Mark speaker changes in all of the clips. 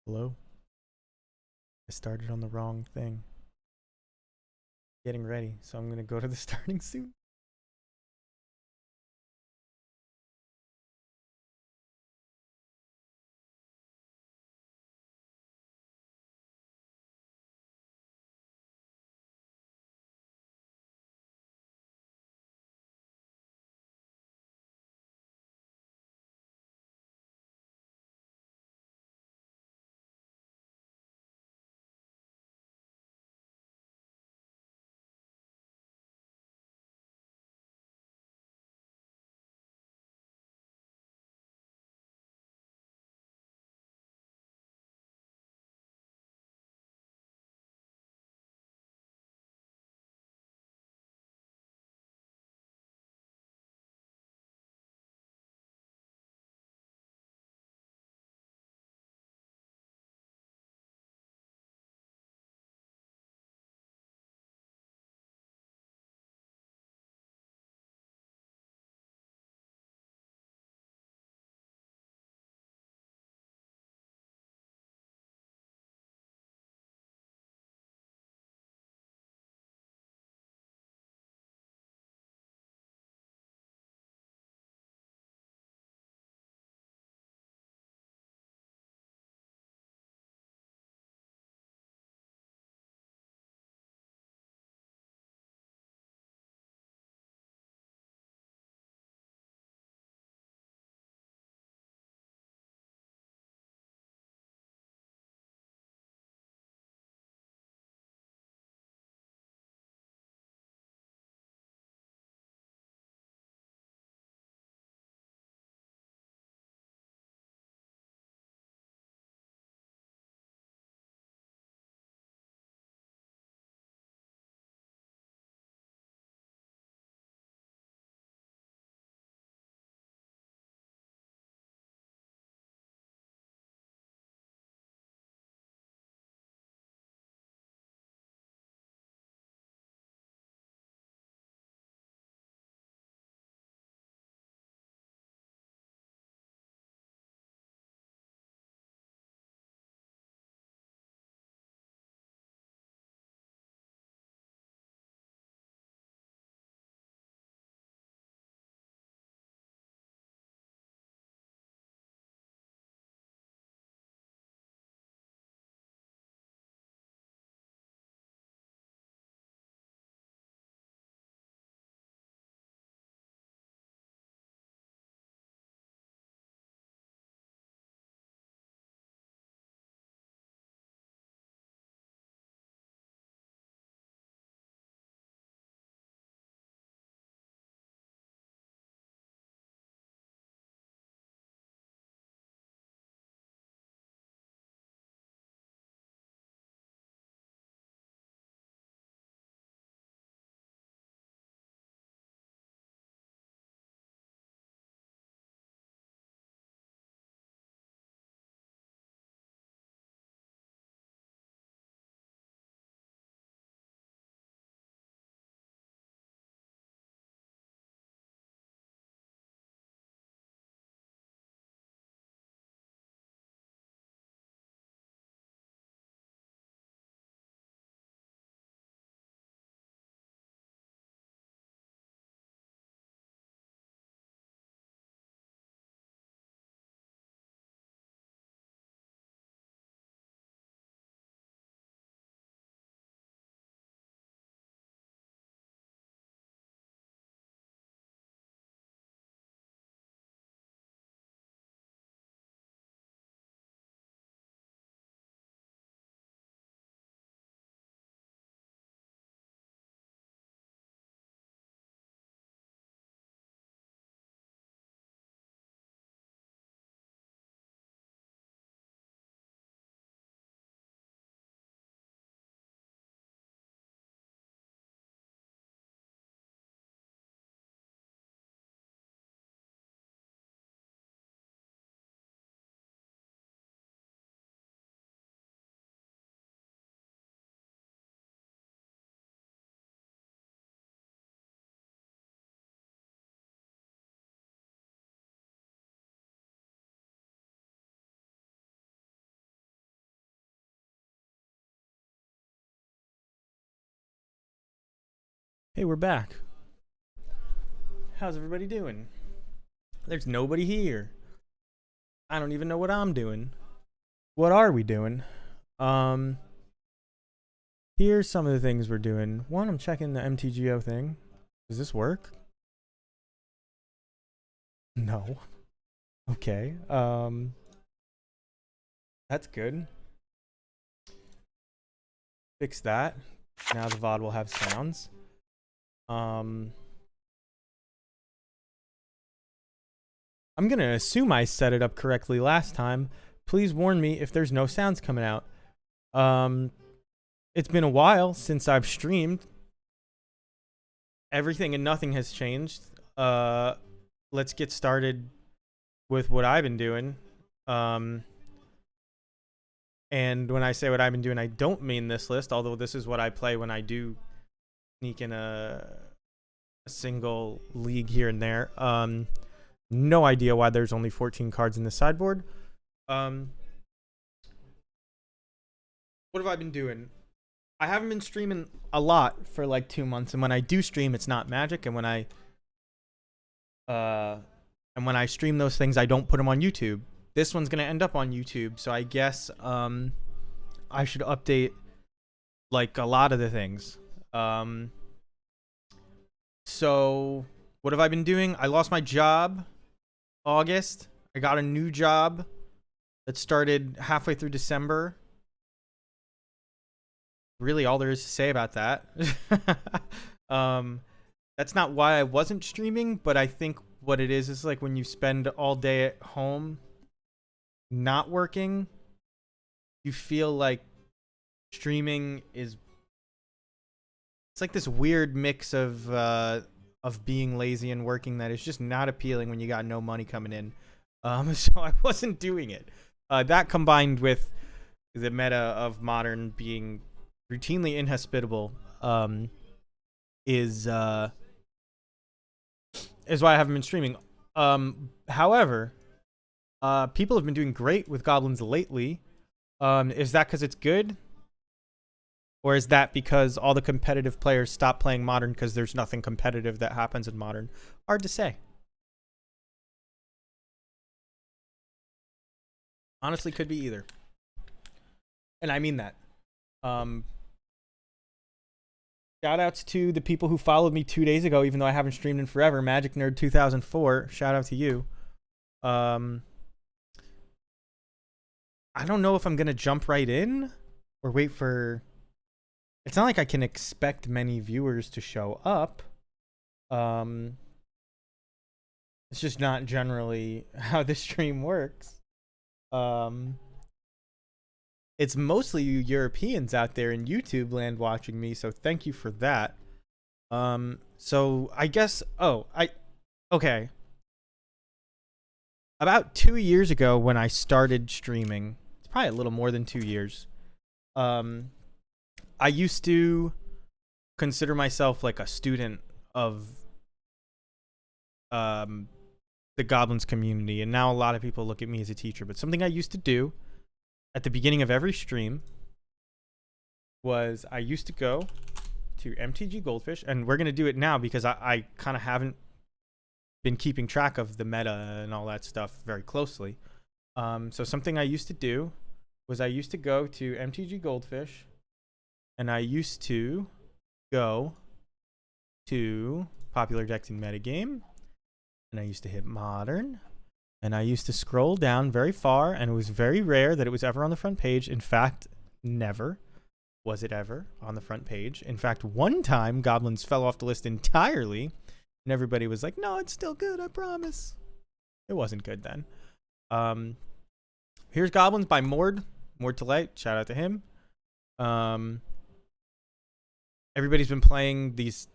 Speaker 1: Hello? I started on the wrong thing. Getting ready, so I'm gonna go to the starting soon. Hey, we're back. How's everybody doing? There's nobody here. I don't even know what I'm doing. What are we doing? Here's some of the things we're doing. One, I'm checking the MTGO thing. Does this work? No. Okay. That's good. Fix that. Now the VOD will have sounds. I'm going to assume I set it up correctly last time. Please warn me if there's no sounds coming out. It's been a while since I've streamed. Everything and nothing has changed. Let's get started with what I've been doing. And when I say what I've been doing, I don't mean this list, although this is what I play when I do sneak in a single league here and there. No idea why there's only 14 cards in the sideboard. What have I been doing? I haven't been streaming a lot for like 2 months, and when I do stream, it's not Magic. And when I stream those things, I don't put them on YouTube. This one's gonna end up on YouTube, so I guess I should update like a lot of the things. So what have I been doing? I lost my job August. I got a new job that started halfway through December. Really all there is to say about that. That's not why I wasn't streaming, but I think what it is like when you spend all day at home not working, you feel like streaming is, it's like this weird mix of being lazy and working that is just not appealing when you got no money coming in. So I wasn't doing it. That combined with the meta of Modern being routinely inhospitable is why I haven't been streaming. However, people have been doing great with Goblins lately. Is that because it's good? Or is that because all the competitive players stop playing Modern because there's nothing competitive that happens in Modern? Hard to say. Honestly, could be either. And I mean that. Shout outs to the people who followed me 2 days ago, even though I haven't streamed in forever. Magic Nerd 2004. Shout out to you. I don't know if I'm going to jump right in or wait for... It's not like I can expect many viewers to show up. It's just not generally how the stream works. It's mostly you Europeans out there in YouTube land watching me, so thank you for that. So I guess... Okay. About 2 years ago when I started streaming, it's probably a little more than 2 years, I used to consider myself like a student of the Goblins community, and now a lot of people look at me as a teacher. But something I used to do at the beginning of every stream was I used to go to MTG Goldfish, and we're going to do it now because I kind of haven't been keeping track of the meta and all that stuff very closely. So something I used to do was I used to go to MTG Goldfish, and I used to go to Popular Decks in Metagame, and I used to hit Modern, and I used to scroll down very far, and it was very rare that it was ever on the front page. In fact, never was it ever on the front page. In fact, one time, Goblins fell off the list entirely, and everybody was like, no, it's still good, I promise. It wasn't good then. Here's Goblins by Mord to Light. Shout out to him. Everybody's been playing these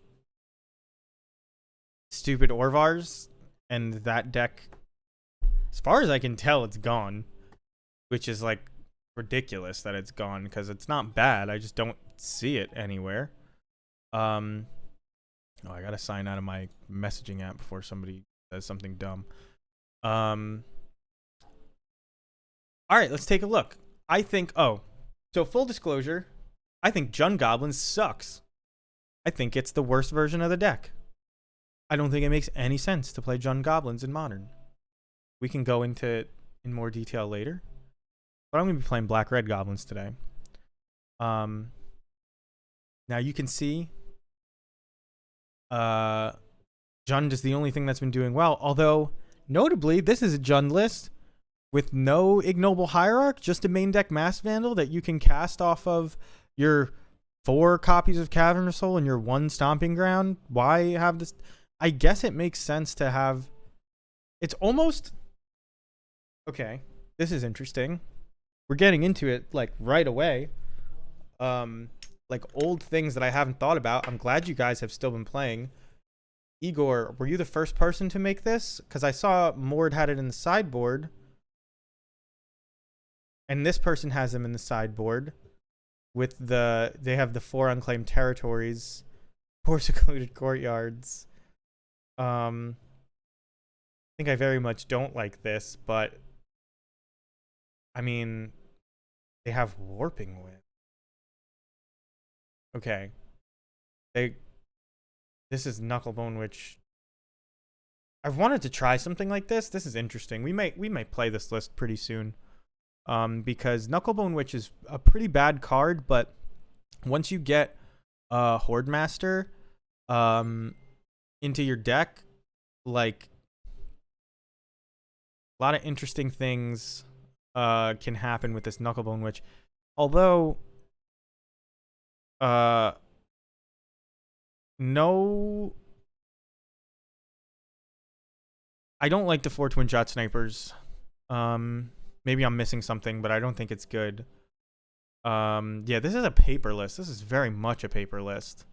Speaker 1: stupid Orvars, and that deck, as far as I can tell, it's gone, which is like ridiculous that it's gone because it's not bad. I just don't see it anywhere. I gotta sign out of my messaging app before somebody says something dumb. All right, let's take a look. I think, so full disclosure, I think Jund Goblins sucks. I think it's the worst version of the deck. I don't think it makes any sense to play Jund Goblins in Modern. We can go into it in more detail later. But I'm going to be playing Black-Red Goblins today. Now you can see Jund is the only thing that's been doing well. Although, notably, this is a Jund list with no Ignoble Hierarch, just a main deck Mass Vandal that you can cast off of your 4 copies of Cavern of Soul and your 1 Stomping Ground. Why have this? I guess it makes sense to have... It's almost... Okay, this is interesting. We're getting into it, like, right away. Like, old things that I haven't thought about. I'm glad you guys have still been playing. Igor, were you the first person to make this? Because I saw Mord had it in the sideboard. And this person has them in the sideboard. With the... They have the 4 unclaimed territories. 4 secluded courtyards. I think I very much don't like this, but... I mean... They have Warping Wind. Okay. This is Knucklebone Witch. I've wanted to try something like this. This is interesting. We might play this list pretty soon. Because Knucklebone Witch is a pretty bad card, but once you get Horde Master into your deck, like, a lot of interesting things can happen with this Knucklebone Witch. Although no, I don't like the 4 Twin Shot Snipers. Maybe I'm missing something, but I don't think it's good. Yeah, this is a paper list. This is very much a paper list.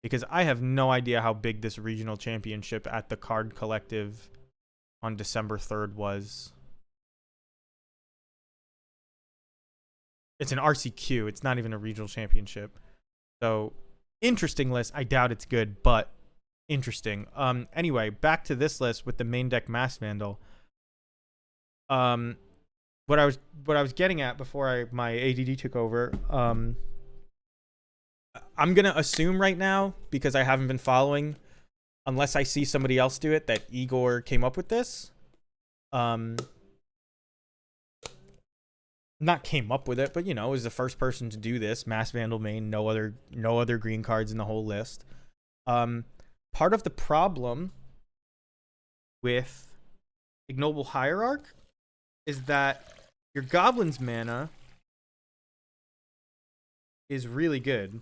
Speaker 1: Because I have no idea how big this regional championship at the Card Collective on December 3rd was. It's an RCQ. It's not even a regional championship. So, interesting list. I doubt it's good, but interesting. Anyway, back to this list with the main deck Mass Vandal. What I was getting at before my ADD took over, I'm gonna assume right now, because I haven't been following, unless I see somebody else do it, that Igor came up with this. Not came up with it, but, you know, is the first person to do this. Mass Vandal main, no other green cards in the whole list. Part of the problem with Ignoble Hierarch is that your Goblins mana is really good.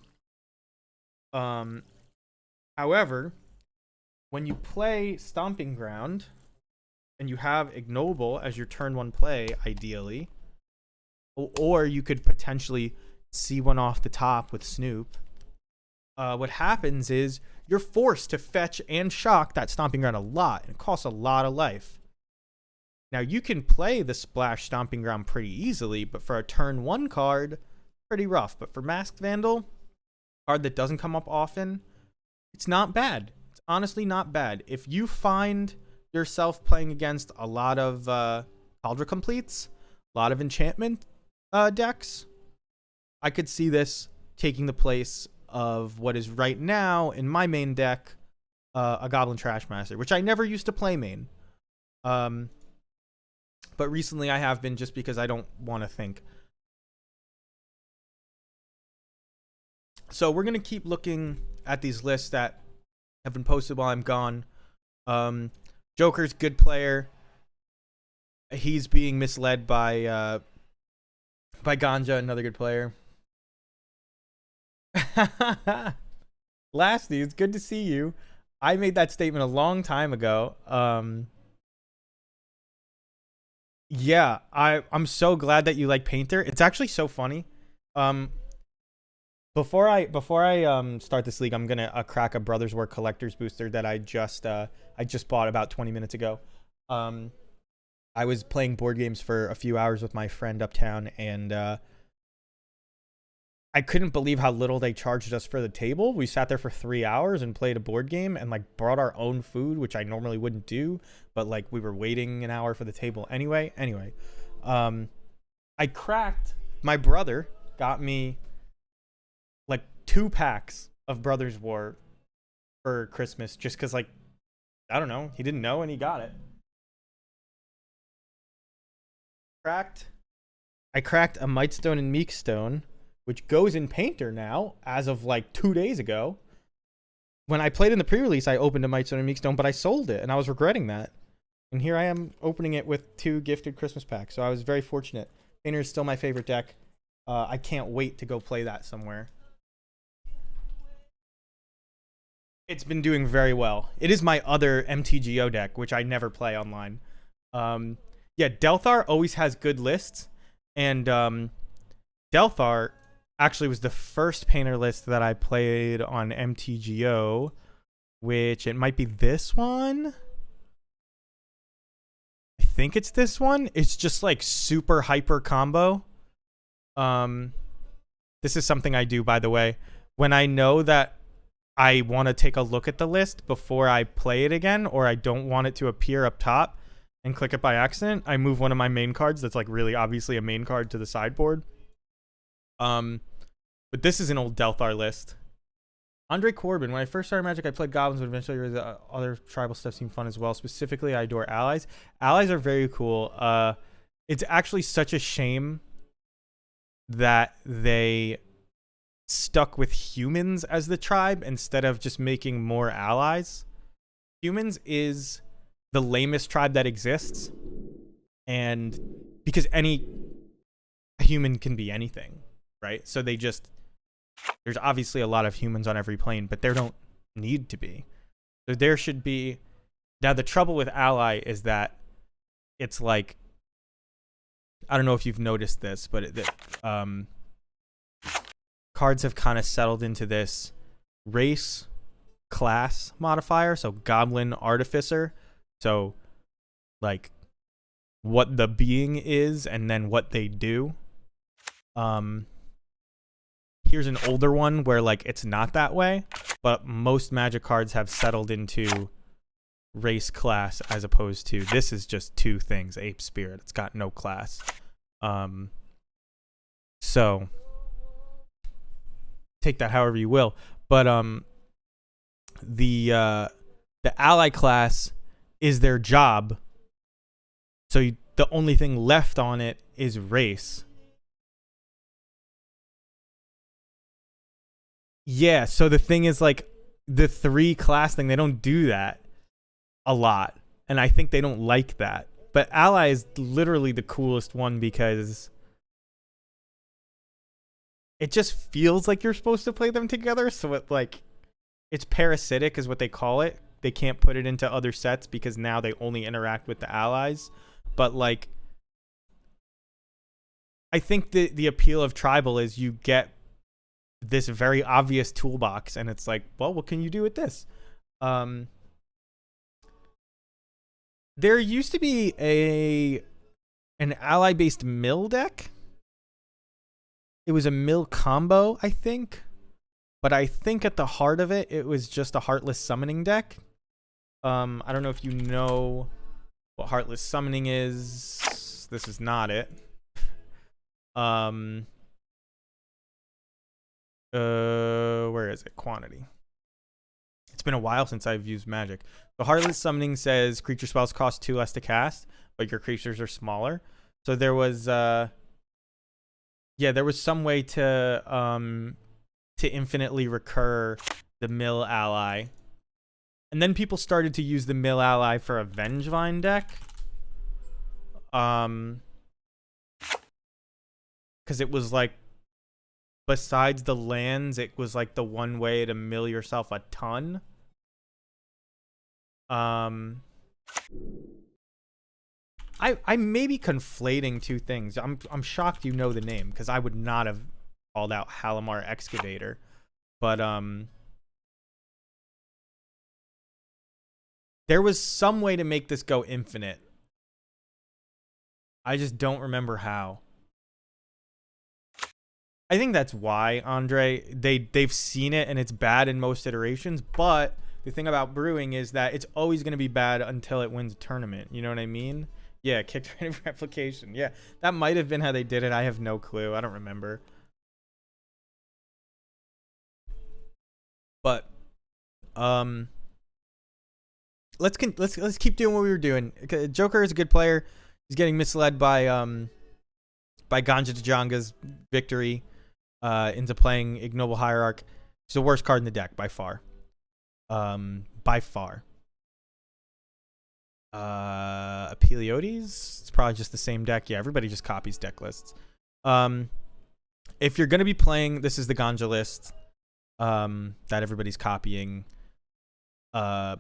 Speaker 1: However, when you play Stomping Ground and you have Ignoble as your turn 1 play, ideally, or you could potentially see one off the top with Snoop, what happens is you're forced to fetch and shock that Stomping Ground a lot, and it costs a lot of life. Now, you can play the Splash Stomping Ground pretty easily, but for a turn 1 card, pretty rough. But for Masked Vandal, card that doesn't come up often, it's not bad. It's honestly not bad. If you find yourself playing against a lot of Cauldron Completes, a lot of enchantment decks, I could see this taking the place of what is right now in my main deck, a Goblin Trashmaster, which I never used to play main. But recently I have been, just because I don't want to think. So we're going to keep looking at these lists that have been posted while I'm gone. Joker's good player. He's being misled by Ganja, another good player. Lasty, it's good to see you. I made that statement a long time ago. Yeah, I'm so glad that you like Painter. It's actually so funny. Before I start this league, I'm gonna crack a Brothers Work Collector's Booster that I just bought about 20 minutes ago. I was playing board games for a few hours with my friend uptown, and I couldn't believe how little they charged us for the table. We sat there for 3 hours and played a board game, and like brought our own food, which I normally wouldn't do, but like we were waiting an hour for the table anyway. I cracked. My brother got me like 2 packs of Brothers War for Christmas just because, like, I don't know, he didn't know and he got it. Cracked. I cracked a Mightstone and Meekstone, which goes in Painter now as of like 2 days ago. When I played in the pre-release, I opened a Mightstone and Meekstone, but I sold it and I was regretting that. And here I am opening it with 2 gifted Christmas packs. So I was very fortunate. Painter is still my favorite deck. I can't wait to go play that somewhere. It's been doing very well. It is my other MTGO deck, which I never play online. Yeah, Delthar always has good lists. And Delthar actually was the first Painter list that I played on MTGO, which it might be this one. I think it's this one. It's just like super hyper combo. This is something I do, by the way. When I know that I want to take a look at the list before I play it again, or I don't want it to appear up top and click it by accident, I move one of my main cards that's like really obviously a main card to the sideboard. But this is an old Delthar list. Andre Corbin, when I first started Magic, I played Goblins, but eventually the other tribal stuff seemed fun as well. Specifically, I adore allies. Allies are very cool. It's actually such a shame that they stuck with humans as the tribe instead of just making more allies. Humans is the lamest tribe that exists, and because any human can be anything, right? So they just, there's obviously a lot of humans on every plane, but there don't need to be. So there should be. Now the trouble with ally is that it's like, I don't know if you've noticed this, but cards have kind of settled into this race class modifier. So Goblin Artificer. So like what the being is and then what they do. Here's an older one where like it's not that way, but most Magic cards have settled into race class as opposed to, this is just 2 things, ape spirit. It's got no class. So take that however you will, but the ally class is their job, so the only thing left on it is race. Yeah, so the thing is, like, the 3 class thing, they don't do that a lot, and I think they don't like that. But ally is literally the coolest one because it just feels like you're supposed to play them together. So it, like, it's parasitic is what they call it. They can't put it into other sets because now they only interact with the allies. But like, I think the appeal of tribal is you get this very obvious toolbox, and it's like, well, what can you do with this? There used to be an ally based mill deck. It was a mill combo, I think. But I think at the heart of it, it was just a Heartless Summoning deck. I don't know if you know what Heartless Summoning is. This is not it. Where is it? Quantity. It's been a while since I've used Magic. So Heartless Summoning says creature spells cost 2 less to cast, but your creatures are smaller. So there was there was some way to infinitely recur the mill ally. And then people started to use the mill ally for a Vengevine deck. Because it was like, besides the lands, it was like the one way to mill yourself a ton. I may be conflating 2 things. I'm shocked you know the name, because I would not have called out Halimar Excavator. But there was some way to make this go infinite. I just don't remember how. I think that's why, Andre, they've seen it and it's bad in most iterations, but the thing about brewing is that it's always going to be bad until it wins a tournament. You know what I mean? Yeah, kicked random replication. Yeah, that might have been how they did it. I have no clue. I don't remember. Let's keep doing what we were doing. Joker is a good player. He's getting misled by Ganja Tajanga's victory into playing Ignoble Hierarch. He's the worst card in the deck by far. Apeliotes, it's probably just the same deck. Yeah, everybody just copies deck lists. If you're gonna be playing, this is the Ganja list that everybody's copying. I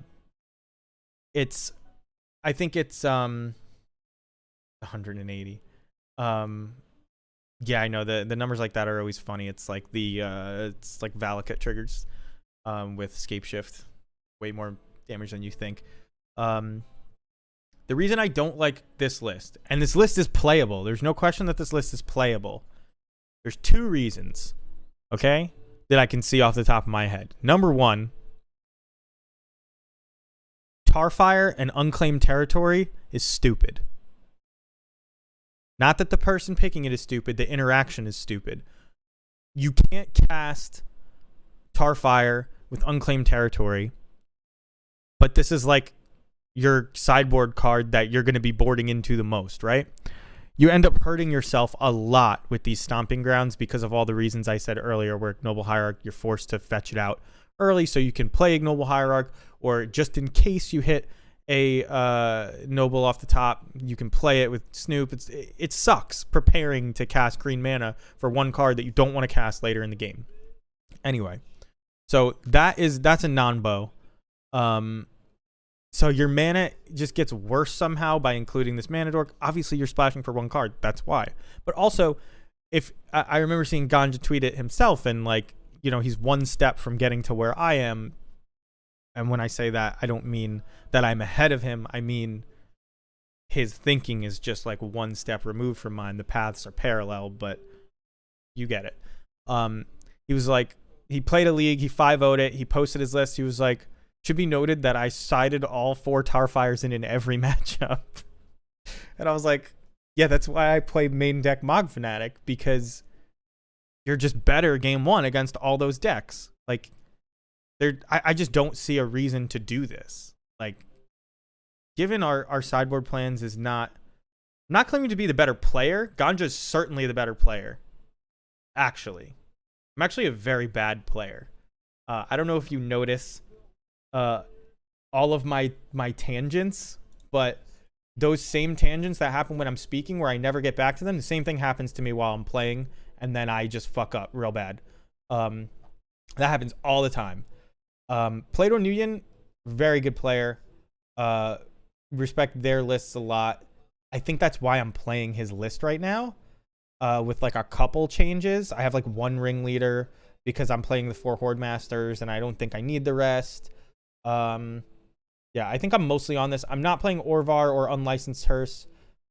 Speaker 1: think it's 180. Yeah, I know the numbers like that are always funny. It's like it's like Valakut triggers with Scape Shift, way more damage than you think. The reason I don't like this list, and this list is playable, there's no question that this list is playable. There's 2 reasons, okay, that I can see off the top of my head. Number 1, Tarfire and Unclaimed Territory is stupid. Not that the person picking it is stupid, the interaction is stupid. You can't cast Tarfire with Unclaimed Territory, but this is like your sideboard card that you're going to be boarding into the most, right? You end up hurting yourself a lot with these Stomping Grounds because of all the reasons I said earlier, where Ignoble Hierarch, you're forced to fetch it out early so you can play Ignoble Hierarch, or just in case you hit a Noble off the top, you can play it with Snoop. It sucks preparing to cast green mana for one card that you don't want to cast later in the game. Anyway, so that's a non-bow. So your mana just gets worse somehow by including this mana dork. Obviously, you're splashing for one card. That's why. But also, if I remember seeing Ganja tweet it himself, and like, you know, he's one step from getting to where I am. And when I say that, I don't mean that I'm ahead of him. I mean his thinking is just like one step removed from mine. The paths are parallel, but you get it. He was like, he played a league, he 5-0'd it, he posted his list. He was like, should be noted that I sided all 4 Tarfires in every matchup. And I was like, yeah, that's why I play main deck Mog Fanatic, because you're just better game 1 against all those decks. Like, I just don't see a reason to do this. Like, given our sideboard plans is not... I'm not claiming to be the better player. Ganja's certainly the better player. Actually. I'm actually a very bad player. I don't know if you notice all of my tangents, but those same tangents that happen when I'm speaking where I never get back to them, the same thing happens to me while I'm playing, and then I just fuck up real bad. That happens all the time. Plato Nguyen, very good player. Respect their lists a lot. I think that's why I'm playing his list right now, with like a couple changes. I have like 1 ringleader because I'm playing the 4 Horde Masters, and I don't think I need the rest. Yeah, I think I'm mostly on this. I'm not playing Orvar or Unlicensed Hearse.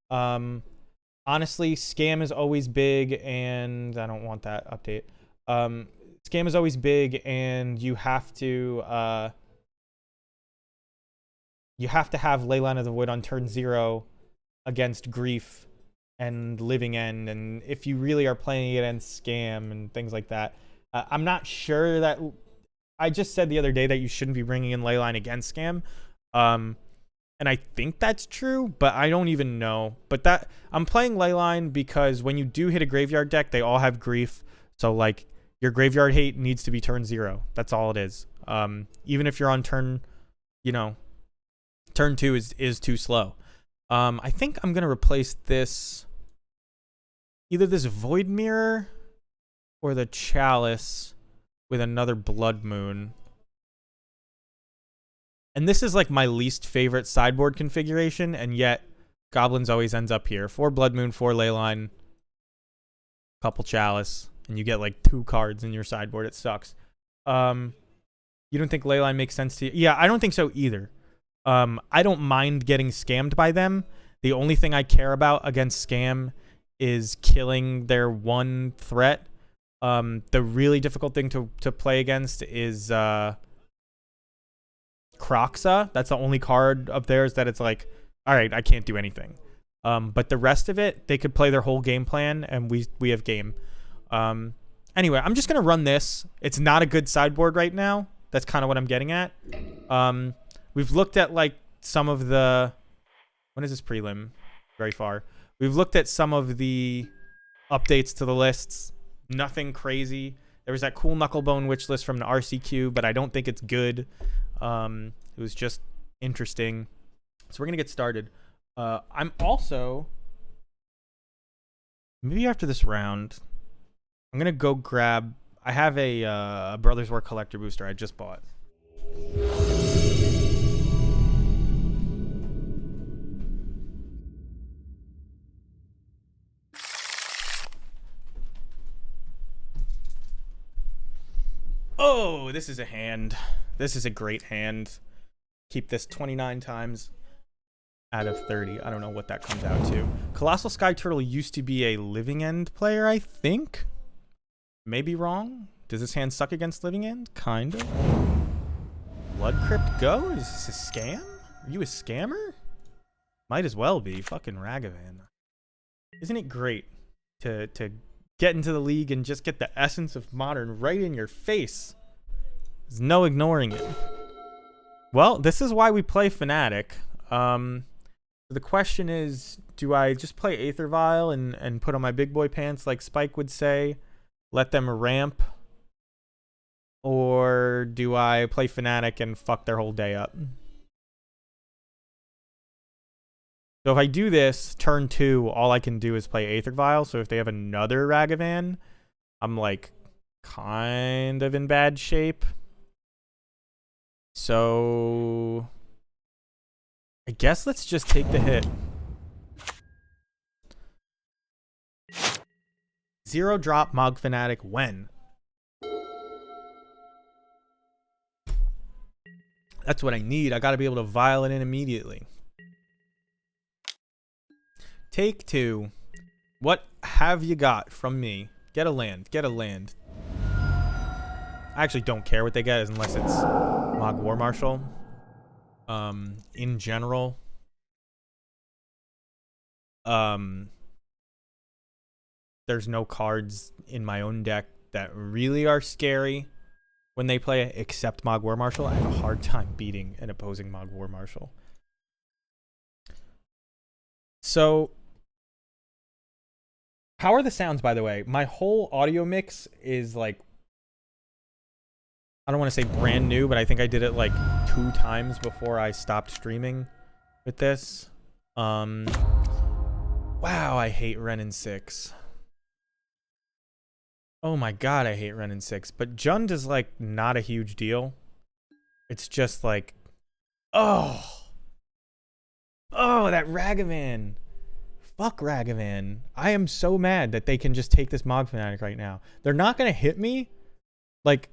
Speaker 1: Honestly, Scam is always big, and I don't want that update. Scam is always big, and you have to have Leyline of the Wood on turn 0 against Grief and Living End, and if you really are playing against Scam and things like that. I'm not sure that... I just said the other day that you shouldn't be bringing in Leyline against Scam. And I think that's true, but I don't even know. But that I'm playing Leyline because when you do hit a graveyard deck, they all have Grief. So, like, your graveyard hate needs to be turn 0. That's all it is. Even if you're on turn, turn 2 is too slow. I think I'm going to replace this, either this Void Mirror or the Chalice, with another Blood Moon. And this is like my least favorite sideboard configuration, and yet Goblins always ends up here. 4 Blood Moon, 4 Leyline, couple Chalice, and you get like 2 cards in your sideboard. It sucks. You don't think Leyline makes sense to you? Yeah, I don't think so either. I don't mind getting scammed by them. The only thing I care about against Scam is killing their one threat. The really difficult thing to play against is Kroxa. That's the only card of theirs that it's like, all right, I can't do anything. But the rest of it, they could play their whole game plan, and we have game. Anyway, I'm just going to run this. It's not a good sideboard right now. That's kind of what I'm getting at. We've looked at like some of the... When is this prelim? Very far. We've looked at some of the updates to the lists. Nothing crazy. There was that cool Knucklebone Witch list from the RCQ, but I don't think it's good. It was just interesting. So we're going to get started. I'm also... Maybe after this round, I'm going to go grab... I have a Brothers War Collector booster I just bought. Oh, this is a hand. This is a great hand. Keep this 29 times out of 30. I don't know what that comes out to. Colossal Sky Turtle used to be a Living End player, I think. Maybe wrong. Does this hand suck against Living End? Kind of. Blood Crypt Go? Is this a scam? Are you a scammer? Might as well be. Fucking Ragavan. Isn't it great to get into the league and just get the essence of Modern right in your face? There's no ignoring it. Well, this is why we play Fnatic. The question is, do I just play Aether Vial and put on my big boy pants like Spike would say, let them ramp? Or do I play Fnatic and fuck their whole day up? So if I do this, turn 2, all I can do is play Aether Vial. So if they have another Ragavan, I'm like kind of in bad shape. So I guess let's just take the hit. 0 drop Mog Fnatic when? That's what I need. I got to be able to vial it in immediately. Take 2. What have you got from me? Get a land. Get a land. I actually don't care what they get unless it's Mog War Marshal. In general. There's no cards in my own deck that really are scary when they play it, except Mog War Marshal. I have a hard time beating an opposing Mog War Marshal. So, how are the sounds, by the way? My whole audio mix is like, I don't want to say brand new, but I think I did it like 2 times before I stopped streaming with this. Wow, I hate Renin 6. Oh my god, I hate Renin 6. But Jund is like not a huge deal. It's just like, oh, that Ragavan. Fuck Ragavan. I am so mad that they can just take this Mog Fnatic right now. They're not going to hit me. Like,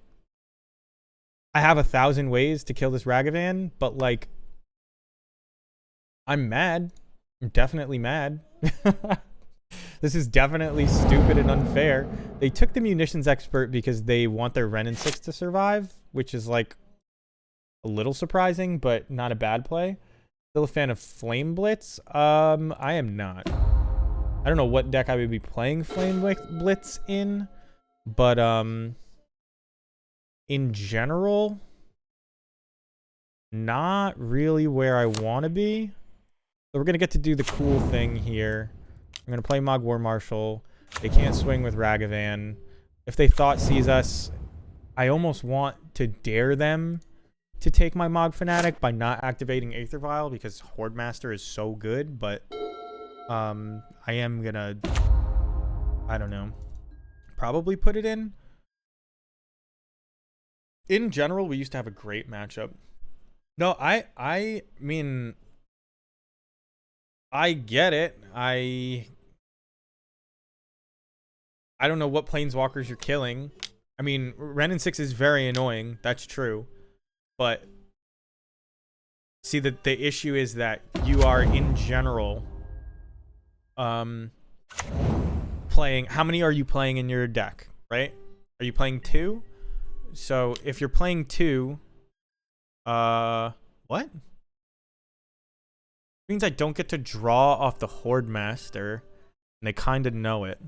Speaker 1: I have 1,000 ways to kill this Ragavan, but like, I'm mad. I'm definitely mad. This is definitely stupid and unfair. They took the Munitions Expert because they want their Renin 6 to survive, which is like a little surprising, but not a bad play. Still a fan of Flame Blitz? I am not. I don't know what deck I would be playing Flame Blitz in, but in general, not really where I want to be. So we're going to get to do the cool thing here. I'm going to play Mog War Marshal. They can't swing with Ragavan. If they Thought Seize us, I almost want to dare them to take my Mog Fnatic by not activating Aether Vial because Horde Master is so good, but I am going to, I don't know, probably put it in. In general, we used to have a great matchup. No, I mean, I get it. I don't know what planeswalkers you're killing. I mean, Renin 6 is very annoying. That's true. But see, the issue is that you are in general playing. How many are you playing in your deck, right? Are you playing 2? So if you're playing 2, what? It means I don't get to draw off the Horde Master, and they kind of know it.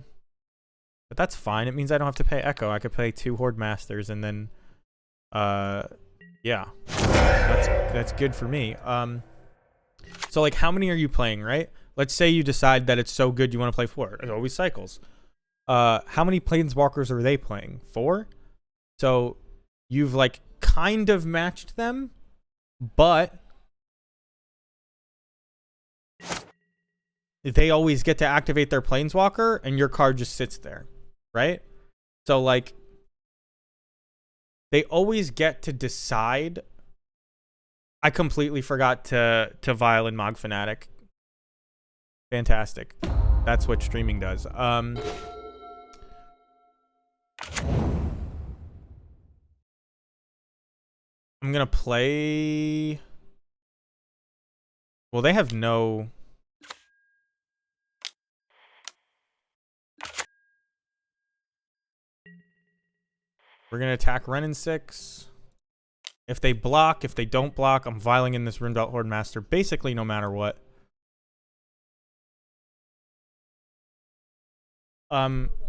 Speaker 1: But that's fine. It means I don't have to pay Echo. I could play 2 Horde Masters and then Yeah, that's good for me. So like, how many are you playing, right? Let's say you decide that it's so good you want to play 4. It always cycles. How many planeswalkers are they playing? 4. So you've like kind of matched them, but they always get to activate their planeswalker, and your card just sits there, right? So like, they always get to decide. I completely forgot to Vile and Mog Fanatic. Fantastic. That's what streaming does. I'm gonna play. Well, they have no. We're gonna attack Ren in 6. If they block, if they don't block, I'm viling in this Rimdalt Horde Master basically no matter what.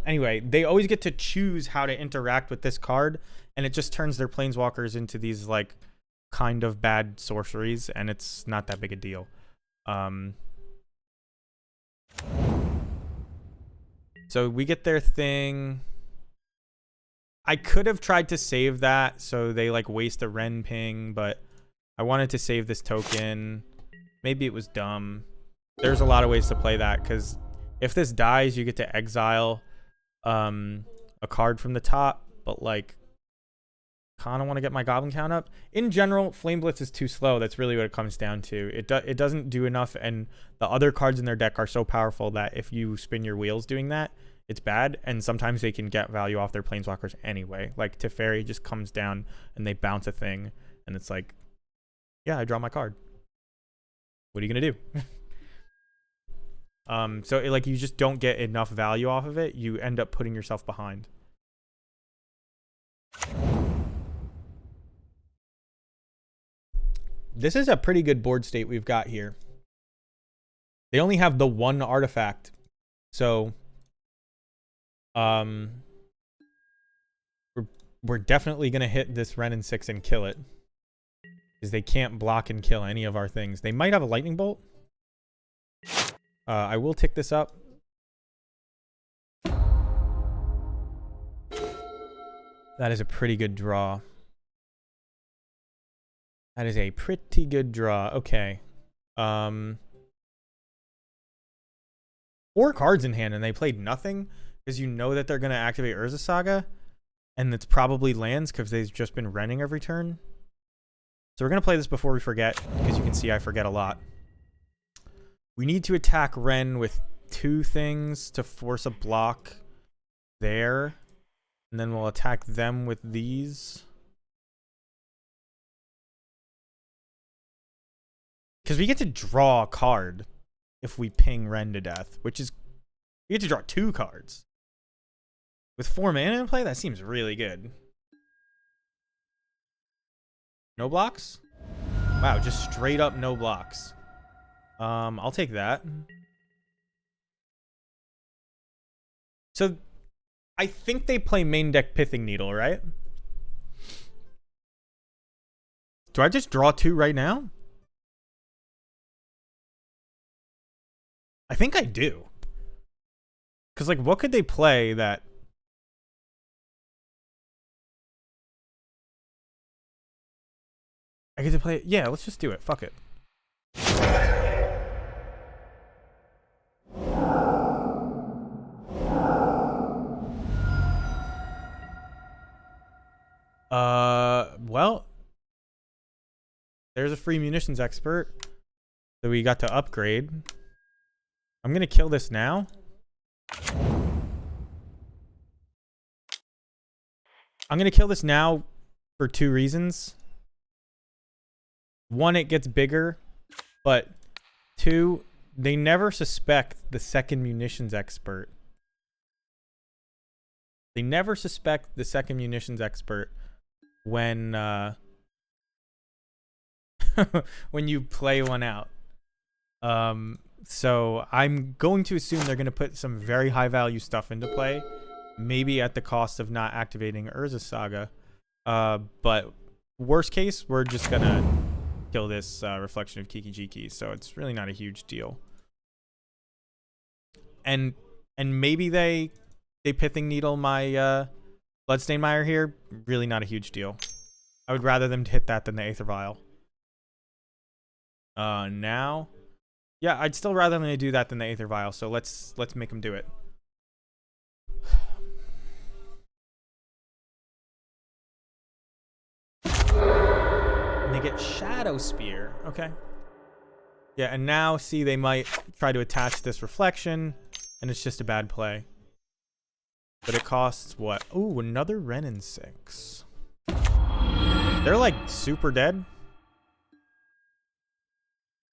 Speaker 1: Anyway, they always get to choose how to interact with this card, and it just turns their planeswalkers into these like kind of bad sorceries, and it's not that big a deal. So we get their thing. I could have tried to save that so they like waste a Ren ping, but I wanted to save this token. Maybe it was dumb. There's a lot of ways to play that, because if this dies, you get to exile a card from the top, but like kind of want to get my goblin count up. In general, Flame Blitz is too slow. That's really what it comes down to. It doesn't do enough, and the other cards in their deck are so powerful that if you spin your wheels doing that, it's bad, and sometimes they can get value off their planeswalkers anyway. Like Teferi just comes down and they bounce a thing, and it's like, yeah, I draw my card. What are you gonna do? So like, you just don't get enough value off of it. You end up putting yourself behind. This is a pretty good board state we've got here. They only have the one artifact, so we're definitely gonna hit this Ren in 6 and kill it, because they can't block and kill any of our things. They might have a lightning bolt. I will tick this up. That is a pretty good draw. That is a pretty good draw. Okay. 4 cards in hand, and they played nothing, because you know that they're going to activate Urza Saga, and it's probably lands because they've just been renting every turn. So we're going to play this before we forget, because you can see I forget a lot. We need to attack Ren with 2 things to force a block there, and then we'll attack them with these. Because we get to draw a card if we ping Ren to death, which is, we get to draw 2 cards. With 4 mana in play, that seems really good. No blocks? Wow, just straight up no blocks. I'll take that. So, I think they play main deck Pithing Needle, right? Do I just draw 2 right now? I think I do. Because, like, what could they play that... I get to play it? Yeah, let's just do it. Fuck it. Well, there's a free munitions expert that we got to upgrade. I'm gonna kill this now. I'm gonna kill this now for 2 reasons. 1, it gets bigger, but 2, they never suspect the second munitions expert. They never suspect the second munitions expert when when you play one out. So I'm going to assume they're going to put some very high value stuff into play, maybe at the cost of not activating Urza Saga. But worst case, we're just gonna kill this reflection of Kiki Jiki, so it's really not a huge deal. And maybe they Pithing Needle my Bloodstained Mire here, really not a huge deal. I would rather them hit that than the Aether Vial. Now, yeah, I'd still rather them do that than the Aether Vial, so let's make them do it. And they get Shadow Spear. Okay. Yeah, and now, see, they might try to attach this reflection, and it's just a bad play. But it costs what? Ooh, another Renin 6. They're like super dead.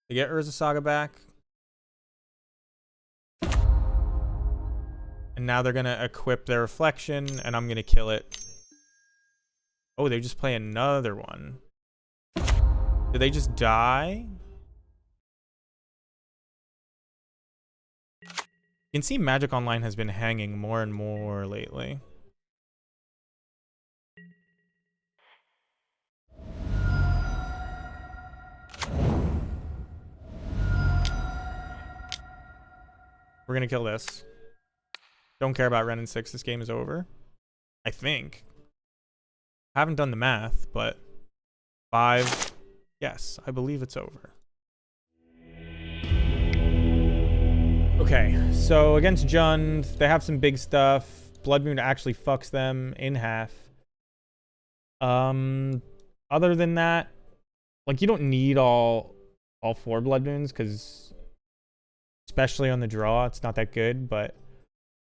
Speaker 1: They get Urza Saga back. And now they're gonna equip their reflection, and I'm gonna kill it. Oh, they just play another one. Did they just die? You can see Magic Online has been hanging more and more lately. We're gonna kill this. Don't care about Renin 6. This game is over. I think. I haven't done the math, but 5. Yes, I believe it's over. Okay, so against Jund, they have some big stuff. Blood Moon actually fucks them in half. Other than that, like, you don't need all 4 Blood Moons, because especially on the draw, it's not that good, but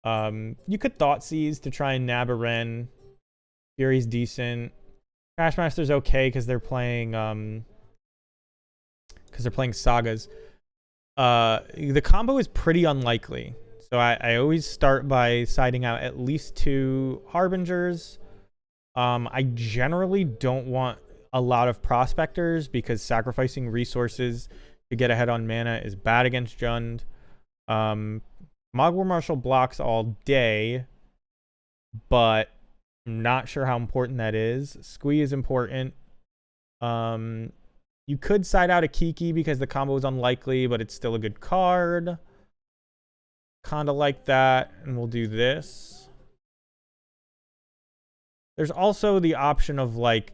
Speaker 1: you could Thoughtseize to try and nab a Ren. Fury's decent. Crashmaster's okay because they're playing sagas. The combo is pretty unlikely, so I always start by siding out at least 2 Harbingers. I generally don't want a lot of Prospectors because sacrificing resources to get ahead on mana is bad against Jund. Mogwar Marshal blocks all day, but I'm not sure how important that is. Squee is important. You could side out a Kiki because the combo is unlikely, but it's still a good card. Kinda like that, and we'll do this. There's also the option of, like,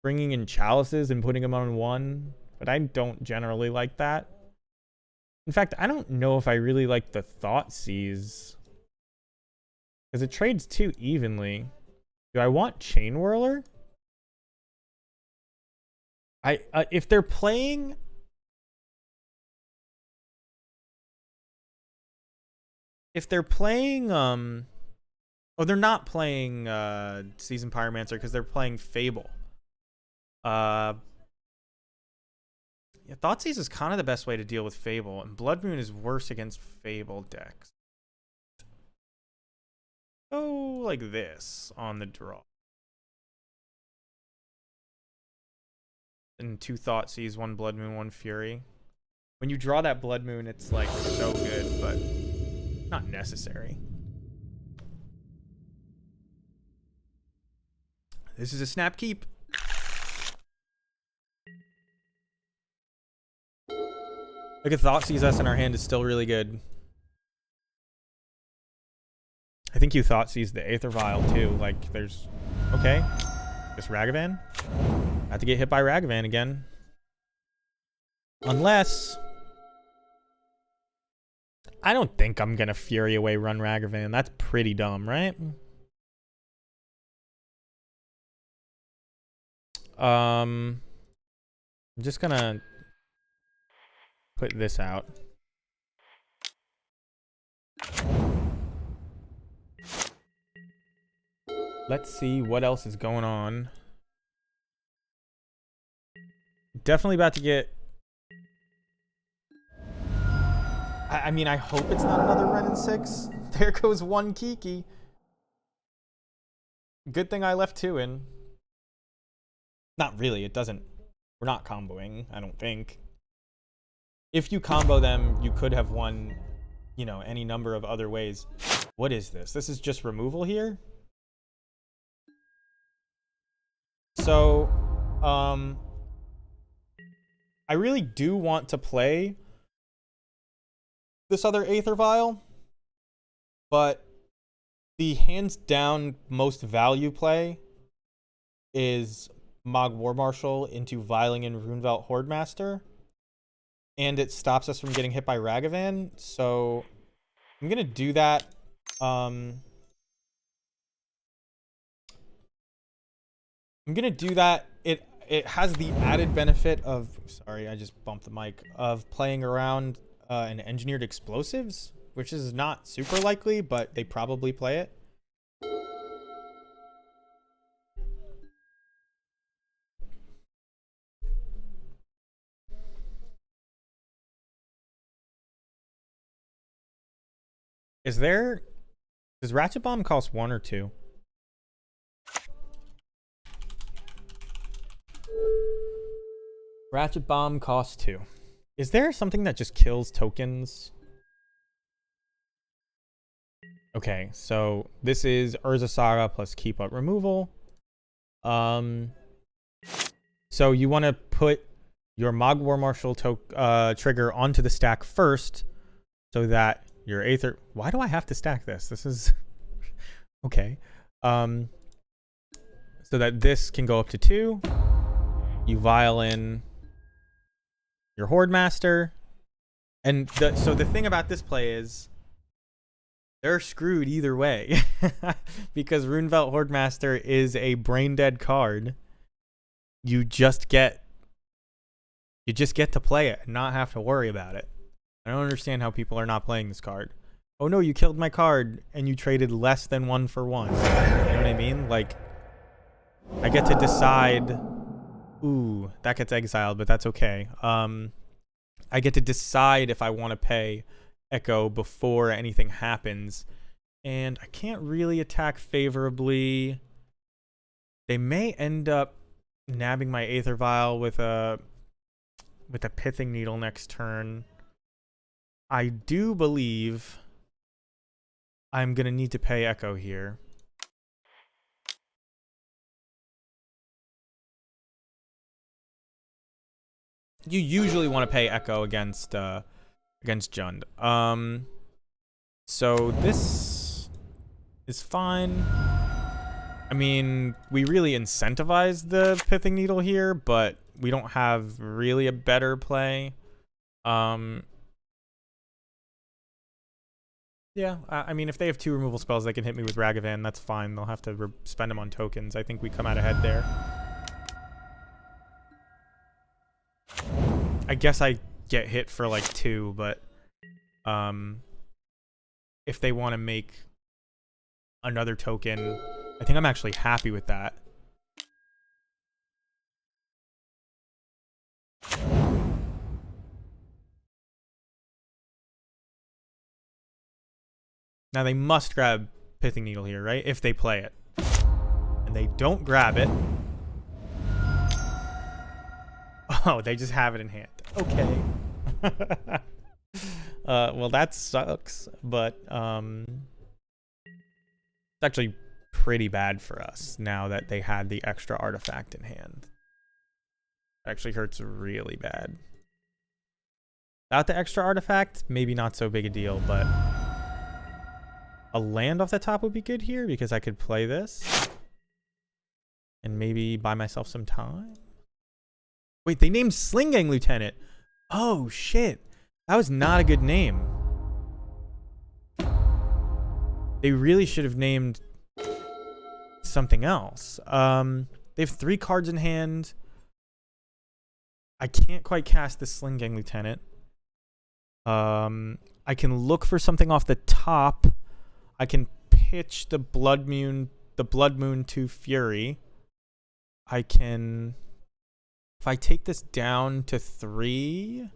Speaker 1: bringing in Chalices and putting them on 1, but I don't generally like that. In fact, I don't know if I really like the Thoughtseize, because it trades too evenly. Do I want Chain Whirler? If they're playing oh, they're not playing Seasoned Pyromancer because they're playing Fable. Yeah, Thoughtseize is kind of the best way to deal with Fable, and Blood Moon is worse against Fable decks. Go like this on the draw. And 2 Thoughtseize, 1 Blood Moon, 1 Fury. When you draw that Blood Moon, it's like so good, but not necessary. This is a snap keep. Look at Thoughtseize us in our hand is still really good. I think you Thoughtseize the Aether Vial too. Like, there's... Okay. This Ragavan? Have to get hit by Ragavan again. Unless... I don't think I'm gonna Fury Away run Ragavan. That's pretty dumb, right? I'm just gonna put this out. Let's see what else is going on. Definitely about to get... I mean, I hope it's not another Renin 6. There goes 1 Kiki. Good thing I left 2 in. Not really, it doesn't... We're not comboing, I don't think. If you combo them, you could have won, you know, any number of other ways. What is this? This is just removal here? So, I really do want to play this other Aether Vial, but the hands down most value play is Mog War Marshal into Viling and Runevelt Hordemaster, and it stops us from getting hit by Ragavan, so I'm gonna do that. I'm gonna do that. It has the added benefit of, sorry, I just bumped the mic, of playing around an engineered explosives, which is not super likely, but they probably play it. Does Ratchet Bomb cost 1 or 2? Ratchet Bomb costs 2. Is there something that just kills tokens? Okay, so this is Urza Saga plus Keep Up Removal. So you want to put your Mog War Marshal trigger onto the stack first, so that your Aether... Why do I have to stack this? This is... okay. So that this can go up to 2. You vial in your Horde Master. And so the thing about this play is they're screwed either way. Because Runevelt Horde Master is a brain dead card. You just get to play it and not have to worry about it. I don't understand how people are not playing this card. Oh no, you killed my card and you traded less than 1 for 1. You know what I mean? Like, I get to decide. Ooh, that gets exiled, but that's okay. I get to decide if I want to pay Echo before anything happens. And I can't really attack favorably. They may end up nabbing my Aether Vial with a Pithing Needle next turn. I do believe I'm going to need to pay Echo here. You usually want to pay Echo against Jund. So this is fine. I mean, we really incentivize the Pithing Needle here, but we don't have really a better play. Yeah, I mean, if they have 2 removal spells, they can hit me with Ragavan. That's fine. They'll have to spend them on tokens. I think we come out ahead there. I guess I get hit for like 2, but if they want to make another token, I think I'm actually happy with that. Now they must grab Pithing Needle here, right? If they play it. And they don't grab it. Oh, they just have it in hand. Okay. Well, that sucks, but it's actually pretty bad for us now that they had the extra artifact in hand. It actually hurts really bad. Without the extra artifact, maybe not so big a deal, but a land off the top would be good here because I could play this and maybe buy myself some time. Wait, they named Sling Gang Lieutenant. Oh, shit. That was not a good name. They really should have named something else. They have 3 cards in hand. I can't quite cast the Sling Gang Lieutenant. I can look for something off the top. I can pitch the Blood Moon to Fury. I can... If I take this down to 3...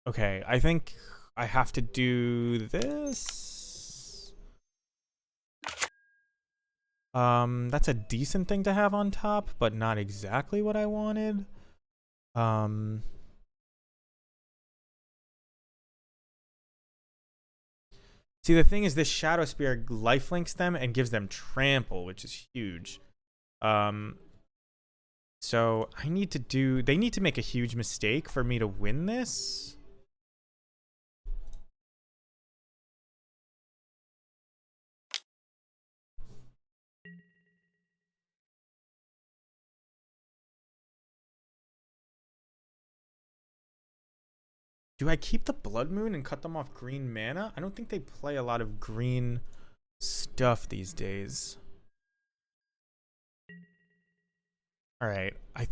Speaker 1: Okay, I think I have to do this. That's a decent thing to have on top, but not exactly what I wanted. See, the thing is, this Shadow Spear lifelinks them and gives them trample, which is huge. So I need to do... They need to make a huge mistake for me to win this. Do I keep the Blood Moon and cut them off green mana? I don't think they play a lot of green stuff these days. Alright, I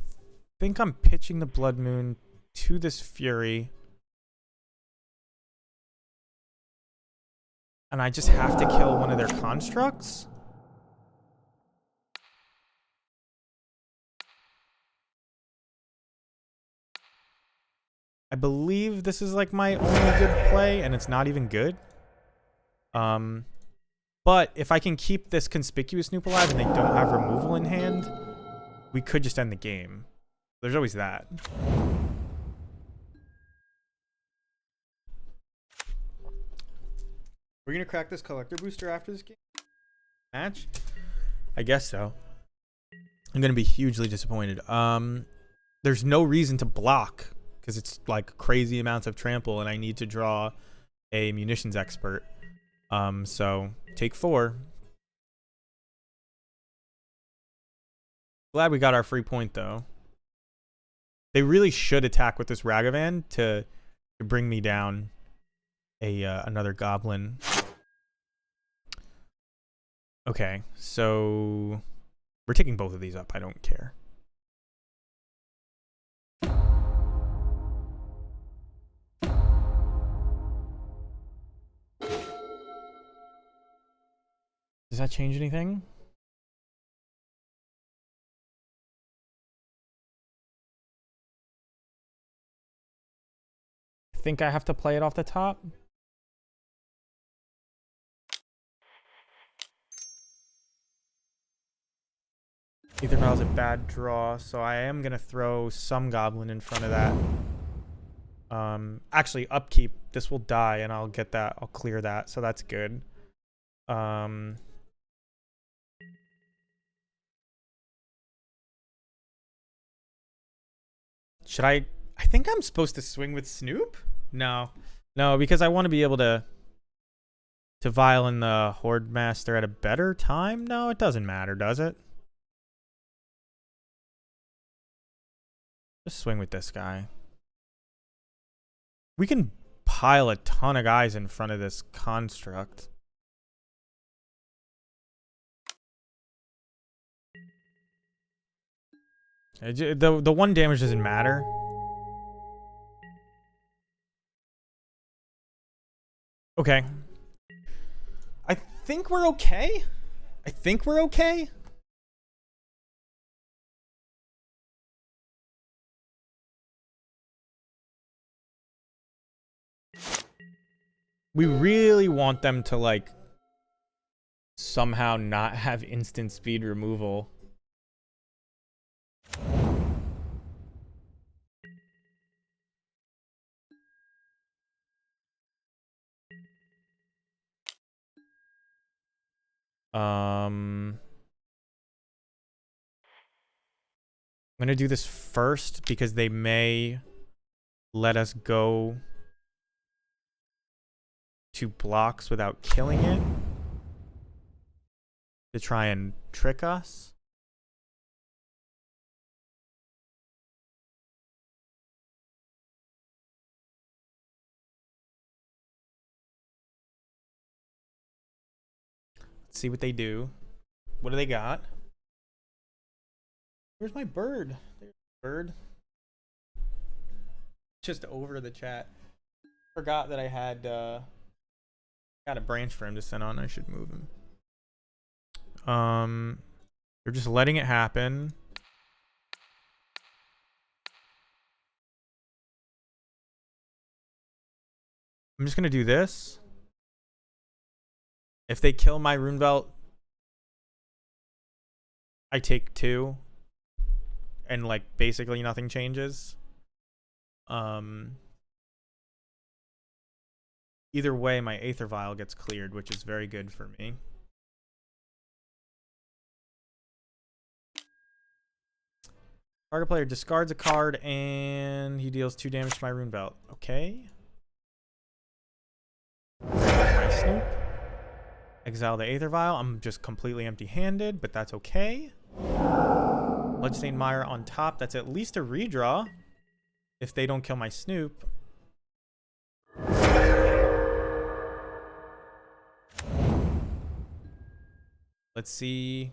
Speaker 1: think I'm pitching the Blood Moon to this Fury. And I just have to kill one of their constructs? I believe this is like my only good play, and it's not even good. But if I can keep this Conspicuous Snoop alive and they don't have removal in hand, we could just end the game. There's always that. We're gonna crack this collector booster after this game match? I guess so. I'm gonna be hugely disappointed. There's no reason to block because it's like crazy amounts of trample, and I need to draw a munitions expert. So take 4. Glad we got our free point though. They really should attack with this Ragavan to bring me down another goblin. Okay, so we're taking both of these up. I don't care. Does that change anything? I think I have to play it off the top. Ether Vial's a bad draw, so I am gonna throw some goblin in front of that. Actually, upkeep. This will die, and I'll get that. I'll clear that, so that's good. Should I think I'm supposed to swing with Snoop? No, because I want to be able to Vial in the Horde Master at a better time. No, it doesn't matter, does it? Just swing with this guy. We can pile a ton of guys in front of this construct. The 1 damage doesn't matter. Okay. I think we're okay. We really want them to, like, somehow not have instant speed removal. I'm gonna do this first because they may let us go 2 blocks without killing it to try and trick us. Let's see what they do. What do they got? Where's my bird? There's the bird. Just over the chat. Forgot that I had got a branch for him to send on. I should move him. They're just letting it happen. I'm just gonna do this. If they kill my Runevelt, I take 2. And like basically nothing changes. Either way, my Aether Vial gets cleared, which is very good for me. Target player discards a card and he deals 2 damage to my rune belt. Okay. My Snoop. Exile the Aether Vial. I'm just completely empty-handed, but that's okay. Bloodstained Mire on top. That's at least a redraw if they don't kill my Snoop. Let's see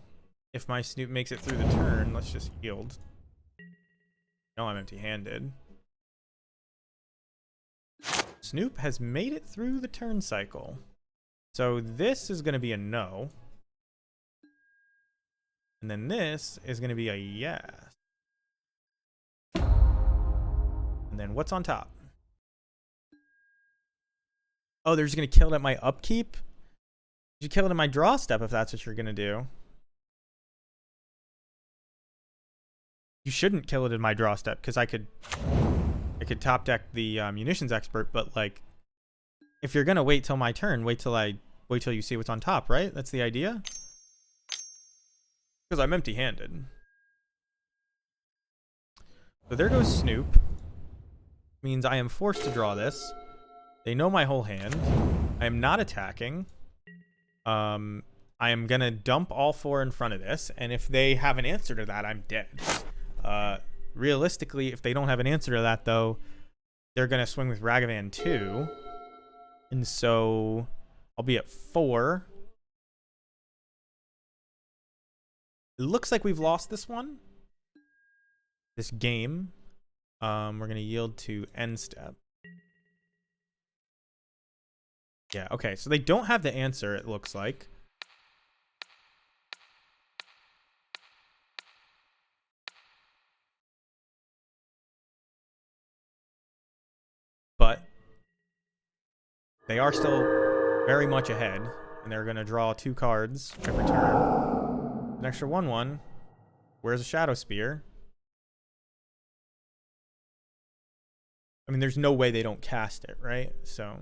Speaker 1: if my Snoop makes it through the turn. Let's just yield. No, I'm empty-handed. Snoop has made it through the turn cycle. So this is going to be a no. And then this is going to be a yes. And then what's on top? Oh, they're just going to kill it at my upkeep? You kill it in my draw step if that's what you're going to do. You shouldn't kill it in my draw step because I could top deck the munitions expert, but like if you're going to wait till my turn, wait till you see what's on top, right? That's the idea. Because I'm empty-handed. So there goes Snoop. Means I am forced to draw this. They know my whole hand. I am not attacking. I am going to dump all 4 in front of this. And if they have an answer to that, I'm dead. Realistically, if they don't have an answer to that, though, they're going to swing with Ragavan 2. And so I'll be at 4. It looks like we've lost this one. This game. We're going to yield to end step. Yeah, okay. So they don't have the answer, it looks like. But they are still very much ahead. And they're going to draw 2 cards every turn. An extra 1/1. Where's a Shadow Spear? I mean, there's no way they don't cast it, right? So,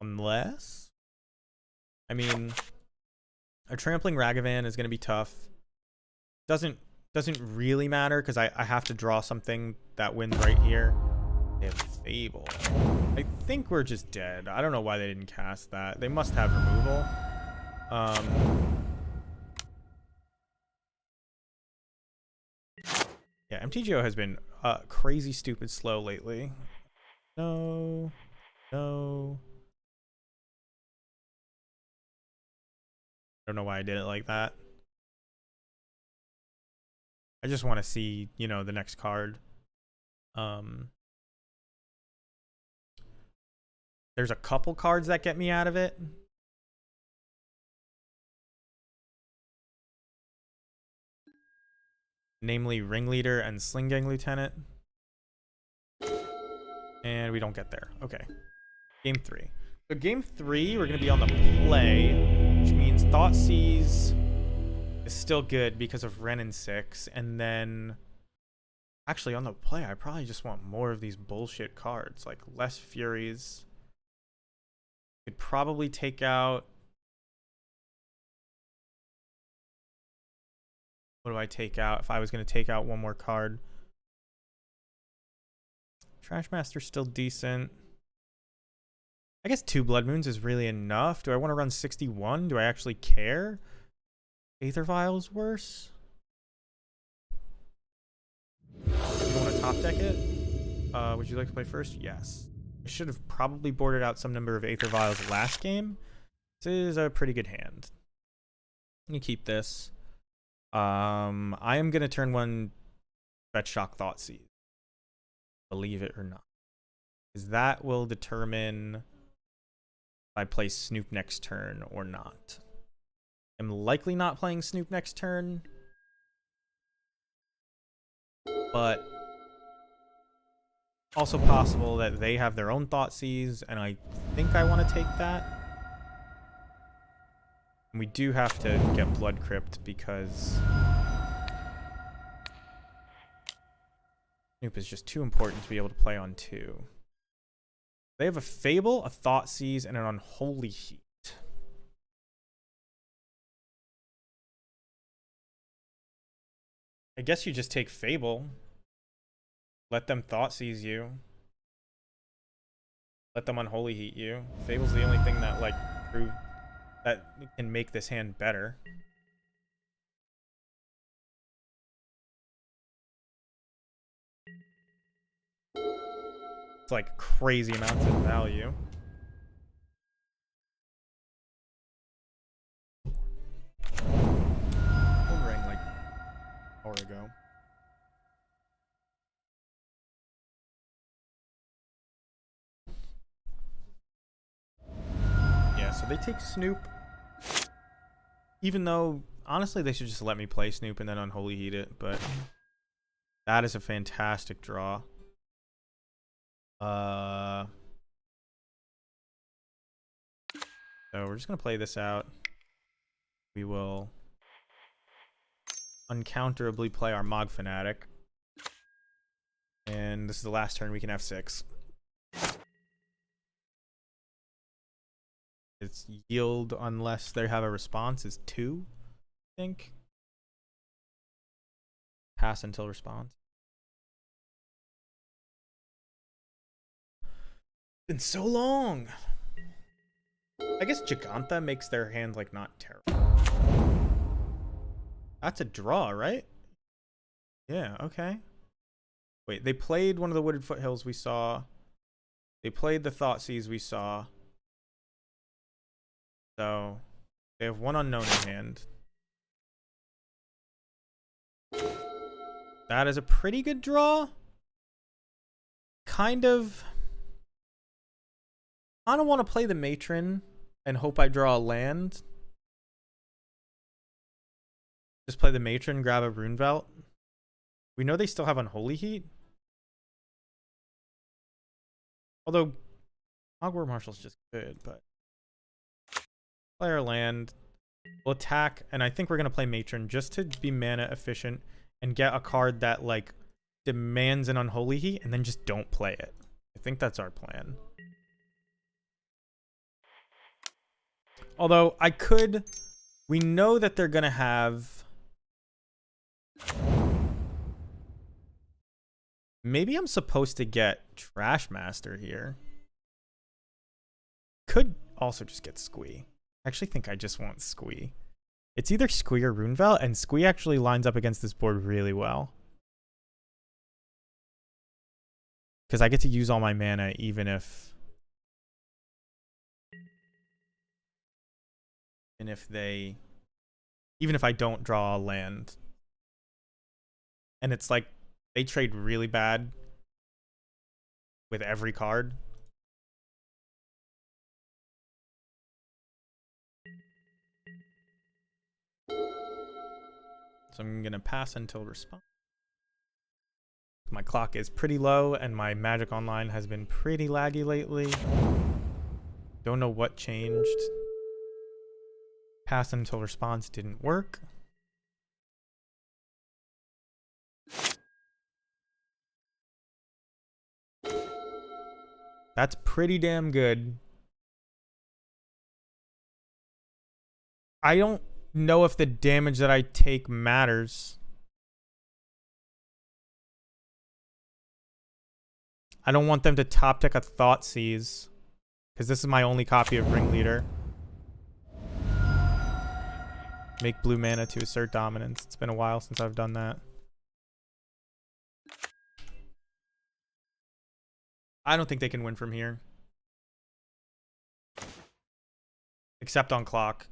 Speaker 1: unless... I mean, a Trampling Ragavan is going to be tough. Doesn't really matter because I have to draw something that wins right here. They have Fable. I think we're just dead. I don't know why they didn't cast that. They must have removal. Yeah, MTGO has been crazy stupid slow lately. No. No. I don't know why I did it like that. I just want to see, you know, the next card. There's a couple cards that get me out of it. Namely Ringleader and Sling Gang Lieutenant. And we don't get there. Okay. Game 3. So game 3, we're going to be on the play, which means Thoughtseize is still good because of Wrenn and 6. And then, actually on the play, I probably just want more of these bullshit cards, like less Furies. Could probably take out... What do I take out if I was going to take out one more card? Trashmaster's still decent. I guess 2 Blood Moons is really enough. Do I want to run 61? Do I actually care? Aether Vial's worse. You want to top deck it? Would you like to play first? Yes. I should have probably boarded out some number of Aether Vials last game. This is a pretty good hand. I'm going to keep this. I am going to turn 1 Fetch Shock Thoughtseize. Believe it or not. Because that will determine if I play Snoop next turn or not. I'm likely not playing Snoop next turn. But also possible that they have their own Thoughtseize, and I think I want to take that. And we do have to get Blood Crypt because Snoop is just too important to be able to play on 2. They have a Fable, a Thoughtseize, and an Unholy Heat. I guess you just take Fable. Let them Thought Seize you. Let them Unholy Heat you. Fable's the only thing that, like, that can make this hand better. It's like crazy amounts of value. One ring like an hour ago. Yeah, so they take Snoop. Even though, honestly, they should just let me play Snoop and then Unholy Heat it, but that is a fantastic draw. So we're just gonna play this out. We will uncounterably play our Mog Fanatic. And this is the last turn we can have 6. Its yield, unless they have a response, is 2, I think. Pass until response. Been so long. I guess Giganta makes their hand like not terrible. That's a draw, right? Yeah, okay. Wait, they played one of the Wooded Foothills we saw. They played the Thoughtseize we saw. So they have one unknown in hand. That is a pretty good draw. Kind of. I don't want to play the Matron and hope I draw a land. Just play the Matron, grab a Runevelt. We know they still have Unholy Heat. Although Hogwarts Marshal's just good, but play our land. We'll attack, and I think we're gonna play Matron just to be mana efficient and get a card that like demands an Unholy Heat and then just don't play it. I think that's our plan. Although I could, we know that they're gonna have. Maybe I'm supposed to get Trash Master here. Could also just get Squee. I actually think I just want Squee. It's either Squee or Runevelt, and Squee actually lines up against this board really well. Because I get to use all my mana even if I don't draw a land. And it's like they trade really bad with every card. So I'm gonna pass until response. My clock is pretty low and my Magic Online has been pretty laggy lately. Don't know what changed. Pass until response didn't work. That's pretty damn good. I don't know if the damage that I take matters. I don't want them to top deck a Thoughtseize, because this is my only copy of Ringleader. Make blue mana to assert dominance. It's been a while since I've done that. I don't think they can win from here. Except on clock.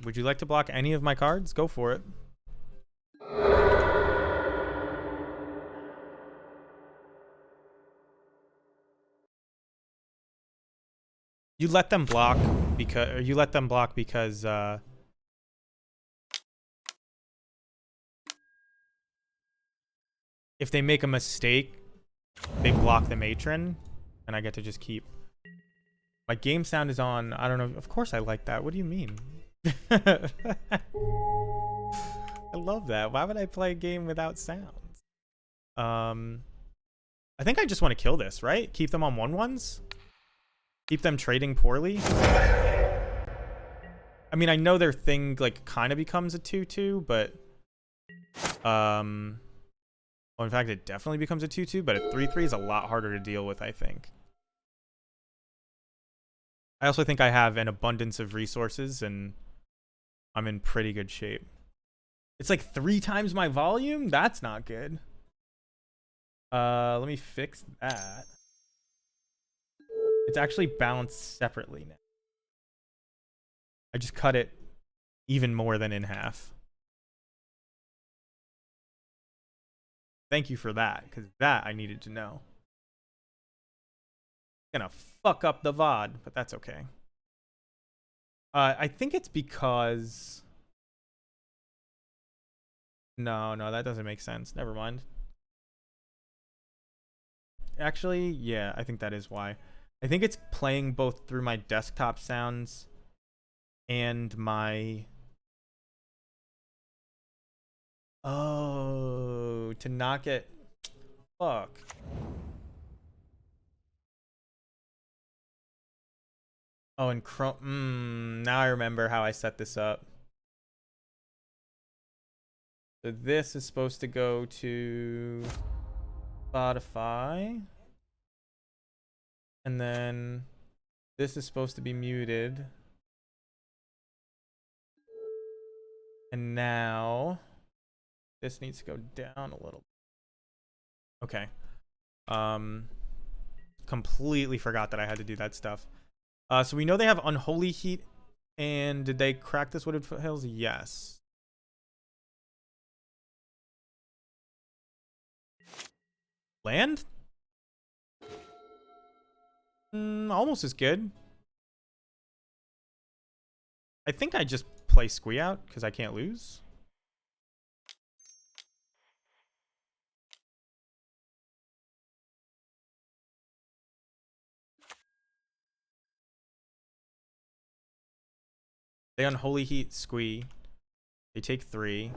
Speaker 1: Would you like to block any of my cards? Go for it. You let them block because if they make a mistake, they block the Matron, and I get to just keep. My game sound is on. I don't know. Of course I like that. What do you mean? I love that. Why would I play a game without sounds? I think I just want to kill this, right? Keep them on 1/1s. Keep them trading poorly. I I mean, I know their thing like kind of becomes a 2/2, but well, in fact, it definitely becomes a 2/2, but a 3/3 is a lot harder to deal with, I think. I also think I have an abundance of resources, and I'm in pretty good shape. It's like 3 times my volume? That's not good. Let me fix that. It's actually balanced separately now. I just cut it even more than in half. Thank you for that, because that I needed to know. Gonna fuck up the VOD, but that's okay. I think it's because... No, that doesn't make sense. Never mind. Actually, yeah, I think that is why. I think it's playing both through my desktop sounds and my... Oh, to not get... Fuck. Oh, and Chrome... now I remember how I set this up. So this is supposed to go to Spotify. And then this is supposed to be muted. And now this needs to go down a little. Okay. Completely forgot that I had to do that stuff. So we know they have Unholy Heat. And did they crack this Wooded Foothills? Yes. Land? Almost as good. I think I just play Squee out because I can't lose. They Unholy Heat Squee. They take 3.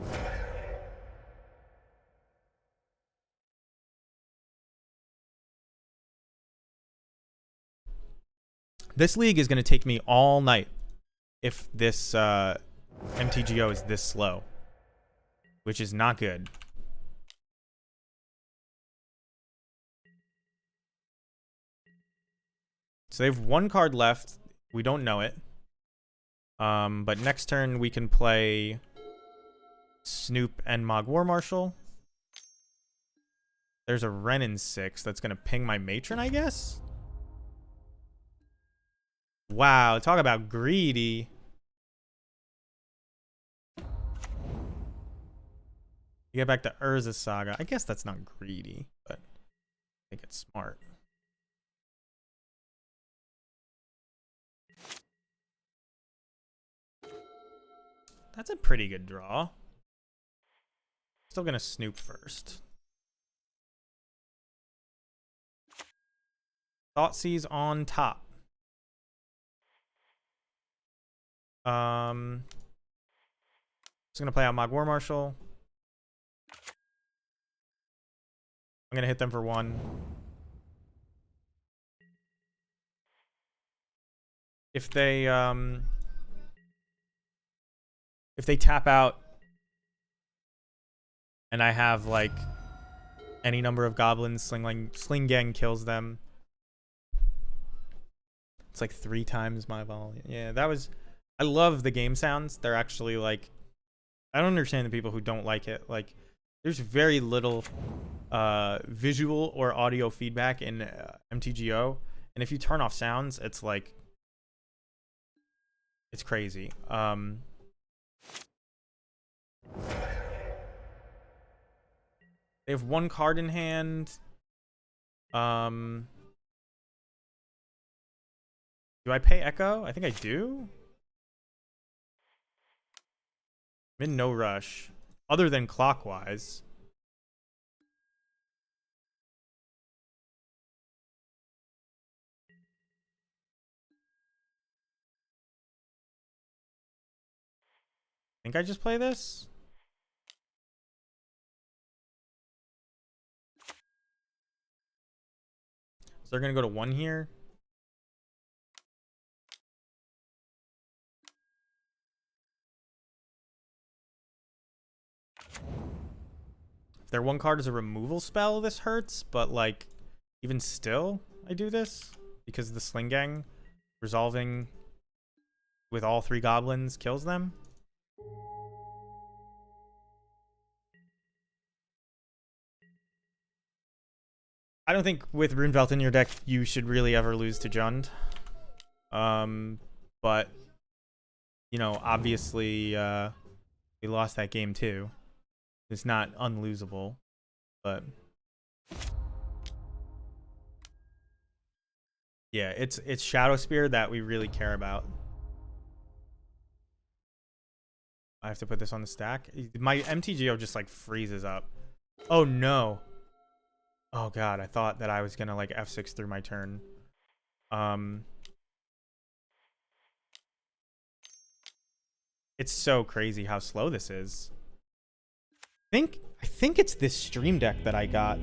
Speaker 1: This league is going to take me all night if this MTGO is this slow, which is not good. So they have 1 card left. We don't know it. But next turn we can play Snoop and Mog War Marshal. There's a Ren in 6 that's going to ping my Matron, I guess? Wow, talk about greedy. You get back to Urza Saga. I guess that's not greedy, but I think it's smart. That's a pretty good draw. Still gonna Snoop first. Thoughtseize on top. Just gonna play out Mog War Marshal. I'm gonna hit them for 1. If they tap out and I have like any number of goblins, Sling Gang kills them. It's like 3 times my volume. Yeah, that was... I love the game sounds. They're actually like... I don't understand the people who don't like it. Like, there's very little visual or audio feedback in MTGO. And if you turn off sounds, it's like... It's crazy. They have 1 card in hand. Do I pay Echo? I think I do. I'm in no rush. Other than clockwise. I think I just play this. So they're going to go to 1 here. their one card is a removal spell, this hurts, but like even still I do this because the Sling Gang resolving with all 3 goblins kills them. I don't think with Runevelt in your deck you should really ever lose to Jund. But you know, obviously we lost that game too. It's not unlosable, but yeah, it's Shadow Spear that we really care about. I have to put this on the stack. My MTGO just like freezes up. Oh no. Oh god, I thought that I was gonna like F6 through my turn. It's so crazy how slow this is. I think it's this stream deck that I got.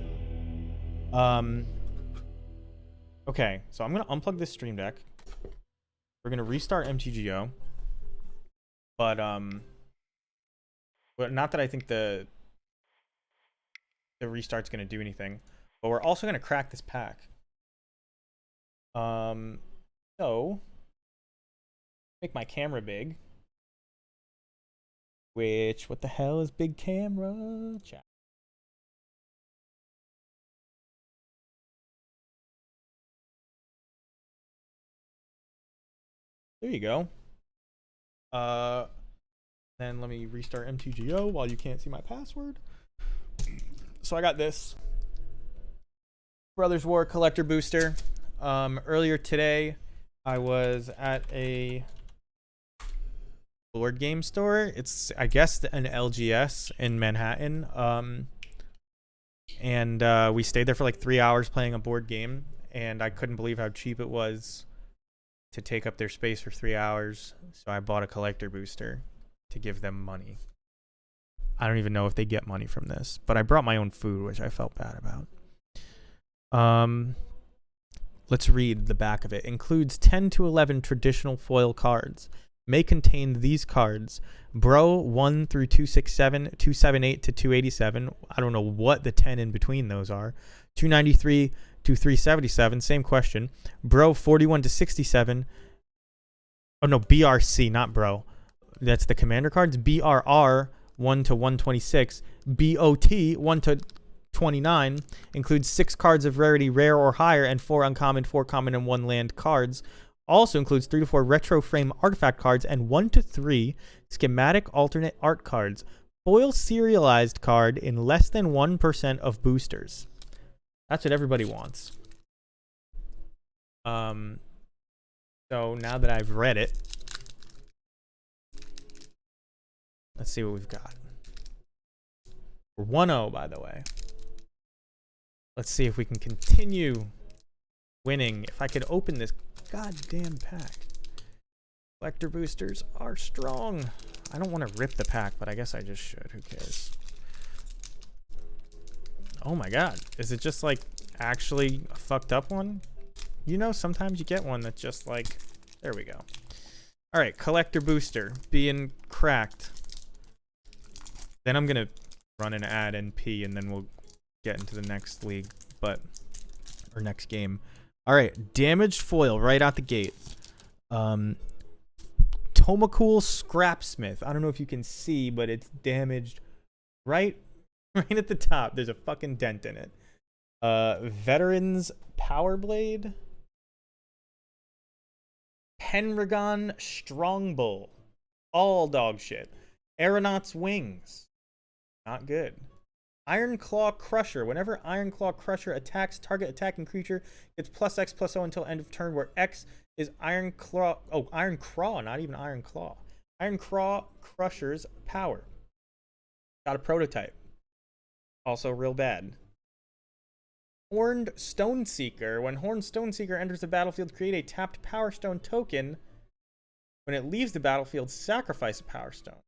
Speaker 1: Okay, so I'm gonna unplug this stream deck. We're gonna restart MTGO. But not that I think the restart's gonna do anything. But we're also gonna crack this pack. So make my camera big. Which, what the hell is big camera? Chat. There you go. Then let me restart MTGO while you can't see my password. So I got this Brothers War Collector Booster. Earlier today, I was at a board game store. It's, I guess, an LGS in Manhattan. And we stayed there for like 3 hours playing a board game, and I couldn't believe how cheap it was to take up their space for 3 hours. So I bought a collector booster to give them money. I don't even know if they get money from this, but I brought my own food, which I felt bad about. Let's read the back of it. Includes 10 to 11 traditional foil cards. May contain these cards: Bro 1 through 267, 278 to 287. I don't know what the 10 in between those are. 293 to 377. Same question. Bro 41 to 67. Oh no, BRC, not Bro. That's the commander cards. BRR 1 to 126. BOT 1 to 29 includes 6 cards of rarity rare or higher and 4 uncommon, 4 common, and 1 land cards. Also includes 3 to 4 retro frame artifact cards and 1 to 3 schematic alternate art cards. Foil serialized card in less than 1% of boosters. That's what everybody wants. So now that I've read it, let's see what we've got. We're 1-0, by the way. Let's see if we can continue winning. If I could open this goddamn pack. Collector boosters are strong. I don't want to rip the pack, but I guess I just should. Who cares? Oh my god. Is it just like actually a fucked up one? You know, sometimes you get one that's just like, there we go. All right, collector booster being cracked. Then I'm going to run an ad NP and then we'll get into the next league, or next game. All right, damaged foil right out the gate. Tomacool Scrapsmith. I don't know if you can see, but it's damaged right at the top. There's a fucking dent in it. Veterans Powerblade. Pendragon Strongbull. All dog shit. Aeronaut's Wings. Not good. Iron Claw Crusher. Whenever Iron Claw Crusher attacks, target attacking creature gets +X/+0 until end of turn, where X is Iron Claw. Oh, Iron Craw, not even Iron Claw. Iron Claw Crusher's power. Got a prototype. Also real bad. Horned Stoneseeker. When Horned Stoneseeker enters the battlefield, create a tapped Power Stone token. When it leaves the battlefield, sacrifice a Power Stone.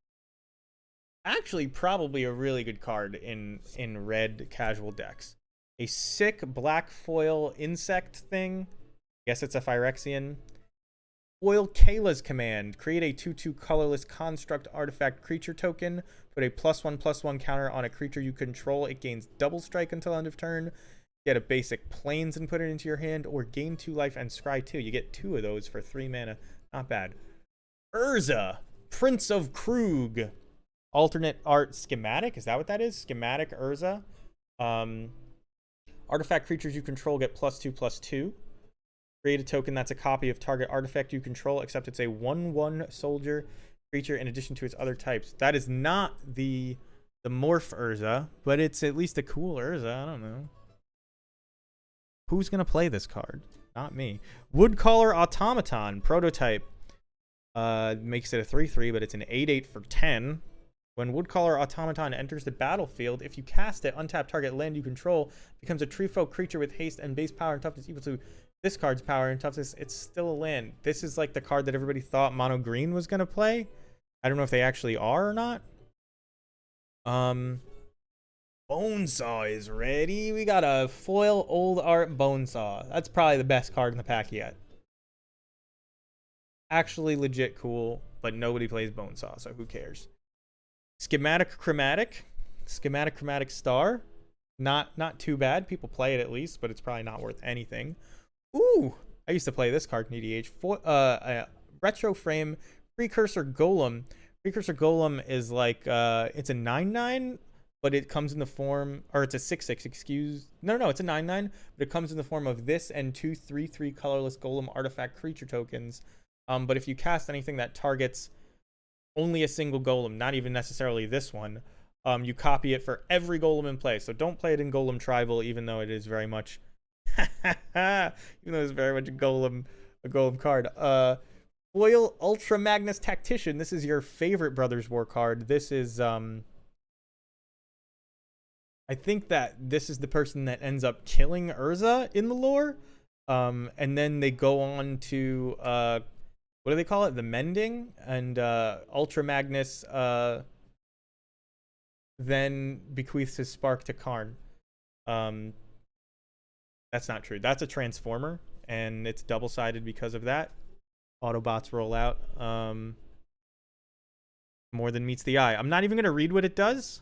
Speaker 1: Actually, probably a really good card in red casual decks. A sick black foil insect thing. Guess it's a Phyrexian. Foil Kayla's command. Create a 2/2 colorless construct artifact creature token. Put a +1/+1 counter on a creature you control. It gains double strike until end of turn. Get a basic plains and put it into your hand, or gain 2 life and scry 2. You get 2 of those for 3 mana. Not bad. Urza, Prince of Krug. Alternate art schematic. Is that what that is? Schematic Urza. Artifact creatures you control get +2/+2. Create a token that's a copy of target artifact you control, except it's a 1/1 soldier creature in addition to its other types. That is not the morph Urza, but it's at least a cool Urza. I don't know. Who's going to play this card? Not me. Woodcaller Automaton, prototype. Makes it a 3/3, but it's an 8/8 for 10. When Woodcaller Automaton enters the battlefield, if you cast it, untap target land you control becomes a tree folk creature with haste and base power and toughness equal to this card's power and toughness. It's still a land. This is like the card that everybody thought mono green was going to play. I don't know if they actually are or not. Bonesaw is ready. We got a foil old art Bonesaw. That's probably the best card in the pack yet. Actually legit cool, but nobody plays Bonesaw, so who cares? Schematic Chromatic Star. Not too bad. People play it at least, but it's probably not worth anything. Ooh, I used to play this card in EDH. Retro Frame Precursor Golem. Precursor Golem is like it's a 9/9, but it comes in the form, or it's a 6/6. No, it's a 9/9, but it comes in the form of this and 2 3/3 colorless Golem artifact creature tokens. But if you cast anything that targets only a single Golem, not even necessarily this one, you copy it for every Golem in play. So don't play it in Golem Tribal, even though it is very much, even though it's very much a Golem card. Foil Ultra Magnus Tactician. This is your favorite Brothers War card. This is I think that this is the person that ends up killing Urza in the lore. And then they go on to what do they call it? The Mending, and Ultra Magnus then bequeaths his spark to Karn. That's not true. That's a Transformer, and it's double-sided because of that. Autobots roll out. More than meets the eye. I'm not even going to read what it does.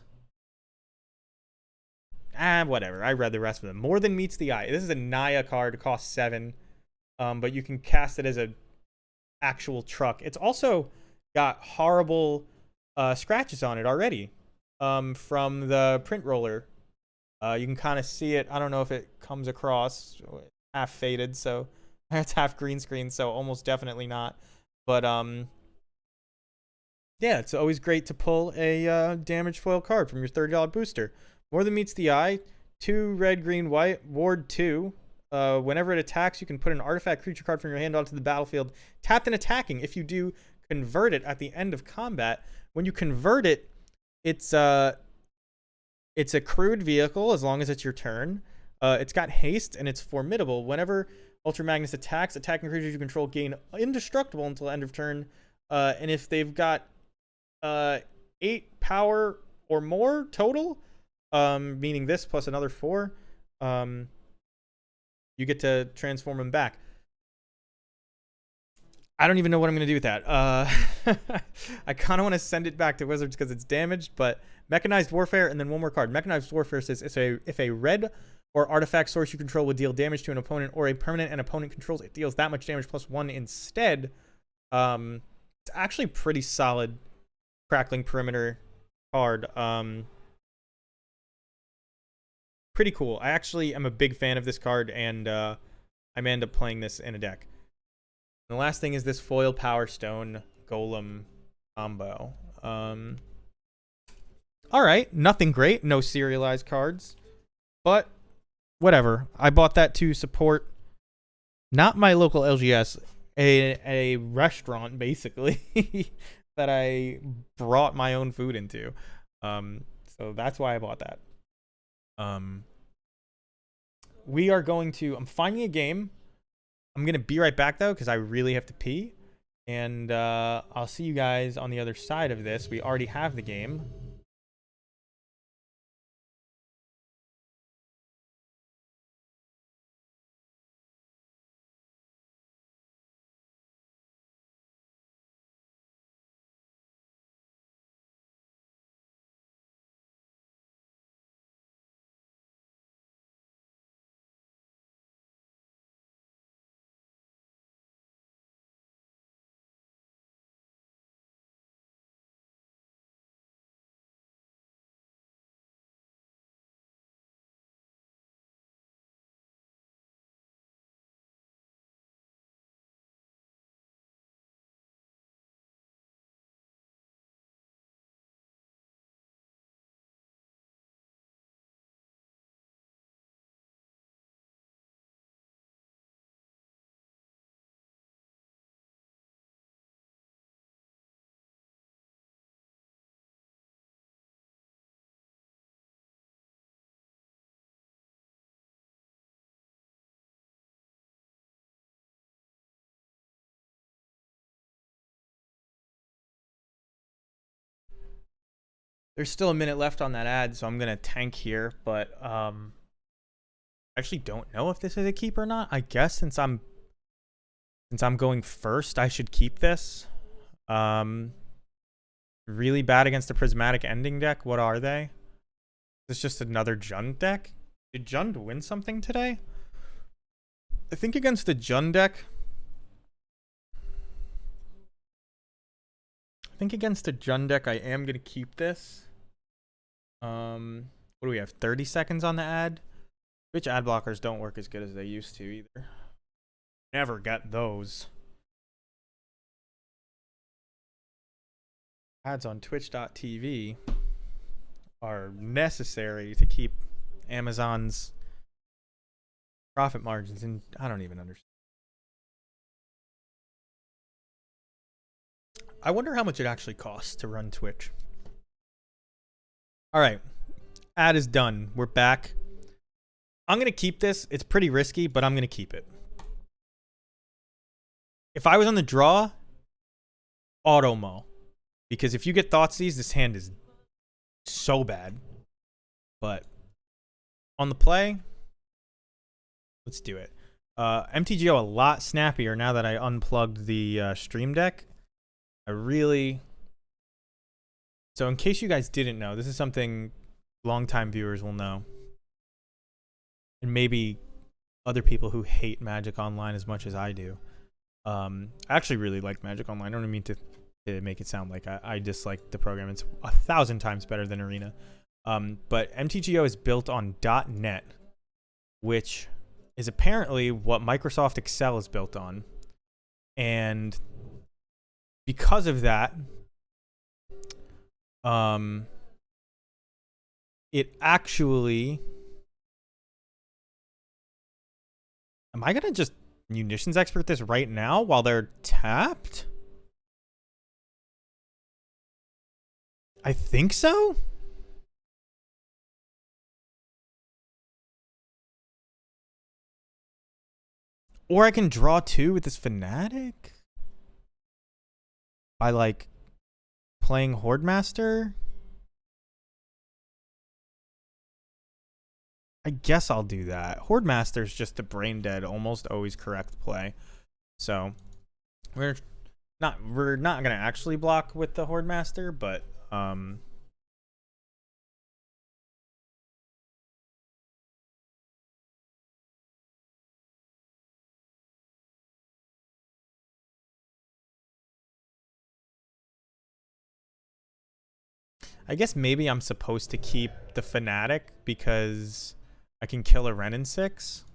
Speaker 1: Whatever. I read the rest of them. More than meets the eye. This is a Naya card. It costs 7. But you can cast it as a actual truck. It's also got horrible scratches on it already from the print roller. You can kind of see it. I don't know if it comes across. Half faded, so it's half green screen, so almost definitely not. But yeah, it's always great to pull a damage foil card from your $30 booster. More than meets the eye. 2 red, green, white. Ward 2. Whenever it attacks, you can put an artifact creature card from your hand onto the battlefield, tapped and attacking. If you do, convert it at the end of combat. When you convert it, it's a crewed vehicle as long as it's your turn. It's got haste and it's formidable. Whenever Ultra Magnus attacks, attacking creatures you control gain indestructible until end of turn. And if they've got 8 power or more total, meaning this plus another 4, you get to transform them back. I don't even know what I'm going to do with that. I kind of want to send it back to Wizards because it's damaged, but Mechanized Warfare, and then one more card. Mechanized Warfare says if a red or artifact source you control would deal damage to an opponent, or a permanent an opponent controls, it deals that much damage plus 1 instead. It's actually pretty solid Crackling Perimeter card. Pretty cool. I actually am a big fan of this card, and I may end up playing this in a deck. And the last thing is this foil Power Stone Golem combo. Alright, nothing great. No serialized cards. But whatever. I bought that to support not my local LGS, a restaurant, basically, that I brought my own food into. So that's why I bought that. We are going to, I'm finding a game. I'm going to be right back though, because I really have to pee. And I'll see you guys on the other side of this. We already have the game. There's still a minute left on that ad, so I'm gonna tank here. But I actually don't know if this is a keep or not. I guess since I'm going first, I should keep this. Really bad against the prismatic ending deck. What are they? Is this just another Jund deck? Did Jund win something today? I think against the Jund deck. I think against the Jund deck, I am gonna keep this. What do we have? 30 seconds on the ad. Which ad blockers don't work as good as they used to either. Never get those. Ads on twitch.tv are necessary to keep Amazon's profit margins, and I don't even understand. I wonder how much it actually costs to run Twitch. All right. Ad is done. We're back. I'm going to keep this. It's pretty risky, but I'm going to keep it. If I was on the draw, Automo. Because if you get Thoughtseize, this hand is so bad. But on the play, let's do it. MTGO a lot snappier now that I unplugged the Stream Deck. So in case you guys didn't know, this is something longtime viewers will know. And maybe other people who hate Magic Online as much as I do. I actually really like Magic Online. I don't mean to make it sound like I dislike the program. It's 1,000 times better than Arena. But MTGO is built on .NET, which is apparently what Microsoft Excel is built on. And because of that, it actually... Am I going to just Munitions Expert this right now while they're tapped? I think so. Or I can draw 2 with this Fanatic by like playing Horde Master. I guess I'll do that. Horde Master is just the brain dead, almost always correct play. So we're not gonna actually block with the Horde Master, but I guess maybe I'm supposed to keep the Fanatic because I can kill a Ren in 6.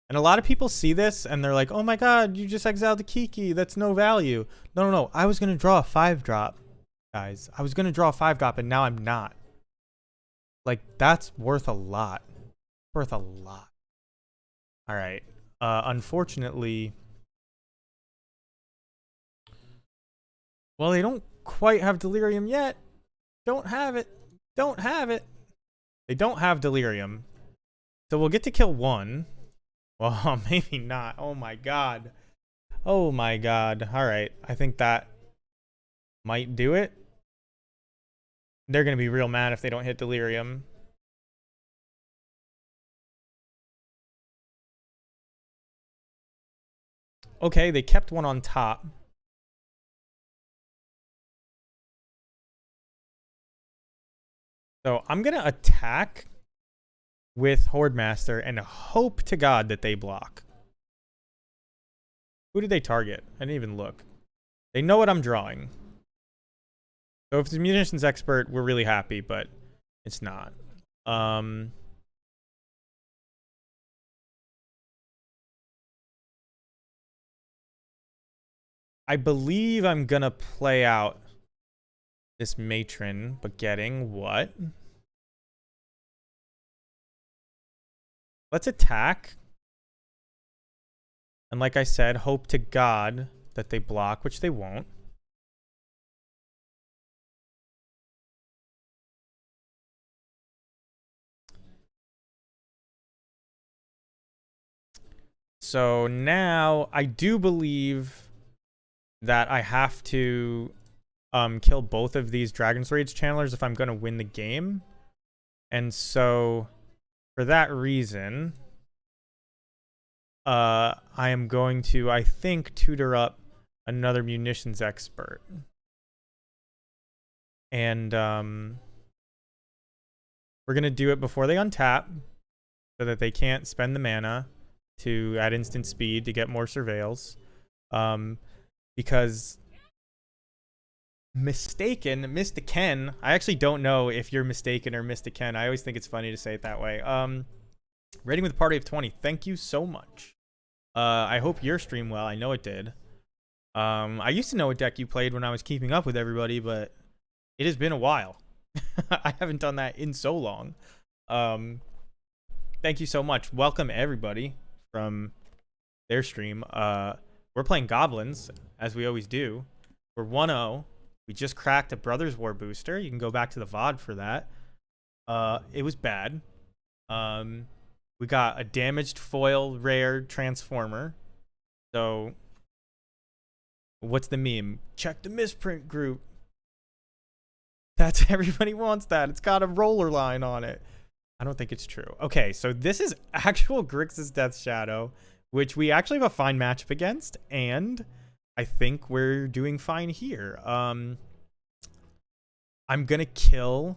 Speaker 1: And a lot of people see this and they're like, oh my god, you just exiled the Kiki. That's no value. No. I was going to draw a 5-drop, guys. I was going to draw a 5-drop and now I'm not. Like, that's worth a lot. Worth a lot. All right. Unfortunately, well, they don't quite have Delirium yet. Don't have it. Don't have it. They don't have Delirium. So we'll get to kill 1. Well, maybe not. Oh my god. Oh my god. All right. I think that might do it. They're going to be real mad if they don't hit Delirium. Okay, they kept 1 on top. So I'm going to attack with Horde Master and hope to god that they block. Who did they target? I didn't even look. They know what I'm drawing. So if it's a Munitions Expert, we're really happy, but it's not. I believe I'm going to play out this Matron, but getting what? Let's attack. And like I said, hope to god that they block, which they won't. So now I do believe that I have to kill both of these Dragon's Rage channelers if I'm going to win the game. And so for that reason, I am going to, I think, tutor up another munitions expert. And we're going to do it before they untap so that they can't spend the mana to at instant speed to get more surveils. Because mistaken, Mr. Ken, I actually don't know if you're mistaken or Mr. Ken. I always think it's funny to say it that way. Rating with a party of 20. Thank you so much. I hope your stream well. I know it did. I used to know what deck you played when I was keeping up with everybody, but it has been a while. I haven't done that in so long. Thank you so much. Welcome everybody from their stream. We're playing Goblins, as we always do. We're 1-0. We just cracked a Brothers War booster. You can go back to the VOD for that. It was bad. We got a damaged foil rare transformer. So, what's the meme? Check the misprint group. That's everybody wants that. It's got a roller line on it. I don't think it's true. Okay, so this is actual Grixis Death Shadow, which we actually have a fine matchup against, and I think we're doing fine here. I'm gonna kill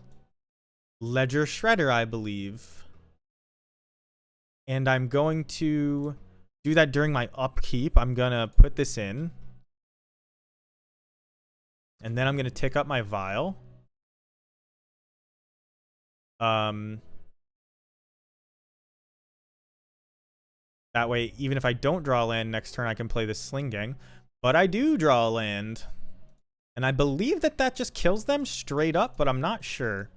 Speaker 1: Ledger Shredder, I believe. And I'm going to do that during my upkeep. I'm gonna put this in. And then I'm gonna tick up my vial. That way, even if I don't draw a land next turn, I can play this Sling Gang. But I do draw a land. And I believe that that just kills them straight up, but I'm not sure.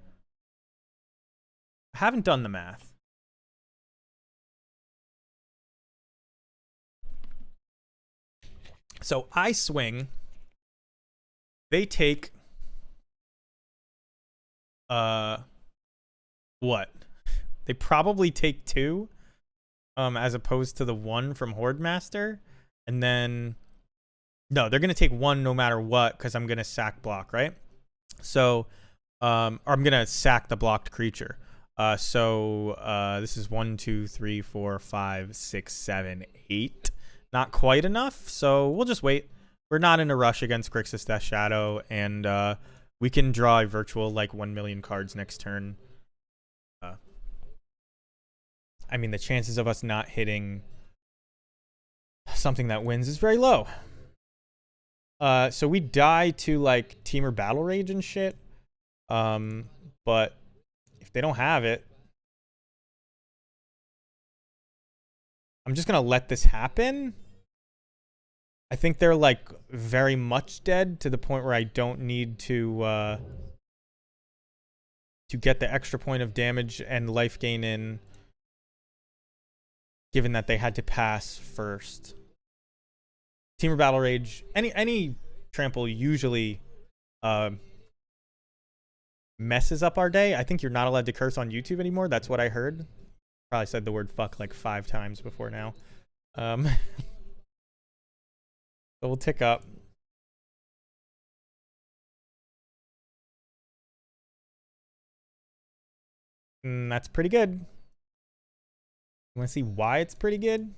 Speaker 1: I haven't done the math. So I swing. They take... what? They probably take 2. As opposed to the 1 from Horde Master. And then... no, they're going to take 1 no matter what, because I'm going to sack block, right? So, or I'm going to sack the blocked creature. This is 1, 2, 3, 4, 5, 6, 7, 8. Not quite enough, so we'll just wait. We're not in a rush against Grixis Death Shadow, and we can draw a virtual, like, 1 million cards next turn. I mean, the chances of us not hitting something that wins is very low. So we die to, like, Teamer Battle Rage and shit. But if they don't have it, I'm just gonna let this happen. I think they're, like, very much dead to the point where I don't need to get the extra point of damage and life gain in, given that they had to pass first. Teamer Battle Rage, any trample usually messes up our day. I think you're not allowed to curse on YouTube anymore. That's what I heard. Probably said the word fuck like 5 times before now. So we'll tick up. That's pretty good. You want to see why it's pretty good?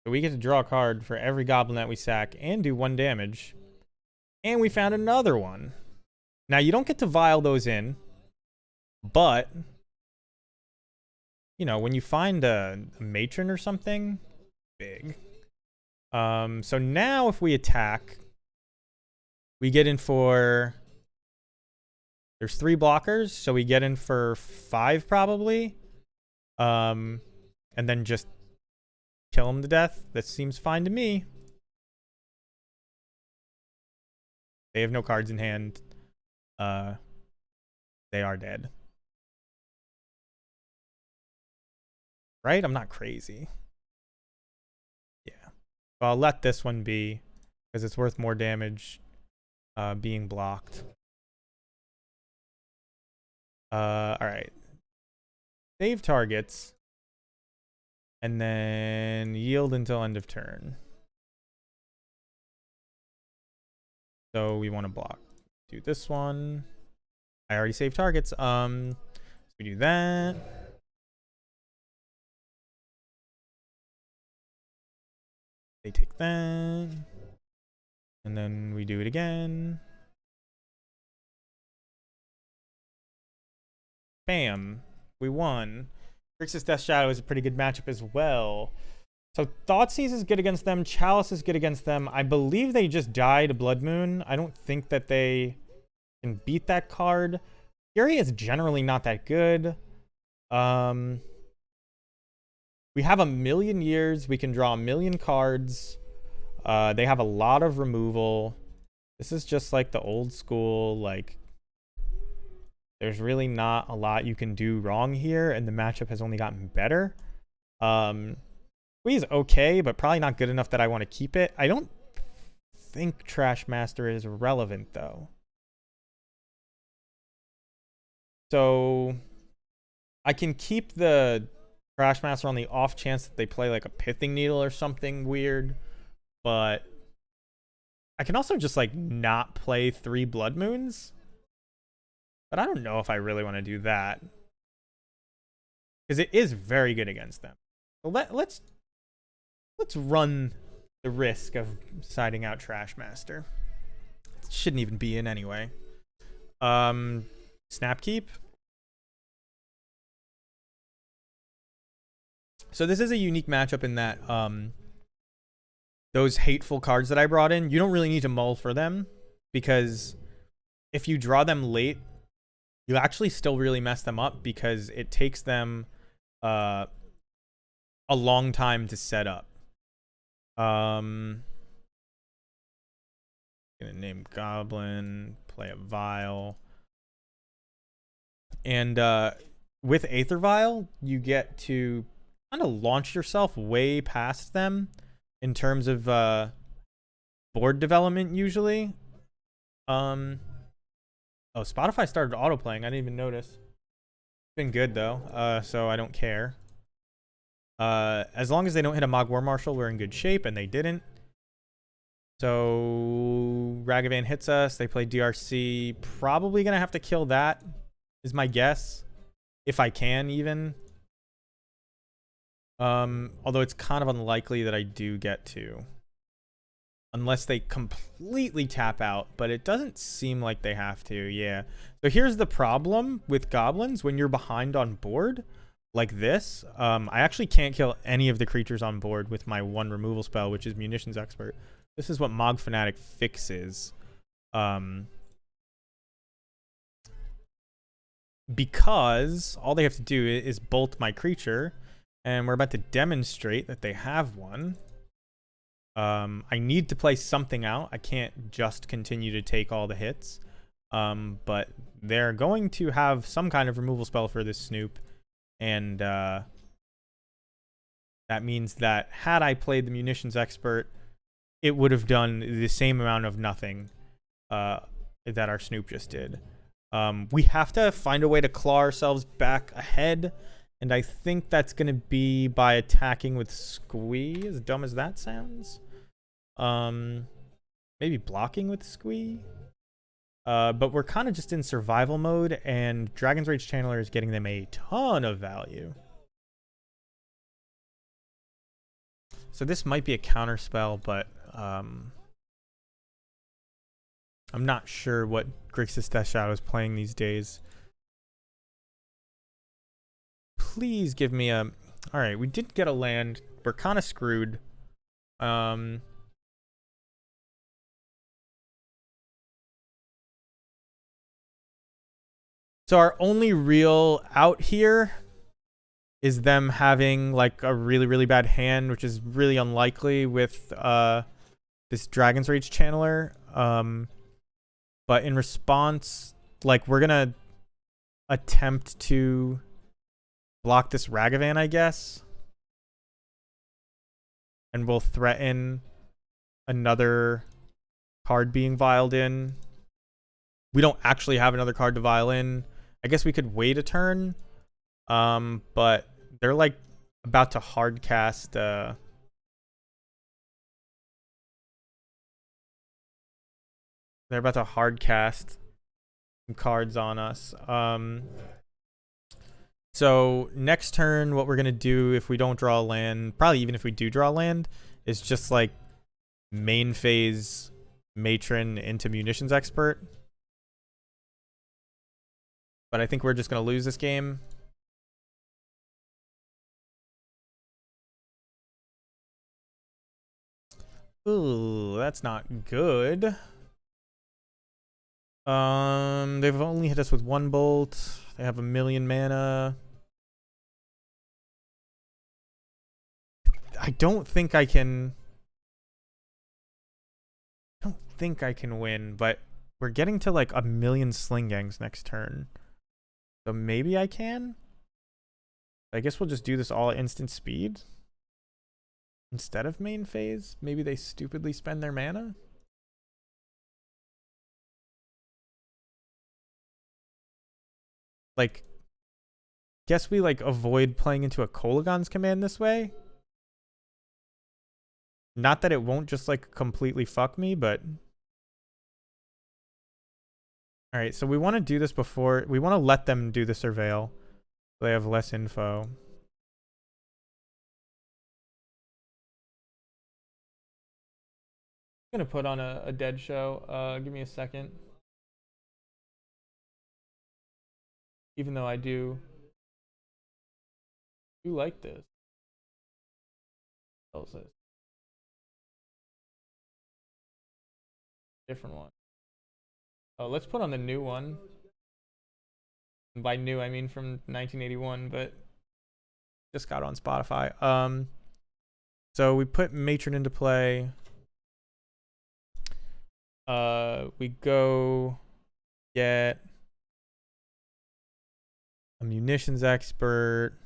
Speaker 1: So we get to draw a card for every goblin that we sack and do 1 damage. And we found another one. Now, you don't get to vial those in, but, you know, when you find a matron or something, big. So now if we attack, we get in for... there's 3 blockers, so we get in for 5 probably. And then just kill him to death. That seems fine to me. They have no cards in hand. They are dead. Right? I'm not crazy. Yeah. So I'll let this one be, because it's worth more damage being blocked. Alright. save targets, and then yield until end of turn. So we want to block. Do this one. I already saved targets. So we do that. They take that. And then we do it again. Bam. We won. Grixis Death Shadow is a pretty good matchup as well. So Thoughtseize is good against them. Chalice is good against them. I believe they just died Blood Moon. I don't think that they can beat that card. Fury is generally not that good. We have 1,000,000 years. We can draw 1,000,000 cards. They have a lot of removal. This is just like the old school, like, there's really not a lot you can do wrong here, and the matchup has only gotten better. Squeeze is okay, but probably not good enough that I want to keep it. I don't think Trash Master is relevant, though. So I can keep the Trash Master on the off chance that they play like a Pithing Needle or something weird, but I can also just like not play 3 Blood Moons. But I don't know if I really want to do that, because it is very good against them. So let's run the risk of siding out Trash Master. It shouldn't even be in anyway. Snapkeep. So this is a unique matchup in that those hateful cards that I brought in, you don't really need to mull for them, because if you draw them late, you actually still really mess them up, because it takes them a long time to set up. Gonna name Goblin, play a Vial. And with Aether Vial, you get to kind of launch yourself way past them in terms of board development usually. Oh, Spotify started autoplaying. I didn't even notice. It's been good, though, so I don't care. As long as they don't hit a Mog War Marshal, we're in good shape, and they didn't. So Ragavan hits us. They play DRC. Probably going to have to kill that, is my guess. If I can, even. Although it's kind of unlikely that I do get to. Unless they completely tap out, but it doesn't seem like they have to. Yeah. So here's the problem with Goblins when you're behind on board like this. I actually can't kill any of the creatures on board with my 1 removal spell, which is Munitions Expert. This is what Mog Fanatic fixes. Because all they have to do is bolt my creature, and we're about to demonstrate that they have one. I need to play something out. I can't just continue to take all the hits. But they're going to have some kind of removal spell for this Snoop. And that means that had I played the Munitions Expert, it would have done the same amount of nothing that our Snoop just did. We have to find a way to claw ourselves back ahead. And I think that's going to be by attacking with Squee, as dumb as that sounds. Maybe blocking with Squee. But we're kind of just in survival mode, and Dragon's Rage Channeler is getting them a ton of value. So this might be a counter spell, but I'm not sure what Grixis Death Shadow is playing these days. Please give me a... Alright, we did get a land. We're kind of screwed. So our only real out here is them having like a really, really bad hand, which is really unlikely with this Dragon's Rage Channeler. But in response, like, we're gonna attempt to block this Ragavan, I guess. And we'll threaten another card being vialed in. We don't actually have another card to vial in. I guess we could wait a turn. But they're like about to hard cast. They're about to hard cast some cards on us. So next turn, what we're gonna do if we don't draw land, probably even if we do draw land, is just like main phase matron into munitions expert. But I think we're just gonna lose this game. Ooh, that's not good. They've only hit us with 1 bolt. They have 1,000,000 mana. I don't think I can win, but we're getting to like 1,000,000 sling gangs next turn. So maybe I can? I guess we'll just do this all at instant speed. Instead of main phase, maybe they stupidly spend their mana. Like, guess we like avoid playing into a Kolaghan's command this way. Not that it won't just like completely fuck me, but all right. So we want to do this before we want to let them do the surveil. So they have less info. I'm gonna put on a dead show. Give me a second. Even though I do like this. What else is this? Different one. Oh, let's put on the new one. And by new, I mean from 1981, but just got on Spotify. So we put matron into play. We go get a munitions expert.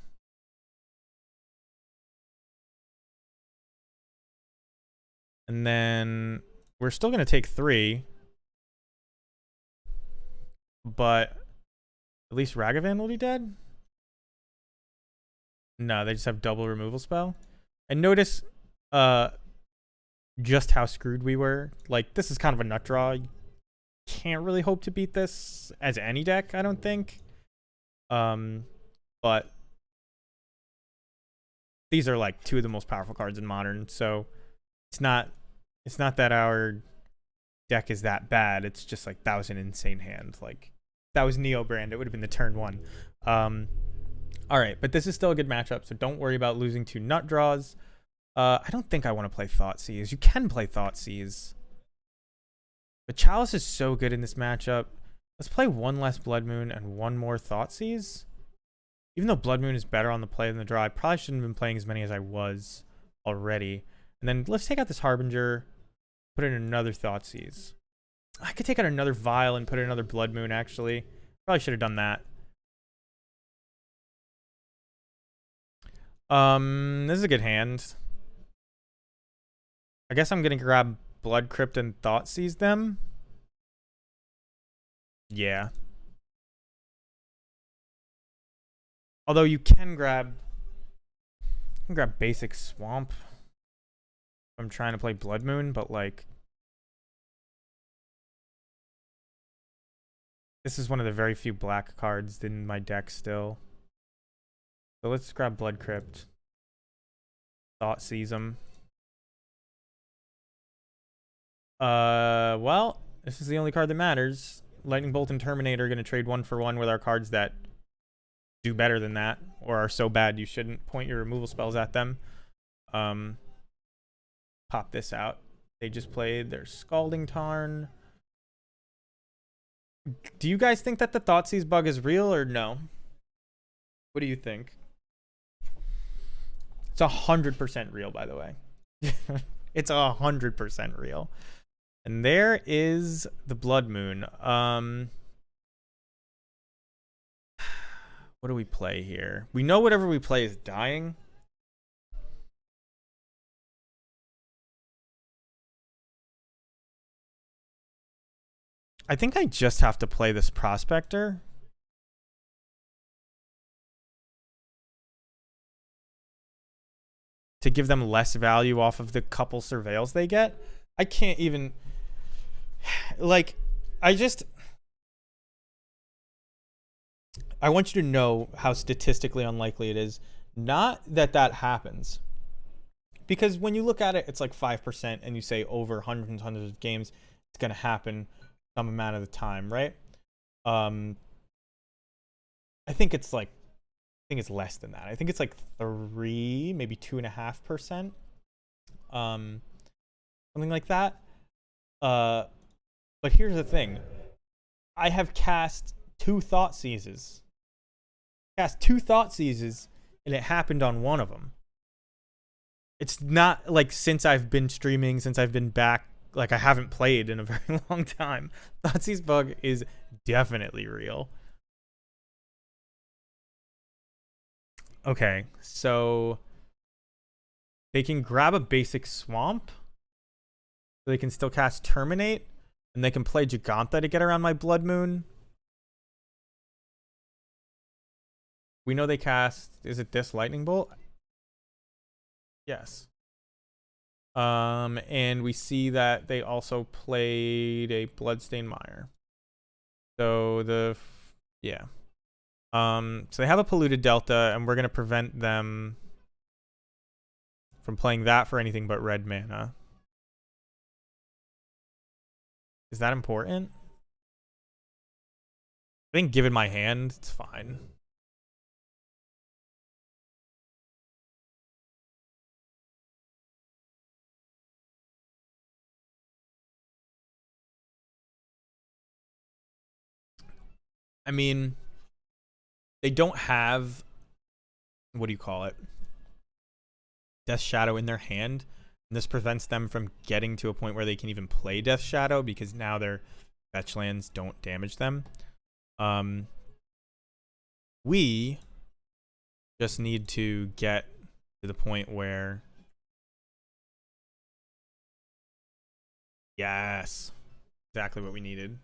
Speaker 1: And then we're still going to take 3. But at least Ragavan will be dead? No, they just have double removal spell. And notice just how screwed we were. Like, this is kind of a nut draw. You can't really hope to beat this as any deck, I don't think. But these are like 2 of the most powerful cards in Modern, so it's not that our deck is that bad. It's just like that was an insane hand. Like, if that was Neo Brand, it would have been the turn 1. All right, but this is still a good matchup, so don't worry about losing 2 nut draws. I don't think I want to play Thoughtseize. You can play Thoughtseize, but Chalice is so good in this matchup. Let's play 1 less Blood Moon and 1 more Thoughtseize. Even though Blood Moon is better on the play than the draw, I probably shouldn't have been playing as many as I was already. And then let's take out this Harbinger, put in another Thoughtseize. I could take out another Vial and put in another Blood Moon, actually. Probably should have done that. This is a good hand. I guess I'm going to grab Blood Crypt and Thoughtseize them. Yeah. Although you can grab basic Swamp. I'm trying to play Blood Moon, but like this is one of the very few black cards in my deck still. So let's grab Blood Crypt. Thoughtseize them. Well, this is the only card that matters. Lightning Bolt and Terminator are going to trade 1 for 1 with our cards that do better than that, or are so bad you shouldn't point your removal spells at them. Pop this out. They just played their Scalding Tarn. Do you guys think that the Thoughtseize bug is real or no? What do you think? It's 100% real, by the way. It's 100% real. And there is the Blood Moon. What do we play here? We know whatever we play is dying. I think I just have to play this Prospector. to give them less value off of the couple surveils they get. I can't even, like, I want you to know how statistically unlikely it is. Not that that happens. Because when you look at it, it's like 5%, and you say over hundreds and hundreds of games, it's going to happen some amount of the time, right? I think it's less than that. I think it's like 3, maybe 2.5%. Something like that. But here's the thing. I have cast 2 Thought Seizes. And it happened on one of them. It's not like since I've been streaming, since I've been back, like I haven't played in a very long time. Thoughtseize bug is definitely real. Okay, so they can grab a basic swamp. So they can still cast Terminate, and they can play Giganta to get around my Blood Moon. We know they cast, is it this Lightning Bolt? Yes. And we see that they also played a Bloodstained Mire. So yeah. So they have a Polluted Delta, and we're gonna prevent them from playing that for anything but red mana. Is that important? I think given my hand, it's fine. I mean, they don't have, what do you call it? Death Shadow in their hand. And this prevents them from getting to a point where they can even play Death Shadow, because now their fetch lands don't damage them. We just need to get to the point where, yes, exactly what we needed.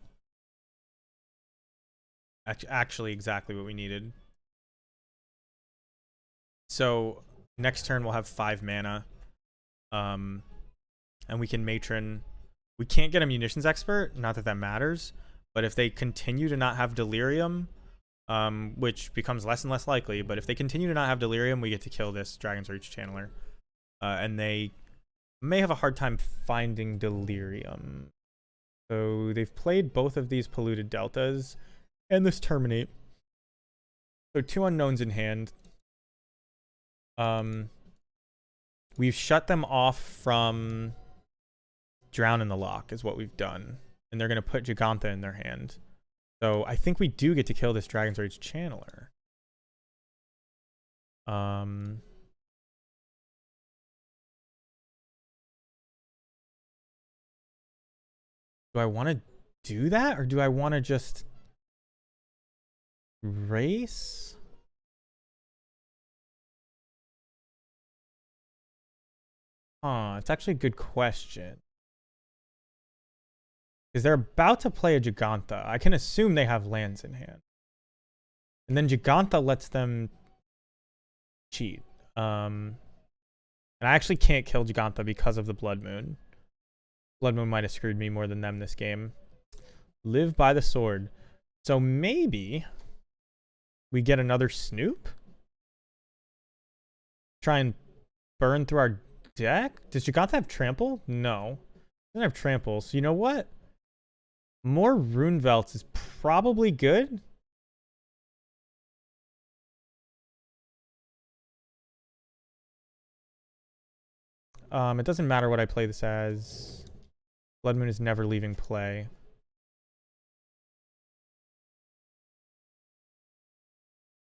Speaker 1: Actually, exactly what we needed. So next turn we'll have 5 mana. And we can Matron. We can't get a Munitions Expert, not that that matters. But if they continue to not have Delirium, which becomes less and less likely, but if they continue to not have Delirium, we get to kill this Dragon's Reach Channeler. And they may have a hard time finding Delirium. So they've played both of these Polluted Deltas and this Terminate. So 2 unknowns in hand. We've shut them off from Drown in the Lock is what we've done. And they're going to put Giganta in their hand. So I think we do get to kill this Dragon's Rage Channeler. Do I want to do that? Or do I want to just race? It's actually a good question. Because they're about to play a Giganta. I can assume they have lands in hand. And then Giganta lets them cheat. And I actually can't kill Giganta because of the Blood Moon. Blood Moon might have screwed me more than them this game. Live by the sword. So maybe we get another Snoop? Try and burn through our deck? Does Giganta have Trample? No. It doesn't have Trample. So you know what? More Rune Velts is probably good. It doesn't matter what I play this as. Blood Moon is never leaving play.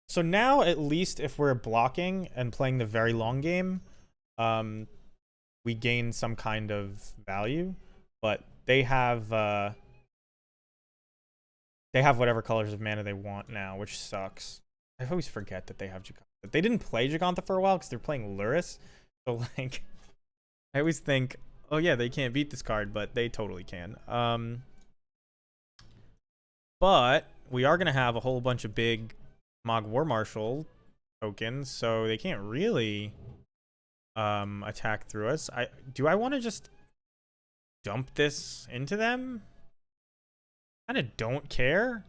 Speaker 1: So now, at least if we're blocking and playing the very long game, we gain some kind of value. But they have whatever colors of mana they want now, which sucks. I always forget that they have Giganta. They didn't play Giganta for a while because they're playing Luris. So like, I always think, oh yeah, they can't beat this card, but they totally can. But we are gonna have a whole bunch of big Mog War Marshal tokens, so they can't really attack through us. I want to just dump this into them? Kind of don't care.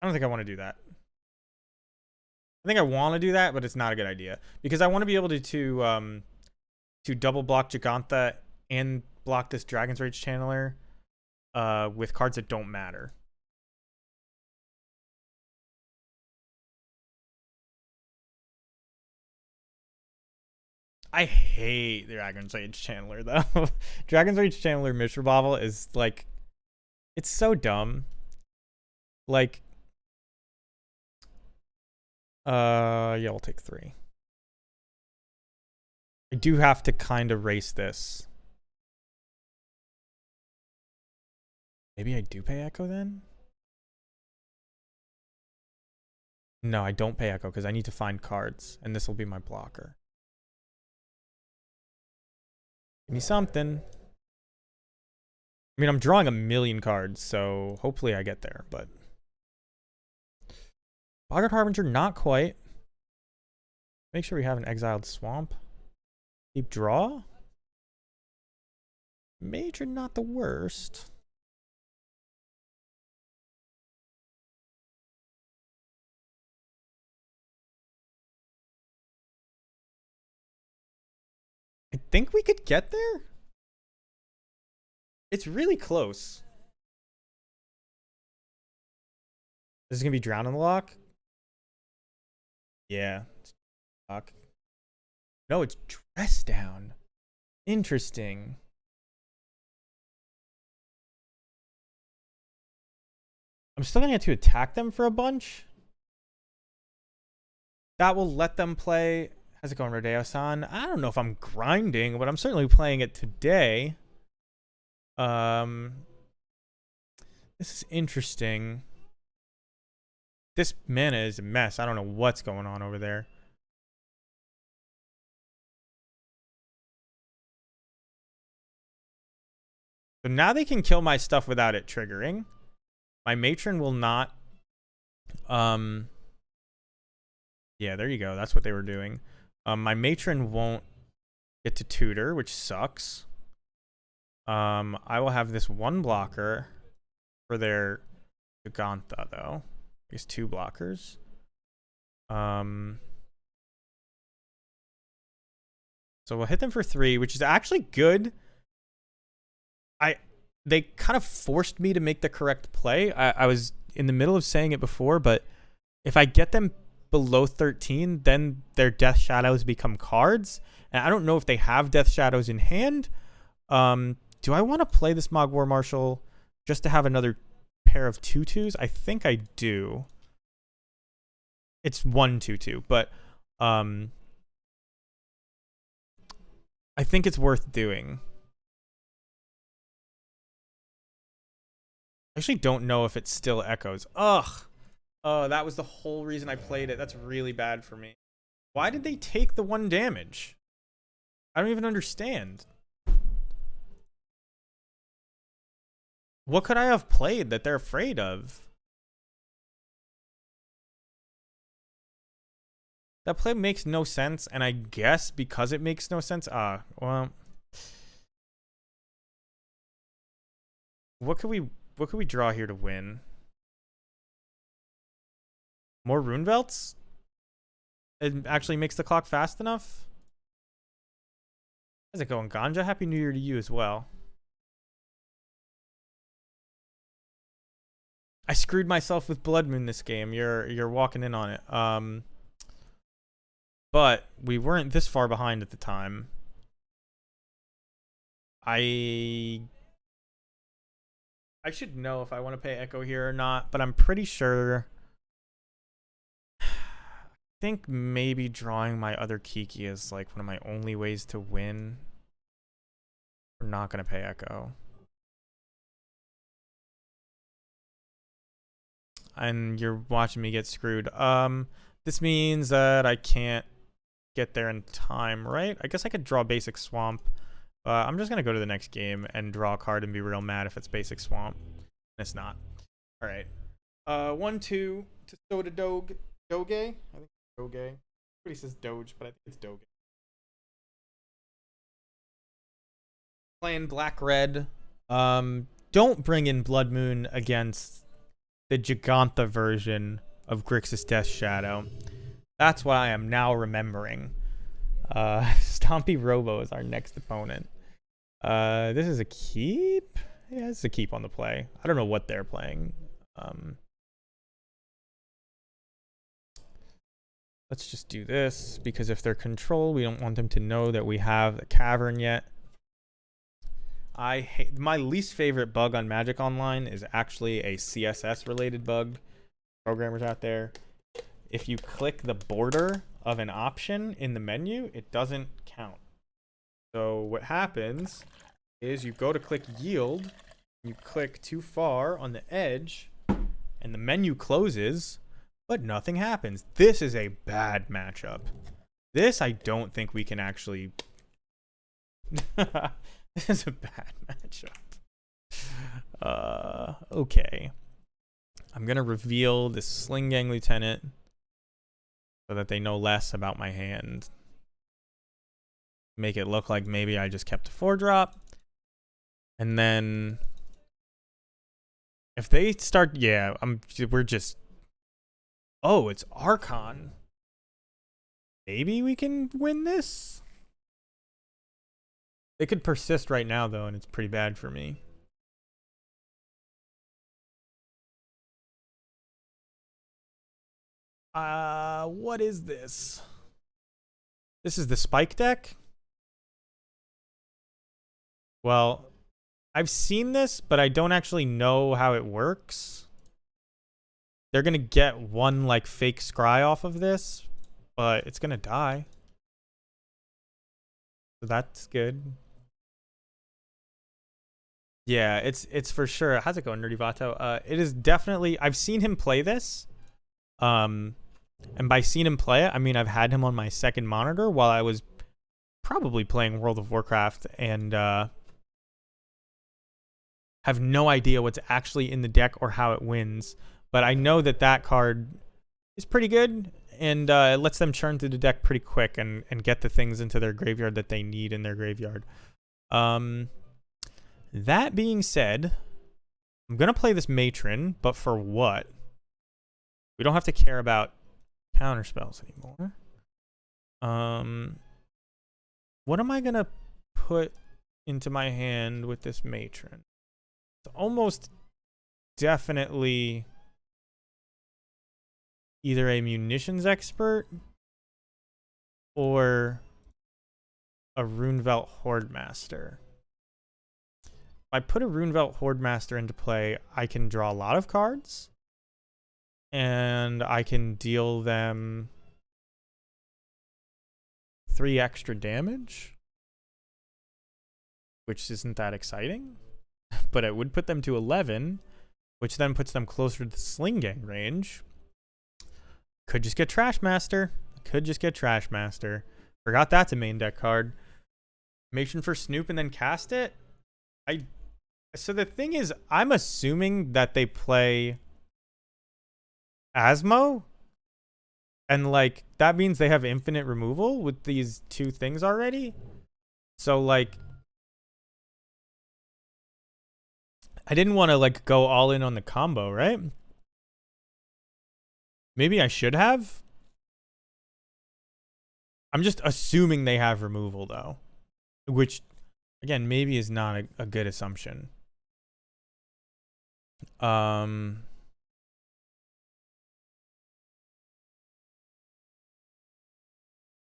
Speaker 1: I don't think I want to do that. I think I want to do that, but it's not a good idea because I want to be able to double block Gigantha and block this Dragon's Rage Channeler with cards that don't matter. I hate the Dragon's Rage Channeler though. Dragon's Rage Channeler Mishra Bobble is like, it's so dumb. Like, yeah, I'll take 3. I do have to kind of race this. Maybe I do pay Echo then? No, I don't pay Echo because I need to find cards, and this will be my blocker. Give me something. I mean, I'm drawing a million cards, so hopefully I get there, but... Boggart Harbinger, not quite. Make sure we have an exiled swamp. Deep draw. Major, not the worst. I think we could get there. It's really close. This is gonna be Drown in the Lock. Yeah. Lock. No, it's Dress Down. Interesting. I'm still gonna have to attack them for a bunch. That will let them play. How's it going, Rodeo-san? I don't know if I'm grinding, but I'm certainly playing it today. This is interesting. This mana is a mess. I don't know what's going on over there. So now they can kill my stuff without it triggering. My matron will not. Yeah, there you go. That's what they were doing. My matron won't get to tutor, which sucks. I will have this one blocker for their Gigantha, though. I guess 2 blockers. So we'll hit them for 3, which is actually good. They kind of forced me to make the correct play. I was in the middle of saying it before, but if I get them below 13, then their Death Shadows become cards. And I don't know if they have Death Shadows in hand. Do I want to play this Mogwar Marshal just to have another pair of 2/2s? I think I do. It's 1/2/2, but I think it's worth doing. I actually don't know if it still echoes. Ugh. Oh, that was the whole reason I played it. That's really bad for me. Why did they take the 1 damage? I don't even understand. What could I have played that they're afraid of? That play makes no sense, and I guess because it makes no sense, well, what could we draw here to win? More Rune Velts? It actually makes the clock fast enough? How's it going, Ganja? Happy New Year to you as well. I screwed myself with Blood Moon this game. You're walking in on it. But we weren't this far behind at the time. I should know if I want to pay Echo here or not, but I'm pretty sure. I think maybe drawing my other Kiki is like one of my only ways to win. We're not going to pay Echo. And you're watching me get screwed. This means that I can't get there in time, right? I guess I could draw basic swamp I'm just gonna go to the next game and draw a card and be real mad if it's basic swamp. It's not. All right. 1-2 to Soda Doge. Doge? I think it's Doge. Everybody says Doge, but I think it's Doge. Playing black red. Don't bring in Blood Moon against the Giganta version of Grixis Death Shadow. That's what I am now remembering. Stompy Robo is our next opponent. This is a keep? Yeah, it's a keep on the play. I don't know what they're playing. Let's just do this, because if they're control, we don't want them to know that we have the cavern yet. I hate, my least favorite bug on Magic Online is actually a CSS related bug. Programmers out there, if you click the border of an option in the menu, it doesn't count. So what happens is you go to click yield, you click too far on the edge, and the menu closes, but nothing happens. This is a bad matchup. This I don't think we can actually... This is a bad matchup. Okay. I'm going to reveal this Sling Gang Lieutenant so that they know less about my hand. Make it look like maybe I just kept a 4-drop. And then if they start, yeah, we're just, oh, it's Archon. Maybe we can win this. They could persist right now though, and it's pretty bad for me. What is this? This is the Spike deck? Well, I've seen this, but I don't actually know how it works. They're gonna get one like fake scry off of this, but it's gonna die. So that's good. Yeah, it's for sure. How's it going, Nerdy Vato? It is definitely, I've seen him play this. And by seeing him play it, I mean I've had him on my second monitor while I was probably playing World of Warcraft, and have no idea what's actually in the deck or how it wins. But I know that that card is pretty good, and it lets them churn through the deck pretty quick and get the things into their graveyard that they need in their graveyard. That being said, I'm going to play this Matron, but for what? We don't have to care about counter spells anymore. What am I going to put into my hand with this Matron? It's almost definitely either a munitions expert or a Runevelt Hordemaster. If I put a Runevelt Hordemaster into play, I can draw a lot of cards, and I can deal them 3 extra damage, which isn't that exciting. But it would put them to 11, which then puts them closer to the Sling Gang range. Could just get Trash Master. Could just get Trash Master. Forgot that's a main deck card. Matron for Snoop and then cast it? So the thing is, I'm assuming that they play Asmo, and like that means they have infinite removal with these 2 things already. So like I didn't want to like go all in on the combo, right? Maybe I should have. I'm just assuming they have removal though, which again maybe is not a good assumption.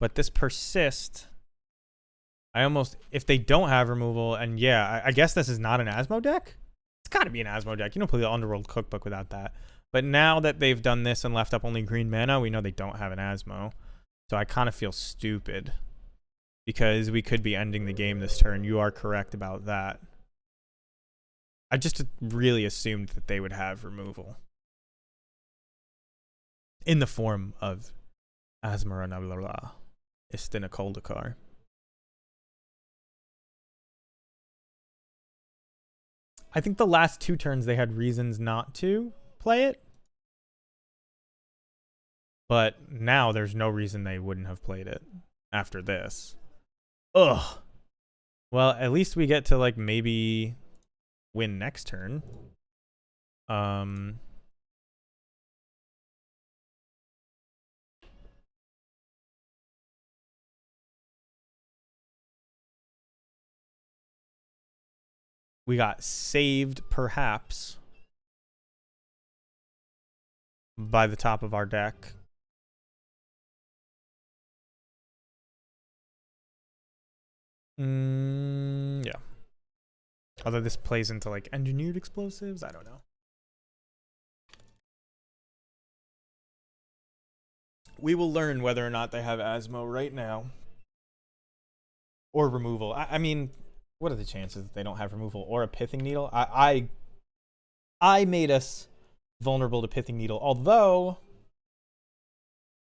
Speaker 1: But this persist, I almost, if they don't have removal, and yeah, I guess this is not an Asmo deck. It's got to be an Asmo deck. You don't play the Underworld Cookbook without that. But now that they've done this and left up only green mana, we know they don't have an Asmo. So I kind of feel stupid, because we could be ending the game this turn. You are correct about that. I just really assumed that they would have removal in the form of Asmara Nabla Istina Koldakar. I think the last 2 turns they had reasons not to play it. But now there's no reason they wouldn't have played it after this. Ugh. Well, at least we get to like maybe win next turn. We got saved, perhaps, by the top of our deck. Yeah. Although this plays into like engineered explosives, I don't know. We will learn whether or not they have Asmo right now. Or removal. I mean, what are the chances that they don't have removal or a Pithing Needle? I made us vulnerable to Pithing Needle, although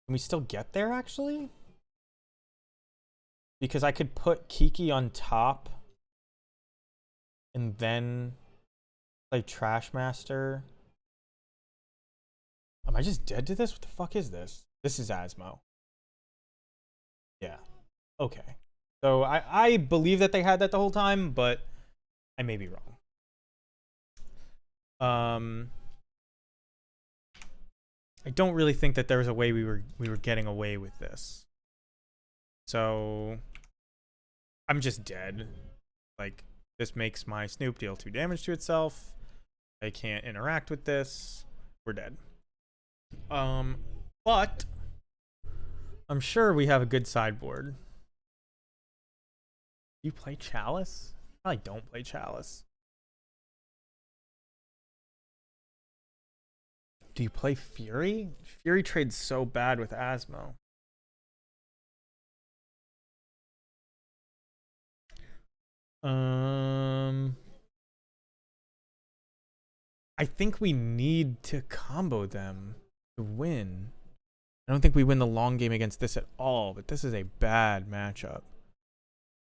Speaker 1: can we still get there actually? Because I could put Kiki on top and then play Trash Master. Am I just dead to this? What the fuck is this? This is Asmo. Yeah. Okay. So I believe that they had that the whole time, but I may be wrong. I don't really think that there was a way we were getting away with this. So I'm just dead. Like, this makes my Snoop deal 2 damage to itself. I can't interact with this. We're dead. But I'm sure we have a good sideboard. You play Chalice? I don't play Chalice. Do you play Fury? Fury trades so bad with Asmo. I think we need to combo them to win. I don't think we win the long game against this at all, but this is a bad matchup.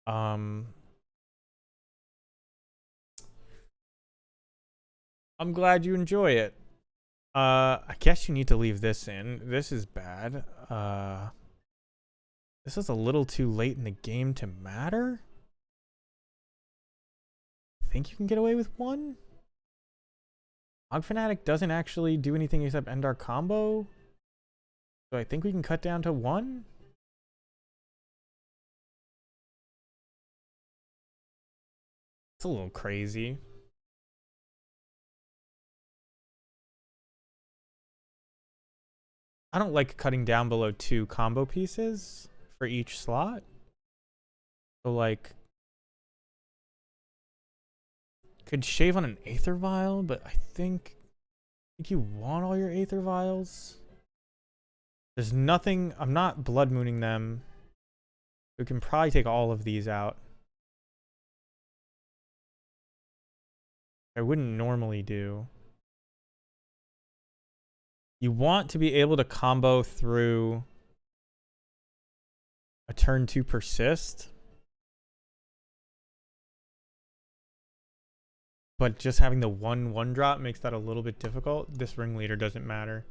Speaker 1: I'm glad you enjoy it. I guess you need to leave this in. This is bad. This is a little too late in the game to matter. Think you can get away with 1? Og Fanatic doesn't actually do anything except end our combo. So I think we can cut down to 1. It's a little crazy. I don't like cutting down below 2 combo pieces for each slot. So like, could shave on an Aether Vial, but I think you want all your Aether Vials. There's nothing, I'm not Blood Mooning them. We can probably take all of these out. I wouldn't normally do. You want to be able to combo through a turn 2 persist. But just having the 1/1 drop makes that a little bit difficult. This ringleader doesn't matter.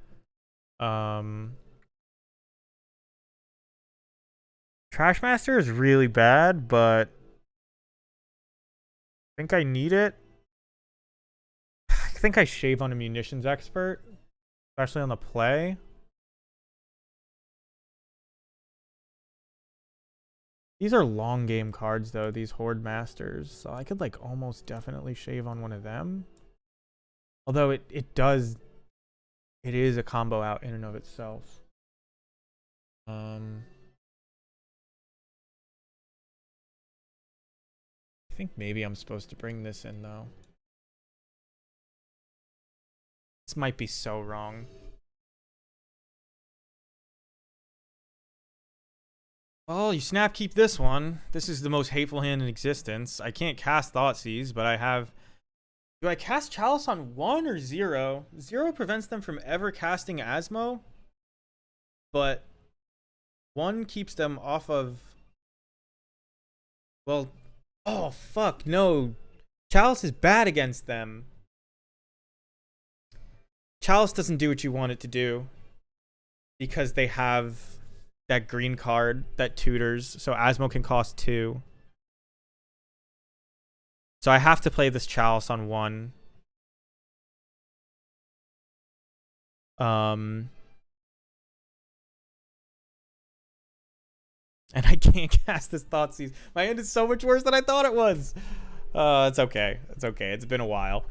Speaker 1: Trash Master is really bad, but I think I need it. I think I shave on a munitions expert, especially on the play. These are long game cards though, these Horde Masters, so I could like almost definitely shave on one of them. Although it is a combo out in and of itself. I think maybe I'm supposed to bring this in though. This might be so wrong. Oh, you snap keep this one. This is the most hateful hand in existence. I can't cast Thoughtseize, but I have... Do I cast Chalice on 1 or 0? 0 prevents them from ever casting Asmo, but 1 keeps them off of... Well, oh fuck, no. Chalice is bad against them. Chalice doesn't do what you want it to do because they have that green card that tutors, so Asmo can cost 2. So I have to play this Chalice on 1. And I can't cast this Thoughtseize. My hand is so much worse than I thought it was. It's okay. It's okay. It's been a while.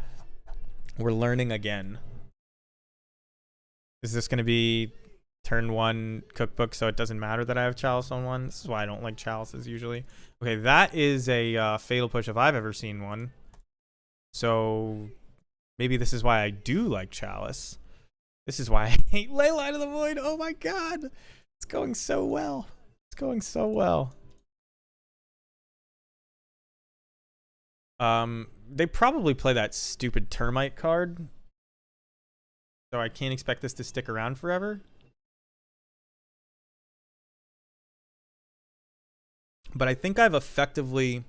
Speaker 1: We're learning again. Is this going to be turn 1 cookbook so it doesn't matter that I have Chalice on 1? This is why I don't like Chalices usually. Okay, that is a Fatal Push if I've ever seen one. So maybe this is why I do like Chalice. This is why I hate Leyline of the Void. Oh my god. It's going so well. It's going so well. They probably play that stupid Termite card. So I can't expect this to stick around forever. But I think I've effectively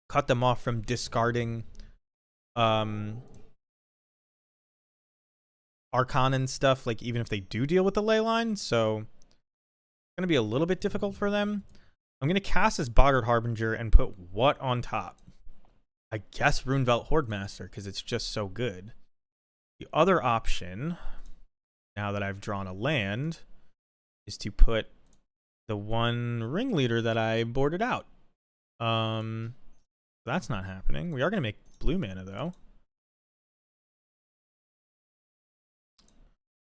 Speaker 1: cut them off from discarding Archon and stuff, like even if they do deal with the Leyline. So it's going to be a little bit difficult for them. I'm going to cast this Boggart Harbinger and put what on top? I guess Runevelt Hordemaster, because it's just so good. The other option, now that I've drawn a land, is to put the 1 Ringleader that I boarded out. That's not happening. We are going to make blue mana, though.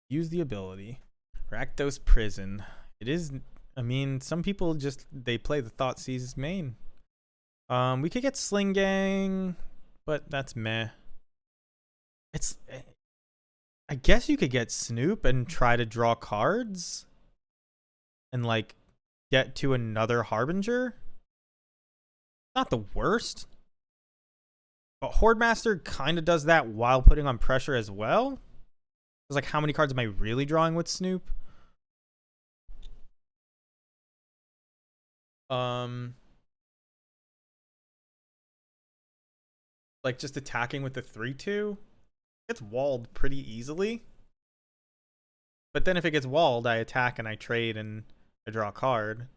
Speaker 1: Use the ability. Rakdos Prison. It is, I mean, some people just, they play the Thoughtseize main. We could get Sling Gang, but that's meh. It's, I guess you could get Snoop and try to draw cards and like get to another Harbinger. Not the worst, but Hordemaster kind of does that while putting on pressure as well. It's like, how many cards am I really drawing with Snoop? Like just attacking with the 3/2 gets walled pretty easily. But then if it gets walled, I attack and I trade and I draw a card.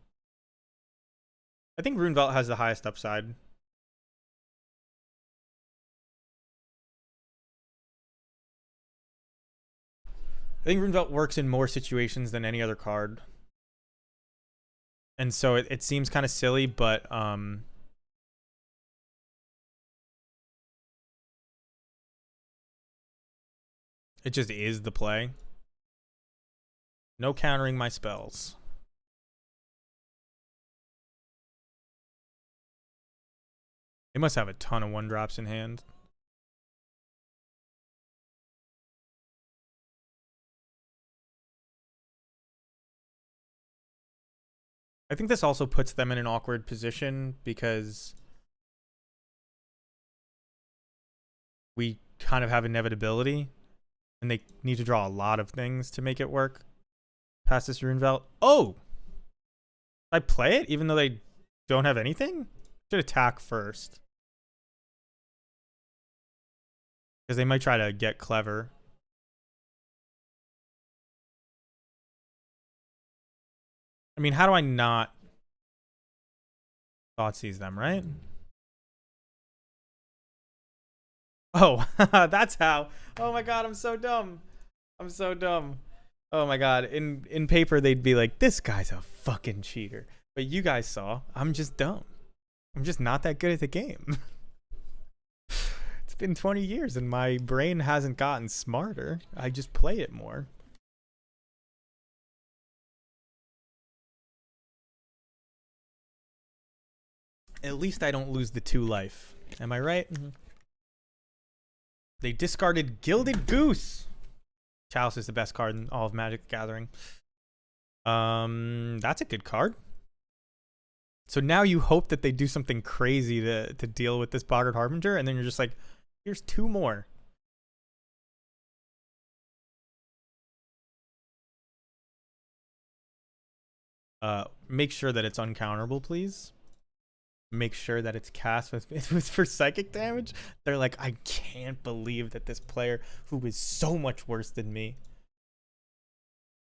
Speaker 1: I think Runevelt has the highest upside. I think Runevelt works in more situations than any other card. And so it seems kind of silly, but it just is the play. No countering my spells. They must have a ton of 1-drops in hand. I think this also puts them in an awkward position because we kind of have inevitability and they need to draw a lot of things to make it work past this Runevelt. Oh! I play it even though they don't have anything? Should attack first. Because they might try to get clever. I mean, how do I not Thoughtseize them, right? Oh, that's how. Oh my god, I'm so dumb. I'm so dumb. Oh my god. In paper, they'd be like, this guy's a fucking cheater. But you guys saw, I'm just dumb. I'm just not that good at the game. It's been 20 years and my brain hasn't gotten smarter. I just play it more. At least I don't lose the 2 life. Am I right? Mm-hmm. They discarded Gilded Goose. Chalice is the best card in all of Magic the Gathering. That's a good card. So now you hope that they do something crazy to deal with this Boggart Harbinger, and then you're just like, here's 2 more. Make sure that it's uncounterable, please. make sure that it's cast with it was for psychic damage. They're like, I can't believe that this player who is so much worse than me.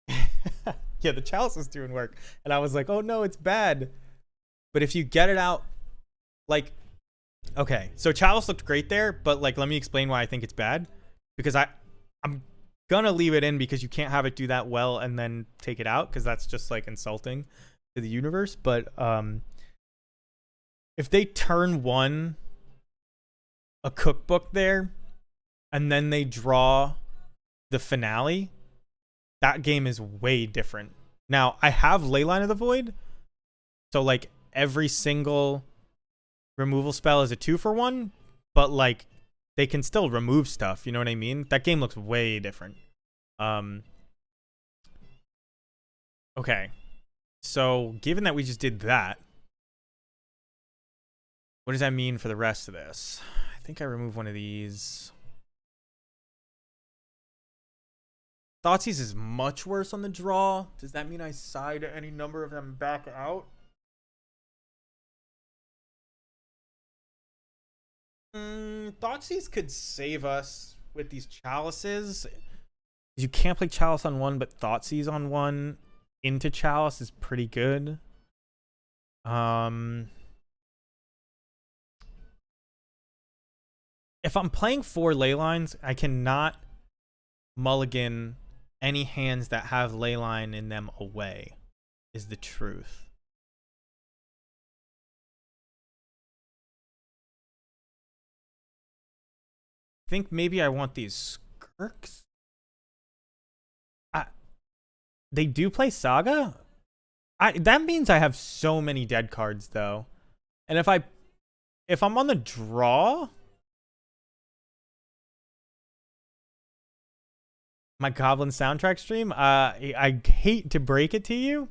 Speaker 1: Yeah, the chalice is doing work, and I was like, oh no, it's bad. But if you get it out, like, okay, so chalice looked great there, but like, let me explain why I think it's bad. Because I'm gonna leave it in because you can't have it do that well and then take it out, because that's just like insulting to the universe. But if they turn one a cookbook there and then they draw the finale, that game is way different. Now, I have Leyline of the Void, so like every single removal spell is a 2-for-1, but like they can still remove stuff, you know what I mean? That game looks way different. Okay. So, given that we just did that, what does that mean for the rest of this? I think I removed one of these. Thoughtseize is much worse on the draw. Does that mean I side any number of them back out? Thoughtseize could save us with these chalices. You can't play chalice on one, but Thoughtseize on one into chalice is pretty good. If I'm playing 4 ley lines, I cannot mulligan any hands that have leyline in them away, is the truth. I think maybe I want these Skirks. They do play Saga? That means I have so many dead cards though. And if I'm on the draw, my Goblin soundtrack stream, I hate to break it to you,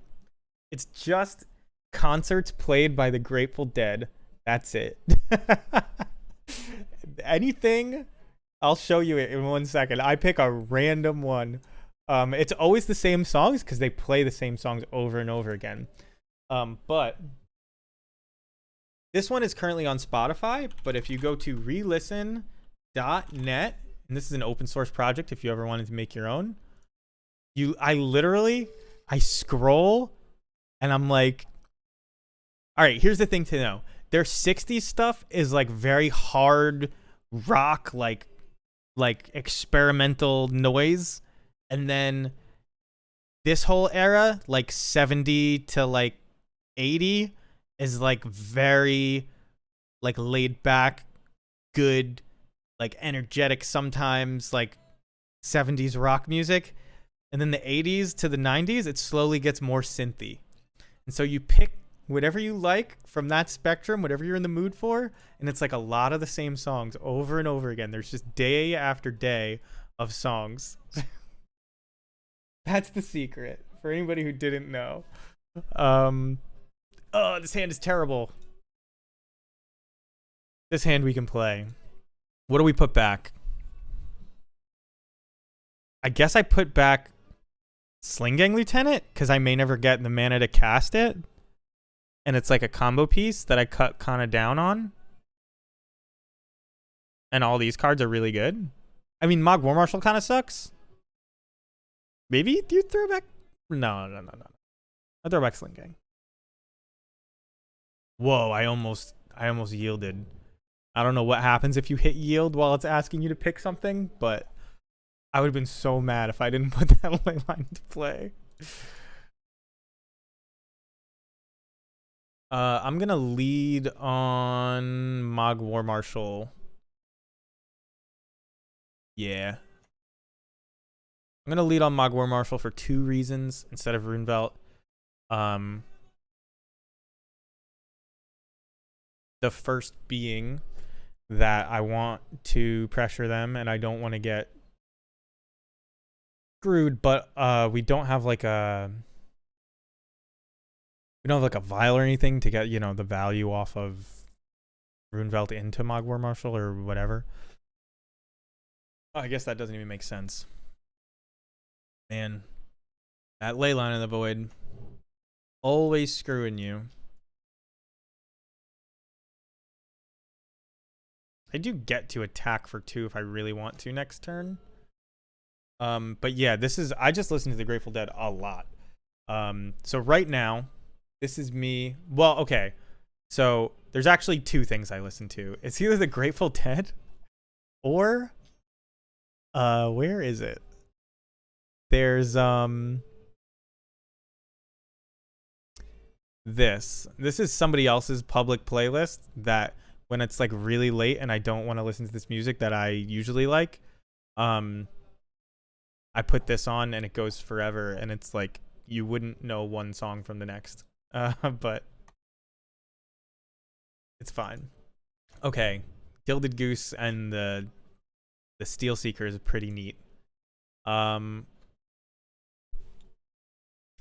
Speaker 1: it's just concerts played by the Grateful Dead. That's it. Anything, I'll show you it in 1 second. I pick a random one. It's always the same songs because they play the same songs over and over again. But this one is currently on Spotify, but if you go to relisten.net, and this is an open source project if you ever wanted to make your own, I scroll and I'm like, all right, here's the thing to know. Their 60s stuff is like very hard rock, like experimental noise. And then this whole era, like 70 to like 80, is like very like laid back, good, like energetic sometimes, like 70s rock music. And then the 80s to the 90s, it slowly gets more synthy. And so you pick whatever you like from that spectrum, whatever you're in the mood for, and it's like a lot of the same songs over and over again. There's just day after day of songs. That's the secret for anybody who didn't know. Oh, this hand is terrible. This hand we can play. What do we put back? I guess I put back Sling Gang Lieutenant because I may never get the mana to cast it. And it's like a combo piece that I cut kind of down on. And all these cards are really good. I mean, Mog War Marshal kind of sucks. Maybe you throw back. No. I throw back Sling Gang. Whoa, I almost yielded. I don't know what happens if you hit yield while it's asking you to pick something, but I would have been so mad if I didn't put that ley line into play. I'm gonna lead on Mog War Marshal. Yeah. I'm gonna lead on Mog War Marshal for 2 reasons instead of Runevelt. The first being that I want to pressure them and I don't want to get screwed, but we don't have like a vial or anything to get, the value off of Runevelt into Mog War Marshal or whatever. I guess that doesn't even make sense. Man, that Leyline of the Void always screwing you. I do get to attack for 2 if I really want to next turn. But yeah, I just listen to the Grateful Dead a lot. So right now, this is me. Well, okay. So there's actually 2 things I listen to. It's either the Grateful Dead or where is it? There's this is somebody else's public playlist that when it's like really late and I don't want to listen to this music that I usually like, I put this on and it goes forever, and it's like you wouldn't know one song from the next. But it's fine. Okay, Gilded Goose and the Steel Seeker is pretty neat.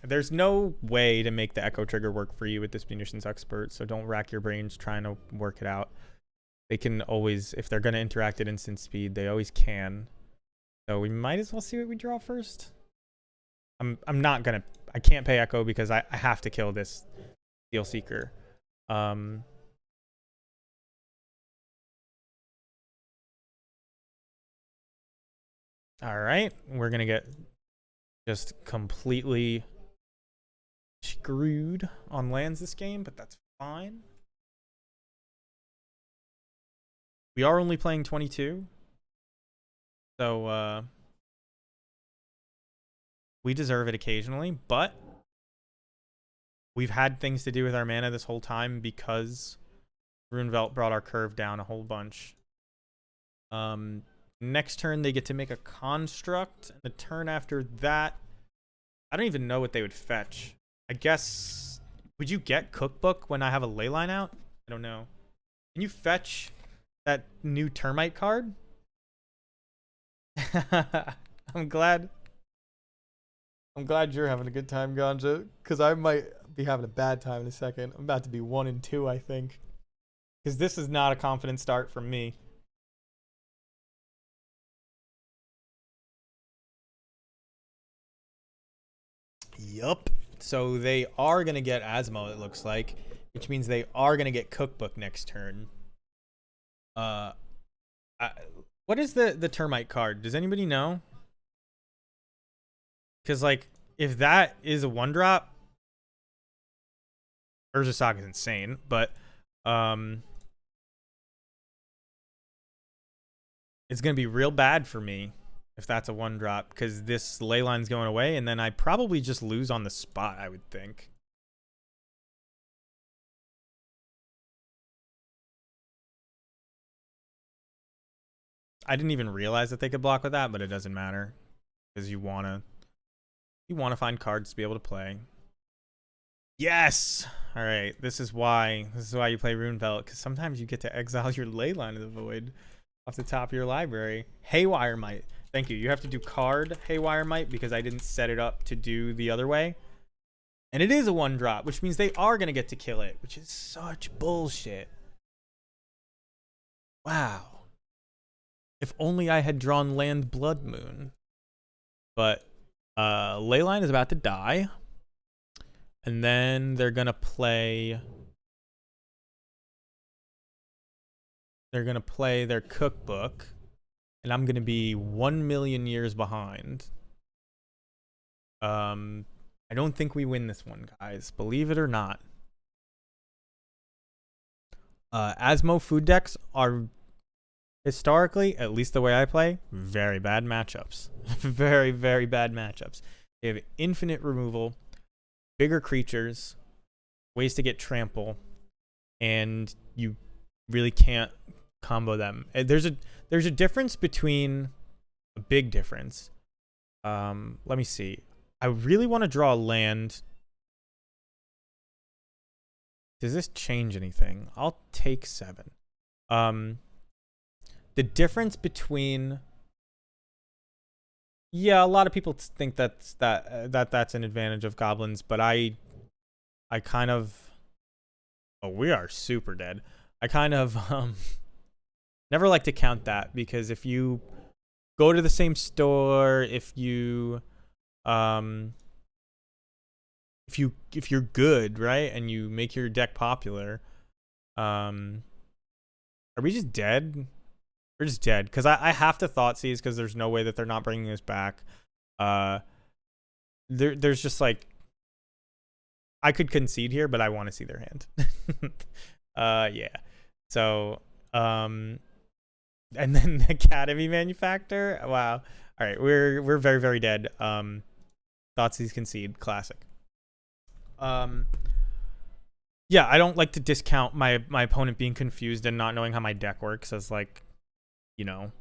Speaker 1: There's no way to make the Echo Trigger work for you with this Munitions Expert, so don't rack your brains trying to work it out. They can always, if they're going to interact at instant speed, they always can. So we might as well see what we draw first. I'm not going to, I can't pay Echo because I have to kill this Steel Seeker. All right, we're going to get just completely screwed on lands this game, but that's fine. We are only playing 22, so we deserve it occasionally, but we've had things to do with our mana this whole time because Runevelt brought our curve down a whole bunch. Next turn they get to make a construct, and the turn after that, I don't even know what they would fetch. I guess, would you get Cookbook when I have a Leyline out? I don't know. Can you fetch that new Termite card? I'm glad you're having a good time, Ganja, because I might be having a bad time in a second. I'm about to be 1-2, I think, because this is not a confident start from me. Yup. So they are going to get Asmo, it looks like, which means they are going to get Cookbook next turn. What is the Termite card? Does anybody know? Because, like, if that is a 1-drop, Urza Saga is insane, but it's going to be real bad for me if that's a 1-drop, because this Leyline's going away, and then I probably just lose on the spot, I would think. I didn't even realize that they could block with that, but it doesn't matter, because you wanna find cards to be able to play. Yes! Alright, this is why you play Runevelt, because sometimes you get to exile your Leyline of the Void off the top of your library. Haywire Might. Thank you. You have to do card Haywire Might because I didn't set it up to do the other way. And it is a 1-drop, which means they are going to get to kill it, which is such bullshit. Wow. If only I had drawn land Blood Moon. But Leyline is about to die. And then they're going to play... They're going to play their Cookbook. And I'm going to be 1,000,000 years behind. I don't think we win this one, guys. Believe it or not. Asmo food decks are, historically, at least the way I play, very bad matchups. Very, very bad matchups. They have infinite removal, bigger creatures, ways to get trample, and you really can't combo them. There's a difference between, a big difference. Let me see. I really want to draw a land. Does this change anything? I'll take 7. The difference between, yeah, a lot of people think that's an advantage of Goblins, but I kind of, oh, we are super dead. I kind of never like to count that, because if you go to the same store, if you're good, right, and you make your deck popular, are we just dead? We're just dead because I have to Thoughtseize because there's no way that they're not bringing us back. There's just like I could concede here, but I want to see their hand. Yeah. So, and then the Academy Manufacturer. Wow. All right, we're very very dead. Thoughtseize concede, classic. Yeah, I don't like to discount my opponent being confused and not knowing how my deck works as like, you know,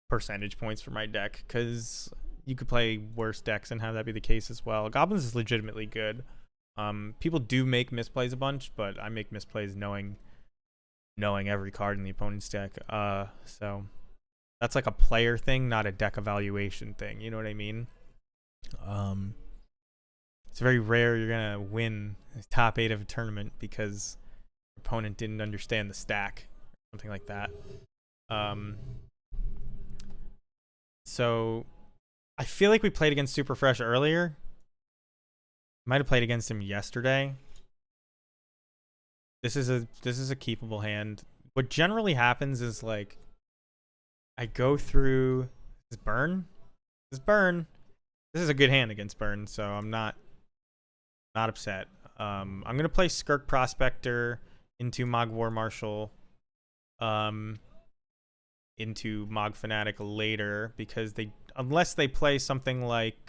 Speaker 1: percentage points for my deck, because you could play worse decks and have that be the case as well. Goblins is legitimately good. People do make misplays a bunch, but I make misplays knowing every card in the opponent's deck. So that's like a player thing, not a deck evaluation thing. You know what I mean? It's very rare you're gonna win top 8 of a tournament because your opponent didn't understand the stack, something like that. So I feel like we played against Super Fresh earlier. Might have played against him yesterday. This is a keepable hand. What generally happens is like I go through this burn. This is a good hand against burn, so I'm not upset. I'm gonna play Skirk Prospector into Mog War Marshal, into Mog Fanatic later, because unless they play something like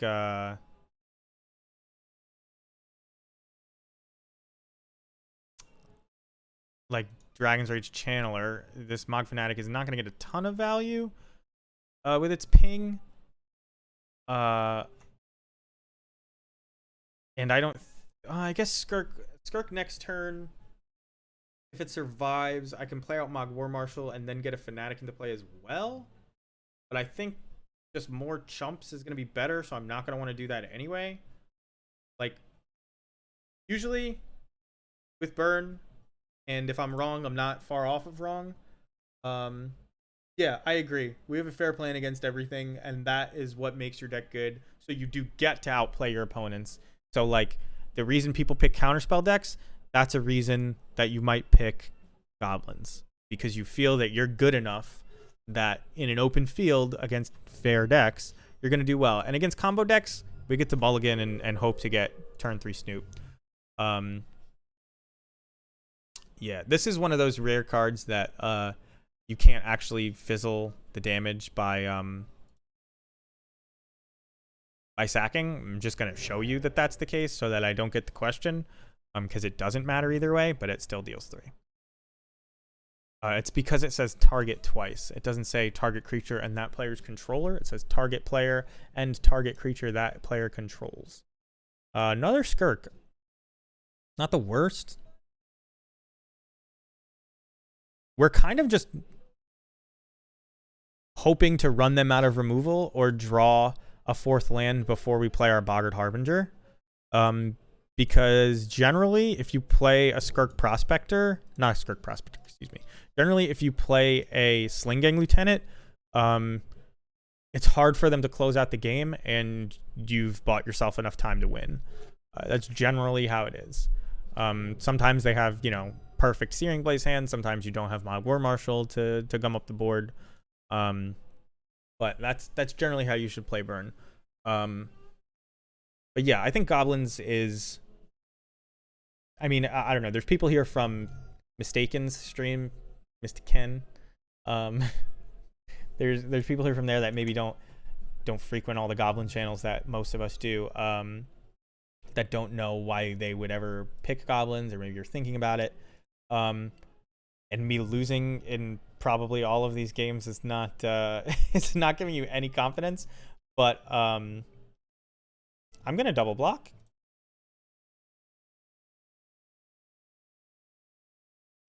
Speaker 1: Dragon's Rage Channeler, this Mog Fanatic is not gonna get a ton of value with its ping. And I don't. I guess Skirk next turn. If it survives, I can play out Mog War Marshal and then get a Fanatic into play as well. But I think just more chumps is going to be better, so I'm not going to want to do that anyway. Like, usually with burn, and if I'm wrong, I'm not far off of wrong. Yeah, I agree. We have a fair plan against everything, and that is what makes your deck good. So you do get to outplay your opponents. So, like, the reason people pick counterspell decks, that's a reason that you might pick Goblins, because you feel that you're good enough that in an open field against fair decks, you're going to do well. And against combo decks, we get to mulligan and hope to get turn 3 Snoop. Yeah, this is one of those rare cards that you can't actually fizzle the damage by sacking. I'm just going to show you that that's the case so that I don't get the question, because it doesn't matter either way, but it still deals 3. It's because it says target twice. It doesn't say target creature and that player's controller. It says target player and target creature that player controls. Another Skirk. Not the worst. We're kind of just hoping to run them out of removal or draw a 4th land before we play our Boggart Harbinger. Because generally, if you play a Skirk Prospector, not a Skirk Prospector, excuse me. Generally, if you play a Sling Gang Lieutenant, it's hard for them to close out the game, and you've bought yourself enough time to win. That's generally how it is. Sometimes they have, perfect Searing Blaze hands. Sometimes you don't have Mog War Marshal to gum up the board. But that's generally how you should play burn. But yeah, I think Goblins is. I mean, I don't know. There's people here from Mistaken's stream, Mr. Ken. There's people here from there that maybe don't frequent all the Goblin channels that most of us do. That don't know why they would ever pick Goblins, or maybe you're thinking about it. And me losing in probably all of these games is not it's not giving you any confidence. But I'm gonna double block.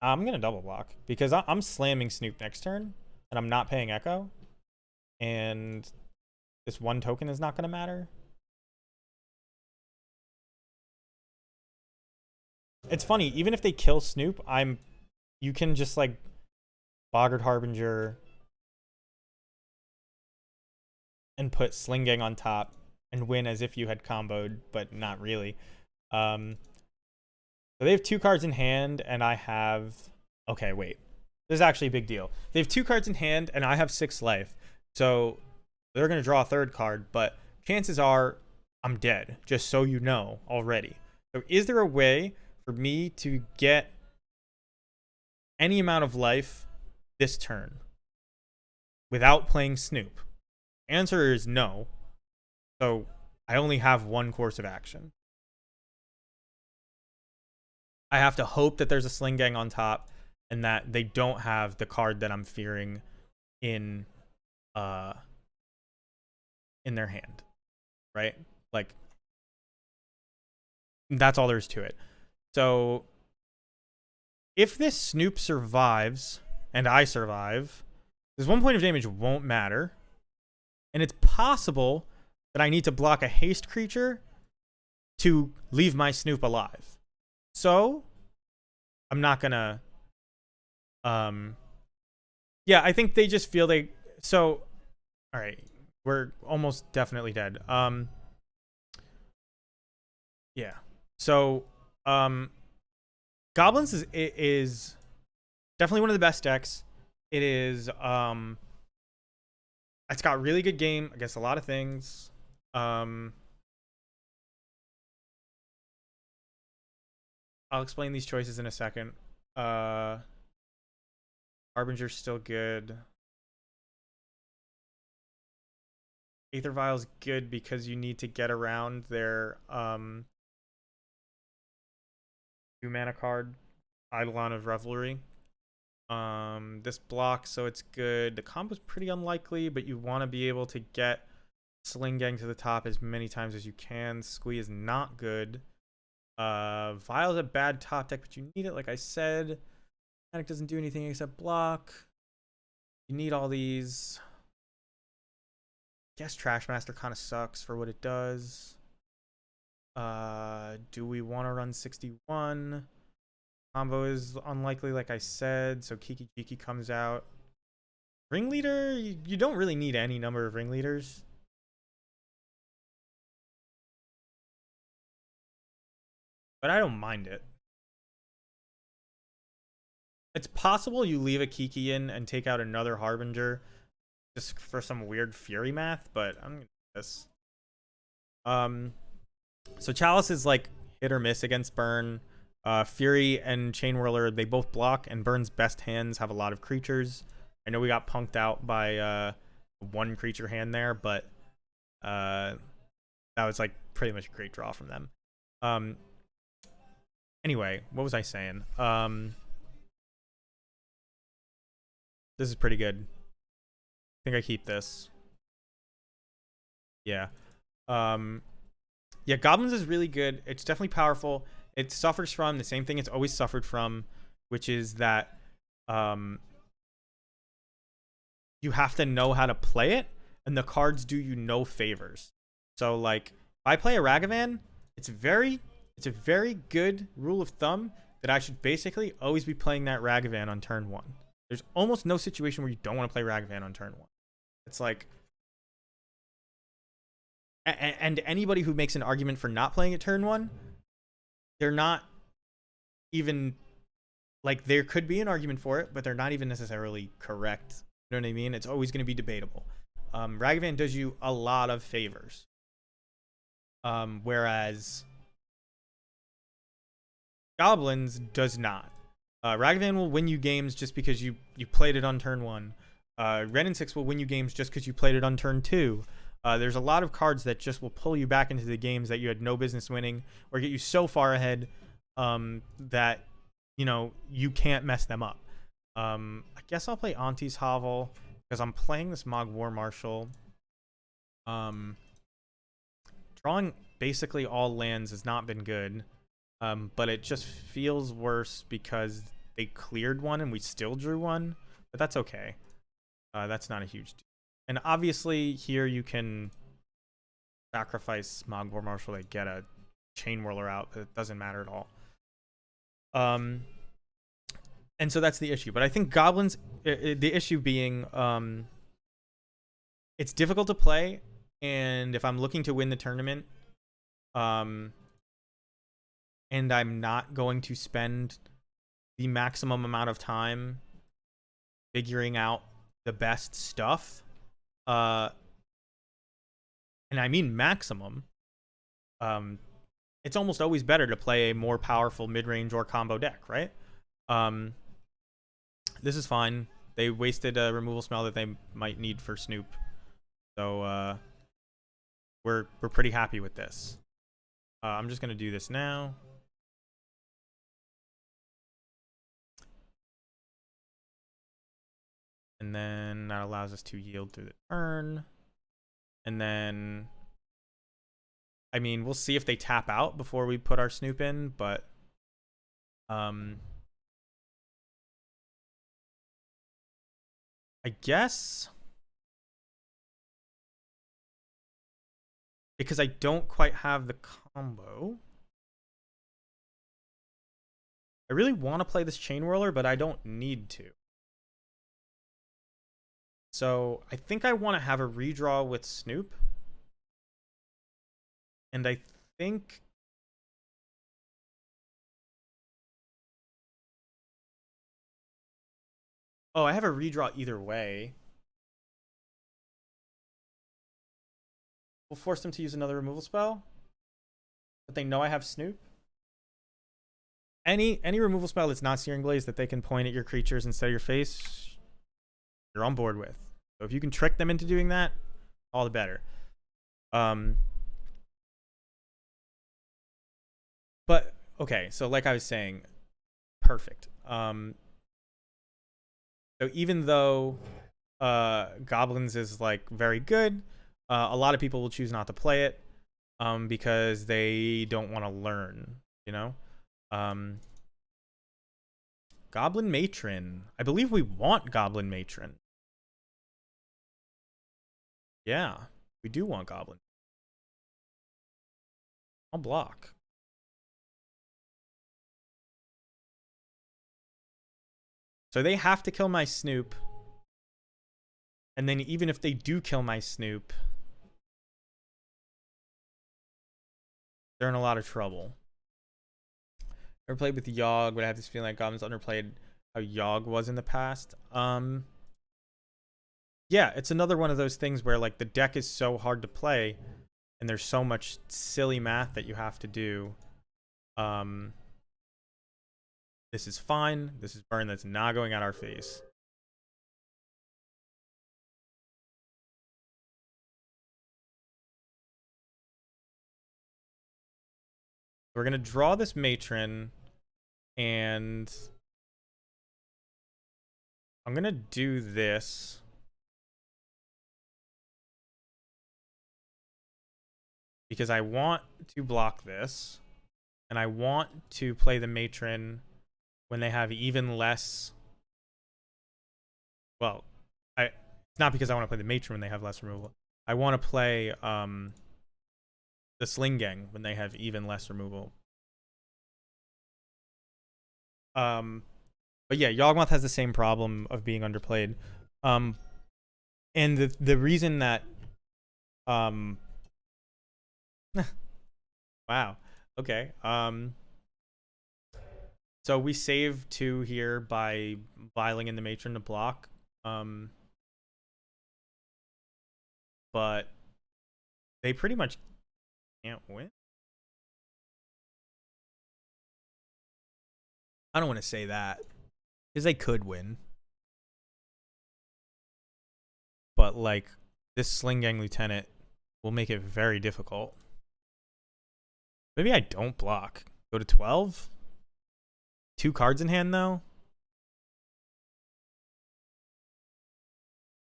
Speaker 1: I'm gonna double block because I'm slamming Snoop next turn, and I'm not paying Echo, and this 1 token is not gonna matter. It's funny, even if they kill Snoop, you can just like Boggart Harbinger and put Sling Gang on top and win as if you had comboed, but not really. So they have 2 cards in hand, and I have. Okay, wait. This is actually a big deal. They have 2 cards in hand, and I have 6 life. So they're going to draw a 3rd card, but chances are I'm dead, just so you know already. So is there a way for me to get any amount of life this turn without playing Snoop? Answer is no. So I only have 1 course of action. I have to hope that there's a Sling Gang on top and that they don't have the card that I'm fearing in their hand, right? Like, that's all there is to it. So if this Snoop survives and I survive, this 1 point of damage won't matter. And it's possible that I need to block a haste creature to leave my Snoop alive. So I'm not gonna yeah, I think they just feel so all right, we're almost definitely dead. Yeah. So Goblins is definitely one of the best decks. It is it's got really good game against a lot of things. I'll explain these choices in a second. Harbinger's still good. Aether Vial's good because you need to get around their 2 mana card, Eidolon of Revelry. This blocks, so it's good. The combo's pretty unlikely, but you want to be able to get Sling Gang to the top as many times as you can. Squee is not good. Vial's a bad top deck, but you need it, like I said. Panic doesn't do anything except block. You need all these. Guess Trashmaster kind of sucks for what it does. Do we want to run 61? Combo is unlikely, like I said, so Kiki Jiki comes out. Ringleader, you don't really need any number of ringleaders. But I don't mind it. It's possible you leave a Kiki in and take out another Harbinger just for some weird Fury math, but I'm gonna do this. So Chalice is like hit or miss against Burn. Fury and Chain Whirler, they both block, and Burn's best hands have a lot of creatures. I know we got punked out by 1 creature hand there, but that was like pretty much a great draw from them. Anyway, what was I saying? This is pretty good. I think I keep this. Yeah. Yeah, Goblins is really good. It's definitely powerful. It suffers from the same thing it's always suffered from, which is that you have to know how to play it, and the cards do you no favors. So, like, if I play a Ragavan, it's a very good rule of thumb that I should basically always be playing that Ragavan on turn 1. There's almost no situation where you don't want to play Ragavan on turn 1. It's like, and anybody who makes an argument for not playing it turn 1, they're not even, like, there could be an argument for it, but they're not even necessarily correct. You know what I mean? It's always going to be debatable. Ragavan does you a lot of favors. Whereas Goblins does not. Ragavan will win you games just because you played it on turn 1. Ren and 6 will win you games just because you played it on turn 2. There's a lot of cards that just will pull you back into the games that you had no business winning, or get you so far ahead that, you know, you can't mess them up. I guess I'll play Auntie's Hovel because I'm playing this Mog War Marshal. Drawing basically all lands has not been good, but it just feels worse because they cleared one and we still drew one, but that's okay. That's not a huge deal. And obviously here you can sacrifice Mog War Marshal to get a Chain Whirler out, but it doesn't matter at all. And so that's the issue. But I think Goblins, the issue being, it's difficult to play, and if I'm looking to win the tournament, and I'm not going to spend the maximum amount of time figuring out the best stuff. And I mean maximum. It's almost always better to play a more powerful mid-range or combo deck, right? This is fine. They wasted a removal spell that they might need for Snoop. So we're pretty happy with this. I'm just gonna do this now. And then that allows us to yield through the turn. And then, I mean, we'll see if they tap out before we put our Snoop in, but I guess because I don't quite have the combo, I really want to play this Chain Whirler, but I don't need to. So I think I want to have a redraw with Snoop. And I think I have a redraw either way. We'll force them to use another removal spell. But they know I have Snoop. Any removal spell that's not Searing Blaze that they can point at your creatures instead of your face, you're on board with. So if you can trick them into doing that, all the better. But okay, so like I was saying, perfect. So even though Goblins is like very good, a lot of people will choose not to play it because they don't want to learn, you know? Goblin Matron. I believe we want Goblin Matron. Yeah, we do want Goblin. I'll block. So they have to kill my Snoop. And then even if they do kill my Snoop, they're in a lot of trouble. Never played with Yogg, but I have this feeling like Goblins underplayed how Yogg was in the past. Yeah, it's another one of those things where like the deck is so hard to play and there's so much silly math that you have to do. This is fine. This is burn that's not going at our face. We're going to draw this Matron, and I'm going to do this. Because I want to block this, and I want to play the Matron when they have even less. Well, it's not because I want to play the Matron when they have less removal. I want to play the Sling Gang when they have even less removal. But yeah, Yawgmoth has the same problem of being underplayed. And the reason that wow. Okay. So we save 2 here by viling in the Matron to block. But they pretty much can't win. I don't want to say that, because they could win. But like this Sling Gang Lieutenant will make it very difficult. Maybe I don't block. Go to 12. 2 cards in hand, though.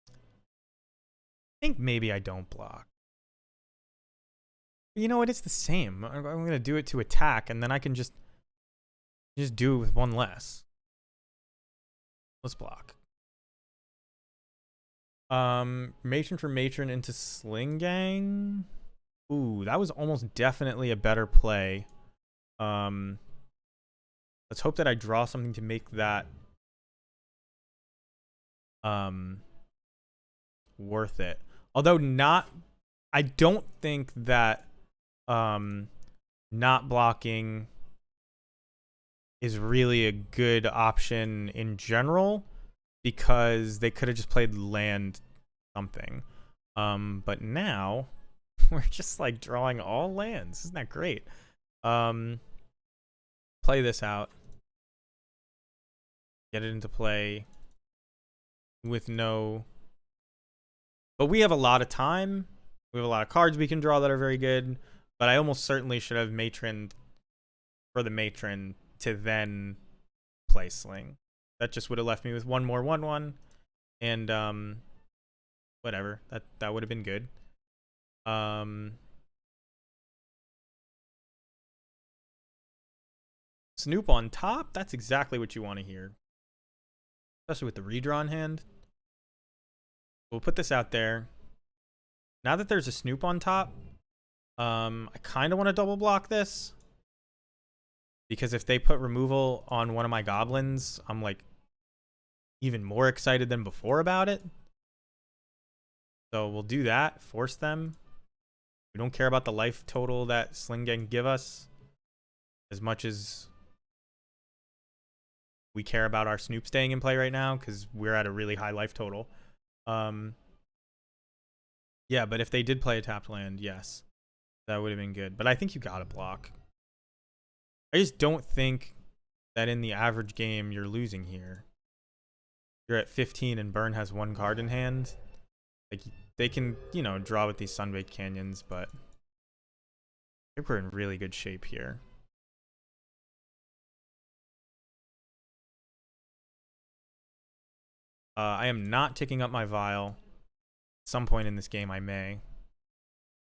Speaker 1: I think maybe I don't block. You know what? It's the same. I'm going to do it to attack, and then I can just do it with 1 less. Let's block. Matron for Matron into Sling Gang. Ooh, that was almost definitely a better play. Let's hope that I draw something to make that worth it. Although I don't think that not blocking is really a good option in general. because they could have just played land something. But now we're just like drawing all lands. Isn't that great? Play this out. Get it into play with no... But we have a lot of time. We have a lot of cards we can draw that are very good. But I almost certainly should have matroned for the matron to then play Sling. That just would have left me with one more 1/1. And whatever. That would have been good. Snoop on top? That's exactly what you want to hear. Especially with the redrawn hand. We'll put this out there. Now that there's a Snoop on top, I kind of want to double block this. Because if they put removal on one of my goblins, I'm like even more excited than before about it. So we'll do that. Force them. We don't care about the life total that Sling Gang give us as much as we care about our Snoop staying in play right now because we're at a really high life total. Yeah, but if they did play a tapped land, yes, that would have been good. But I think you gotta block. I just don't think that in the average game you're losing here. You're at 15 and Burn has 1 card in hand. Like they can, you know, draw with these Sunbaked Canyons, but I think we're in really good shape here. I am not ticking up my vial. At some point in this game, I may.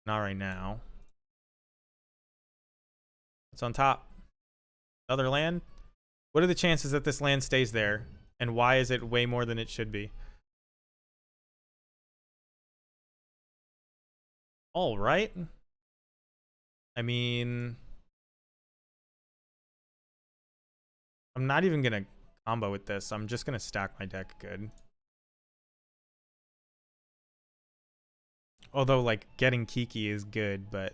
Speaker 1: Not right now. What's on top? Another land? What are the chances that this land stays there? And why is it way more than it should be? All right. I mean, I'm not even going to combo with this. I'm just going to stack my deck good. Although, like, getting Kiki is good, but...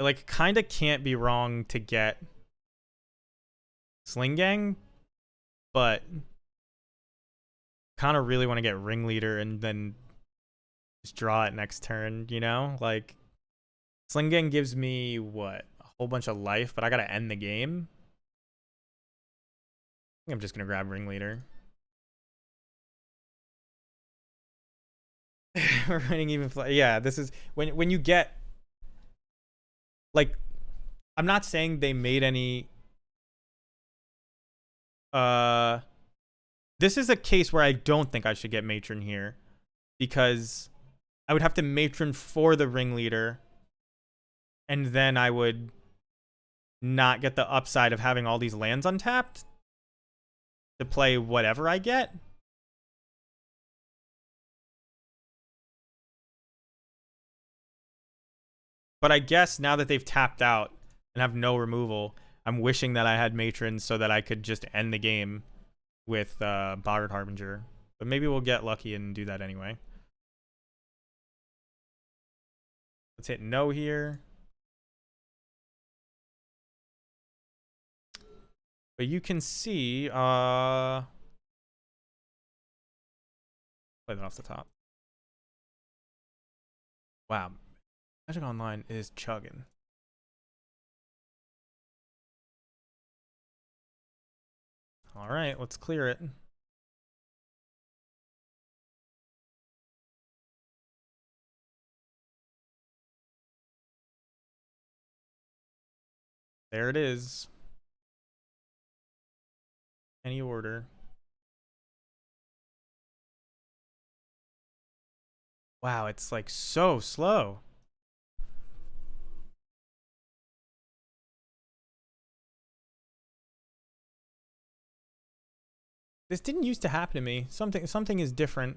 Speaker 1: like, kind of can't be wrong to get Sling Gang, but kind of really want to get Ringleader and then just draw it next turn, you know? Like, Sling Gang gives me, what, a whole bunch of life, but I gotta end the game? I think I'm just gonna grab Ringleader. We're running even play. Yeah, this is when you get like, I'm not saying they made any this is a case where I don't think I should get Matron here because I would have to Matron for the Ringleader and then I would not get the upside of having all these lands untapped to play whatever I get. But I guess now that they've tapped out and have no removal, I'm wishing that I had Matron so that I could just end the game with Boggart Harbinger. But maybe we'll get lucky and do that anyway. Let's hit no here. But you can see, play that off the top. Wow. Magic Online is chugging. All right, let's clear it. There it is. Any order. Wow, it's like so slow. This didn't used to happen to me. Something is different.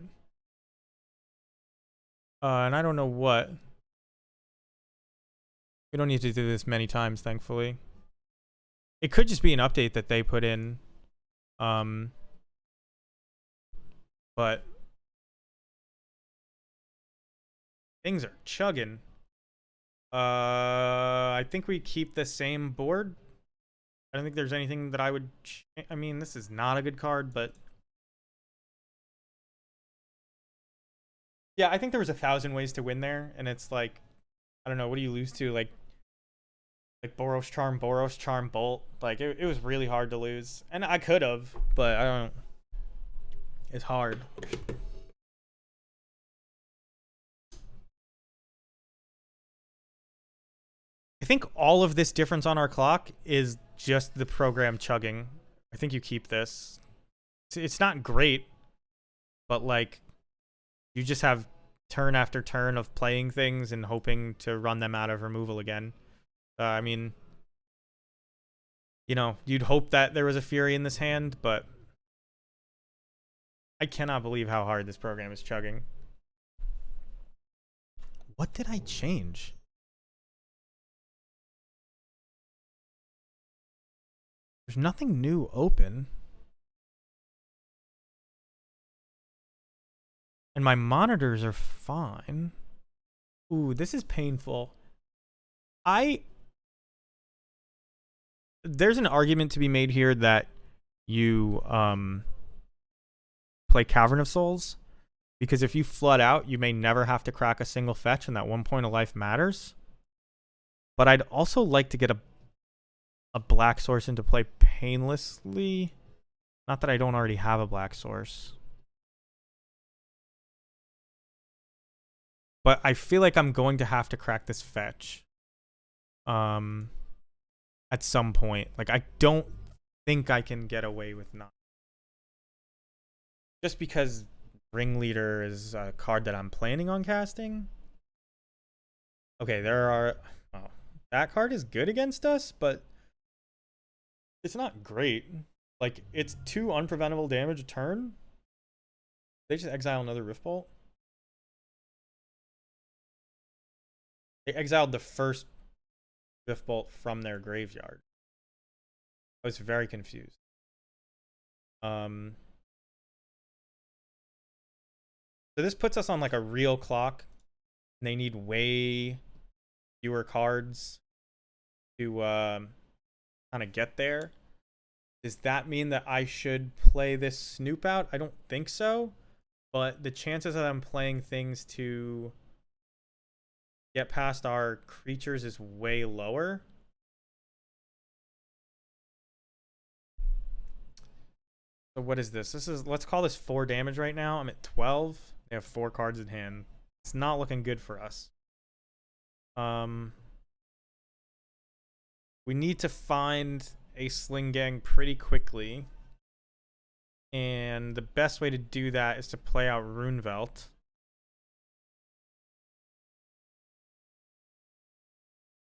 Speaker 1: And I don't know what. We don't need to do this many times, thankfully. It could just be an update that they put in. But things are chugging. I think we keep the same board. I don't think there's anything that I would... I mean, this is not a good card, but... Yeah, I think there was 1,000 ways to win there, and it's like... I don't know, what do you lose to? Like Boros Charm, Bolt. Like, it was really hard to lose. And I could have, but I don't... It's hard. I think all of this difference on our clock is just the program chugging. I think you keep this. It's not great, but like, you just have turn after turn of playing things and hoping to run them out of removal again. I mean, you know, you'd hope that there was a Fury in this hand, but I cannot believe how hard this program is chugging. What did I change? There's nothing new open. And my monitors are fine. Ooh, this is painful. There's an argument to be made here that you play Cavern of Souls, because if you flood out, you may never have to crack a single fetch, and that 1 point of life matters. But I'd also like to get a black source into play painlessly. Not that I don't already have a black source. But I feel like I'm going to have to crack this fetch. At some point. Like, I don't think I can get away with not. Just because Ringleader is a card that I'm planning on casting. Okay, there are... Oh, that card is good against us, but it's not great. Like, it's 2 unpreventable damage a turn. They just exile another Rift Bolt. They exiled the first Rift Bolt from their graveyard. I was very confused. So this puts us on like a real clock. They need way fewer cards to kind of get there. Does that mean that I should play this Snoop out? I don't think so. But the chances of them playing things to get past our creatures is way lower. So what is this? This is, let's call this 4 damage right now. I'm at 12. They have 4 cards in hand. It's not looking good for us. We need to find a Sling Gang pretty quickly. And the best way to do that is to play out Runevelt.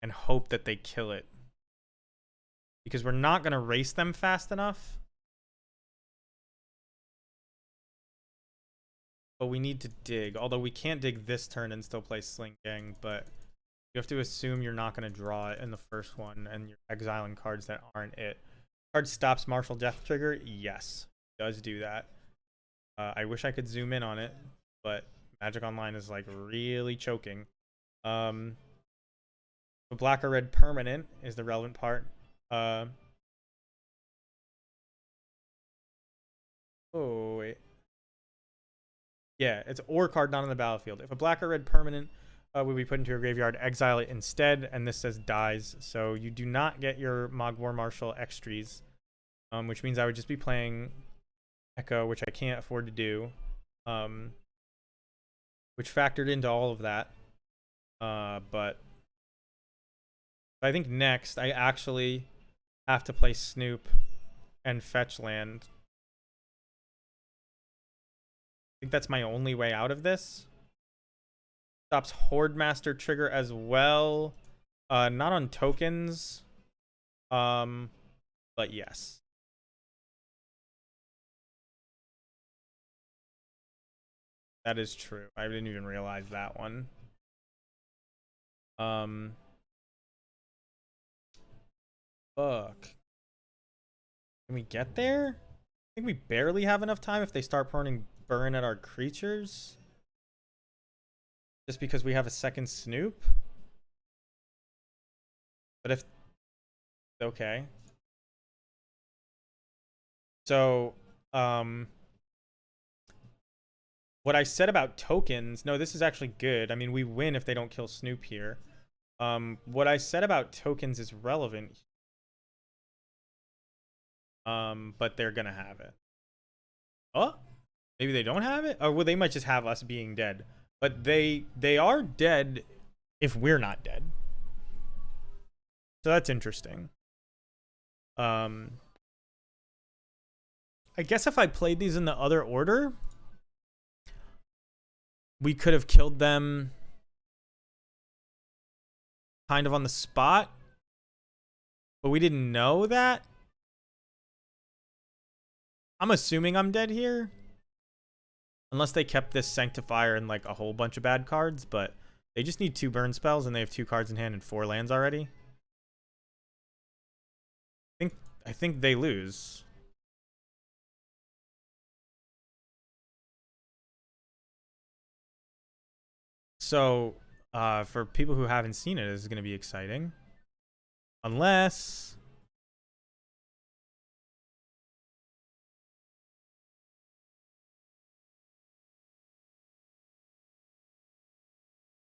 Speaker 1: And hope that they kill it. Because we're not going to race them fast enough. But we need to dig. Although we can't dig this turn and still play Sling Gang. But you have to assume you're not going to draw it in the first one. And you're exiling cards that aren't it. Card stops Martial Death Trigger. Yes. It does do that. I wish I could zoom in on it. But Magic Online is like really choking. The black or red permanent is the relevant part. Oh, wait. Yeah, it's or card not on the battlefield. If a black or red permanent would be put into a graveyard, exile it instead, and this says dies. So you do not get your Mogwar Marshal extras, which means I would just be playing Echo, which I can't afford to do, which factored into all of that. But I think next I actually have to play Snoop and fetch land. I think that's my only way out of this. Stops Horde Master trigger as well. Not on tokens. But yes. That is true. I didn't even realize that one. Fuck. Can we get there? I think we barely have enough time if they start burn at our creatures. Just because we have a second Snoop. But if... Okay. So, what I said about tokens, no, this is actually good. I mean, we win if they don't kill Snoop here. What I said about tokens is relevant. But they're gonna have it. Oh, maybe they don't have it? Or well, they might just have us being dead. But they are dead if we're not dead. So that's interesting. I guess if I played these in the other order, we could have killed them kind of on the spot. But we didn't know that. I'm assuming I'm dead here. Unless they kept this Sanctifier and like a whole bunch of bad cards, but they just need 2 burn spells and they have 2 cards in hand and 4 lands already. I think they lose. So, for people who haven't seen it, this is going to be exciting. Unless...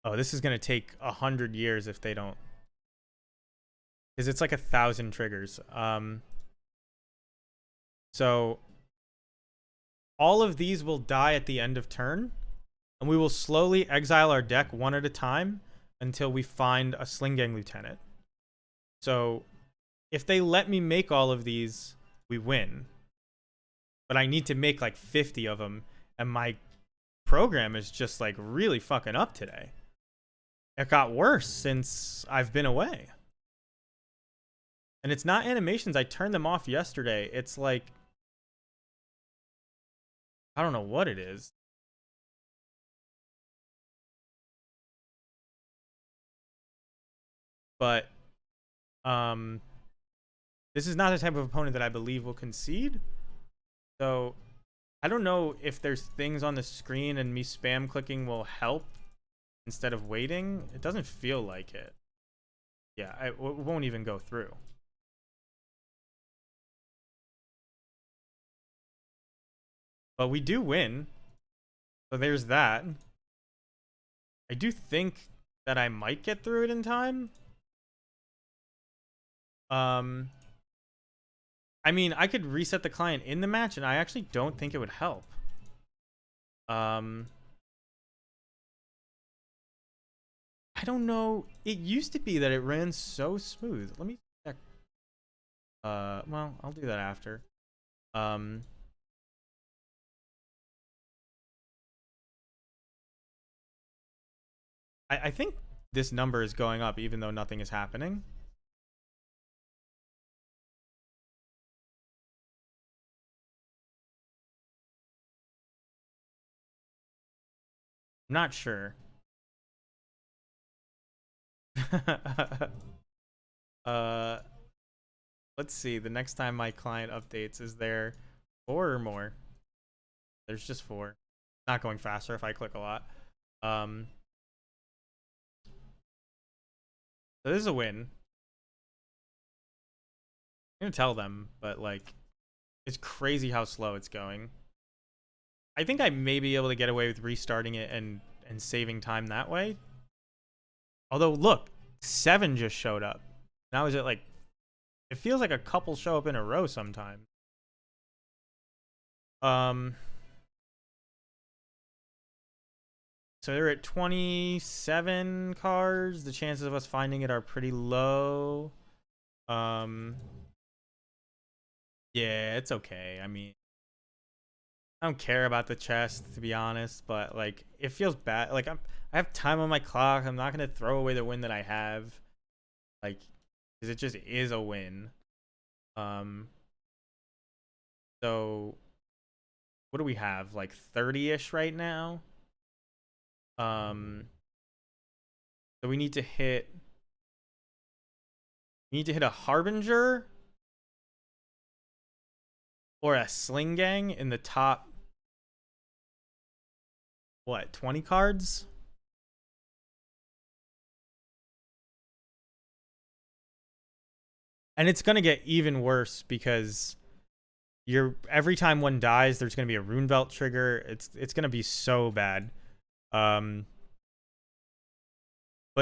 Speaker 1: Oh, this is going to take 100 years if they don't. Because it's like 1,000 triggers. So, all of these will die at the end of turn. And we will slowly exile our deck one at a time until we find a Sling Gang Lieutenant. So, if they let me make all of these, we win. But I need to make like 50 of them. And my program is just like really fucking up today. It got worse since I've been away. And it's not animations. I turned them off yesterday. It's like... I don't know what it is. But... this is not the type of opponent that I believe will concede. So... I don't know if there's things on the screen and me spam clicking will help instead of waiting. It doesn't feel like it. Yeah, it won't even go through. But we do win. So there's that. I do think that I might get through it in time. I mean, I could reset the client in the match, and I actually don't think it would help. I don't know. It used to be that it ran so smooth. Let me check. Well, I'll do that after. I think this number is going up even though nothing is happening. I'm not sure. Let's see. The next time my client updates, is there 4 or more? There's just 4. Not going faster if I click a lot. So this is a win. I'm gonna tell them, but like, it's crazy how slow it's going. I think I may be able to get away with restarting it and saving time that way. Although, look, 7 just showed up. Now is it like... It feels like a couple show up in a row sometimes. So they're at 27 cards. The chances of us finding it are pretty low. Yeah, it's okay. I mean, I don't care about the chest, to be honest, but like it feels bad. Like I have time on my clock. I'm not gonna throw away the win that I have, like, because it just is a win. So what do we have? Like 30-ish right now. So we need to hit. We need to hit a Harbinger or a Sling Gang in the top. What, 20 cards? And it's going to get even worse because every time one dies, there's gonna be a Runevelt trigger. It's gonna be so bad. But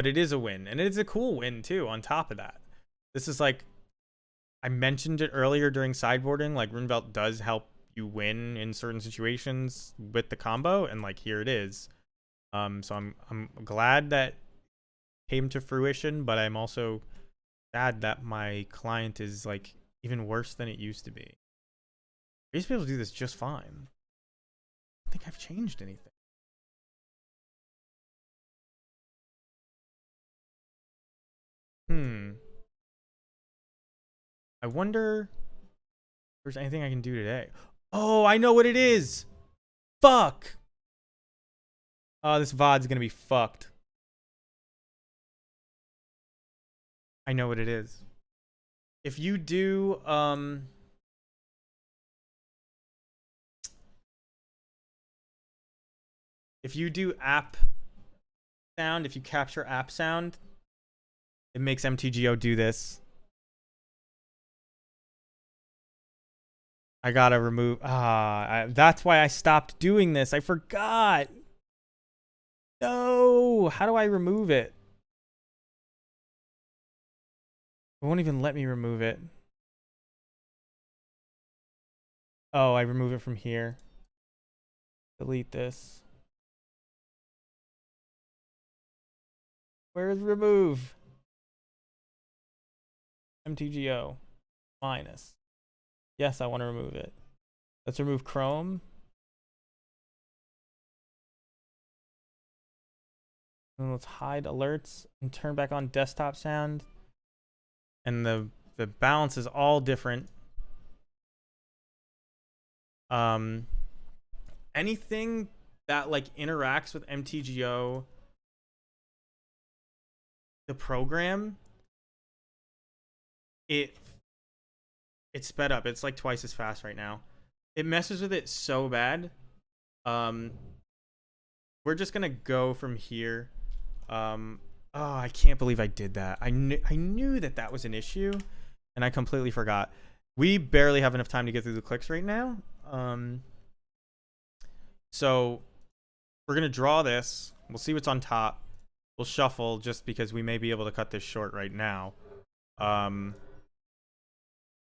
Speaker 1: it is a win, and it's a cool win too. On top of that, this is like, I mentioned it earlier during sideboarding. Like, Runevelt does help you win in certain situations with the combo, and like, here it is. So I'm glad that came to fruition, but I'm also sad that my client is like even worse than it used to be. I used to be able to do this just fine. I don't think I've changed anything. I wonder if there's anything I can do today. Oh, I know what it is. Fuck. Oh, this VOD's gonna be fucked. I know what it is. If you do, if you do app sound, if you capture app sound, it makes MTGO do this. I gotta remove. That's why I stopped doing this. I forgot. No. How do I remove it? It won't even let me remove it. Oh, I remove it from here. Delete this. Where's remove? MTGO. Minus. Yes, I want to remove it. Let's remove Chrome. And let's hide alerts and turn back on desktop sound. And the balance is all different. Anything that like interacts with MTGO, the program, it's sped up. It's like twice as fast right now. It messes with it so bad. We're just gonna go from here. Oh, I can't believe I did that. I knew that was an issue, and I completely forgot. We barely have enough time to get through the clicks right now. So we're gonna draw this. We'll see what's on top. We'll shuffle just because we may be able to cut this short right now.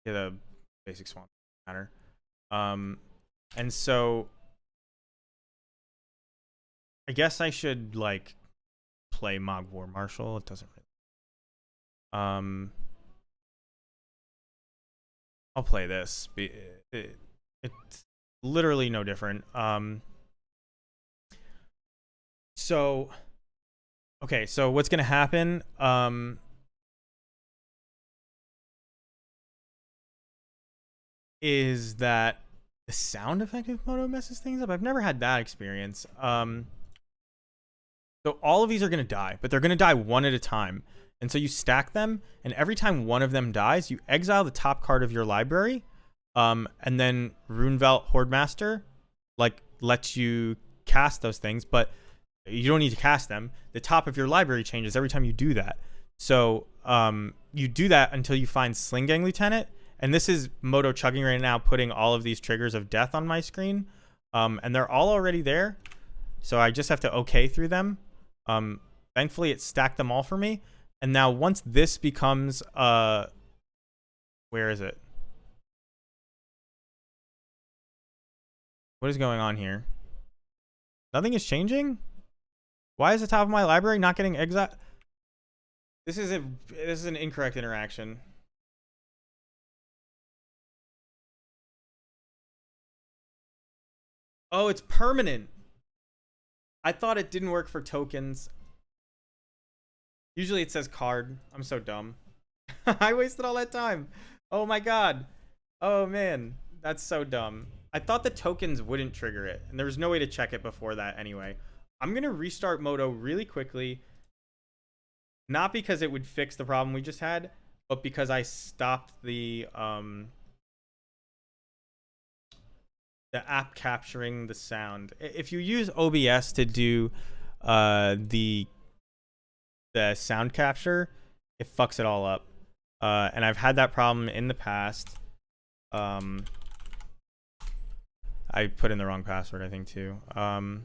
Speaker 1: Yeah, the basic swamp matter. And so I guess I should like play Mogwar Marshal. It doesn't really. I'll play this. It's literally no different. So okay, so what's gonna happen? Is that the sound effective moto messes things up? I've never had that experience. So all of these are gonna die, but they're gonna die one at a time. And so you stack them, and every time one of them dies, you exile the top card of your library, and then Runevelt Hordemaster like lets you cast those things, but you don't need to cast them. The top of your library changes every time you do that. So you do that until you find Sling-Gang Lieutenant, and this is Moto chugging right now, putting all of these triggers of death on my screen, and they're all already there, so I just have to okay through them. Thankfully, it stacked them all for me. And now once this becomes, where is it? What is going on here? Nothing is changing? Why is the top of my library not getting exiled? This is an incorrect interaction. Oh, it's permanent. I thought it didn't work for tokens. Usually it says card. I'm so dumb. I wasted all that time. Oh my god. Oh man, that's so dumb. I thought the tokens wouldn't trigger it, and there was no way to check it before that anyway. I'm gonna restart Moto really quickly. Not because it would fix the problem we just had, but because I stopped the app capturing the sound. If you use OBS to do the sound capture, it fucks it all up. And I've had that problem in the past. I put in the wrong password, I think, too. I've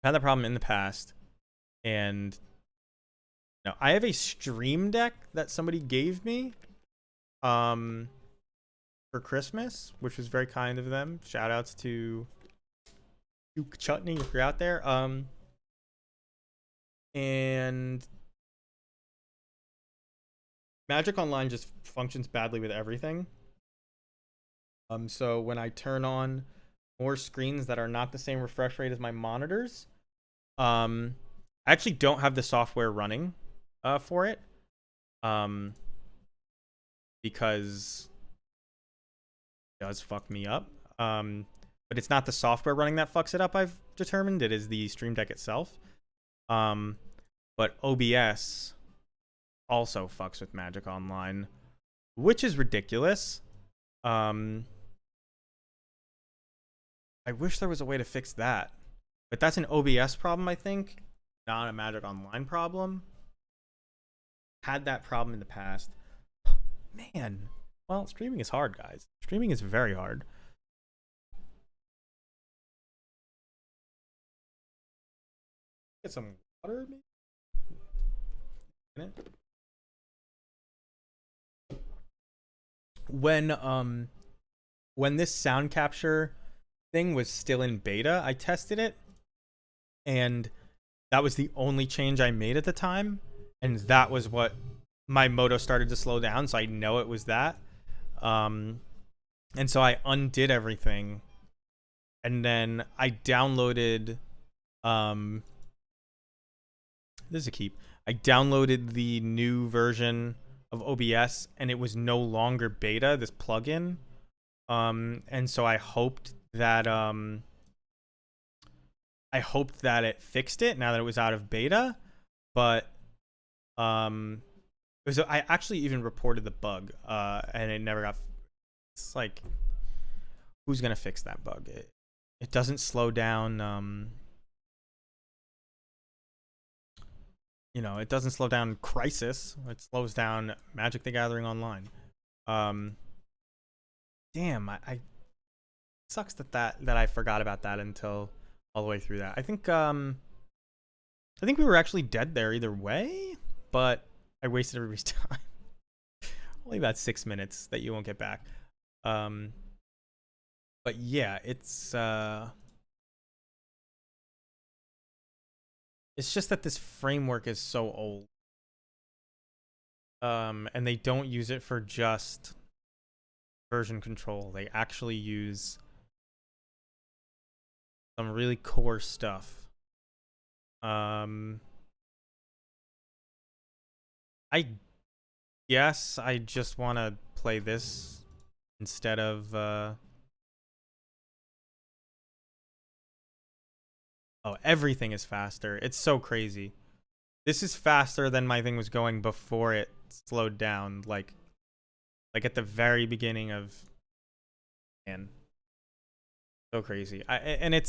Speaker 1: had that problem in the past, and I have a stream deck that somebody gave me for Christmas, which was very kind of them. Shout outs to Duke Chutney if you're out there. And Magic Online just functions badly with everything. So when I turn on more screens that are not the same refresh rate as my monitors, I actually don't have the software running for it, because it does fuck me up. But it's not the software running that fucks it up, I've determined. It is the Stream Deck itself. But OBS also fucks with Magic Online, which is ridiculous. I wish there was a way to fix that, but that's an OBS problem, I think, not a Magic Online problem. Had that problem in the past. Man, well, streaming is hard, guys. Streaming is very hard. Get some water, maybe? When this sound capture thing was still in beta, I tested it, and that was the only change I made at the time, and that was what my moto started to slow down, so I know it was that. And so I undid everything, and then I downloaded this is a keep. I downloaded the new version of OBS, and it was no longer beta, this plugin. And so I hoped that it fixed it now that it was out of beta, but I actually even reported the bug, and it never got. It's like, who's gonna fix that bug? It doesn't slow down. It doesn't slow down Crisis. It slows down Magic the Gathering Online. Damn, I sucks that I forgot about that until all the way through that. I think we were actually dead there either way, but I wasted everybody's time. Only about 6 minutes that you won't get back. But yeah, it's just that this framework is so old. And they don't use it for just version control. They actually use some really core stuff. I guess I just want to play this instead of oh, everything is faster. It's so crazy. This is faster than my thing was going before it slowed down, like at the very beginning of, man, so crazy. I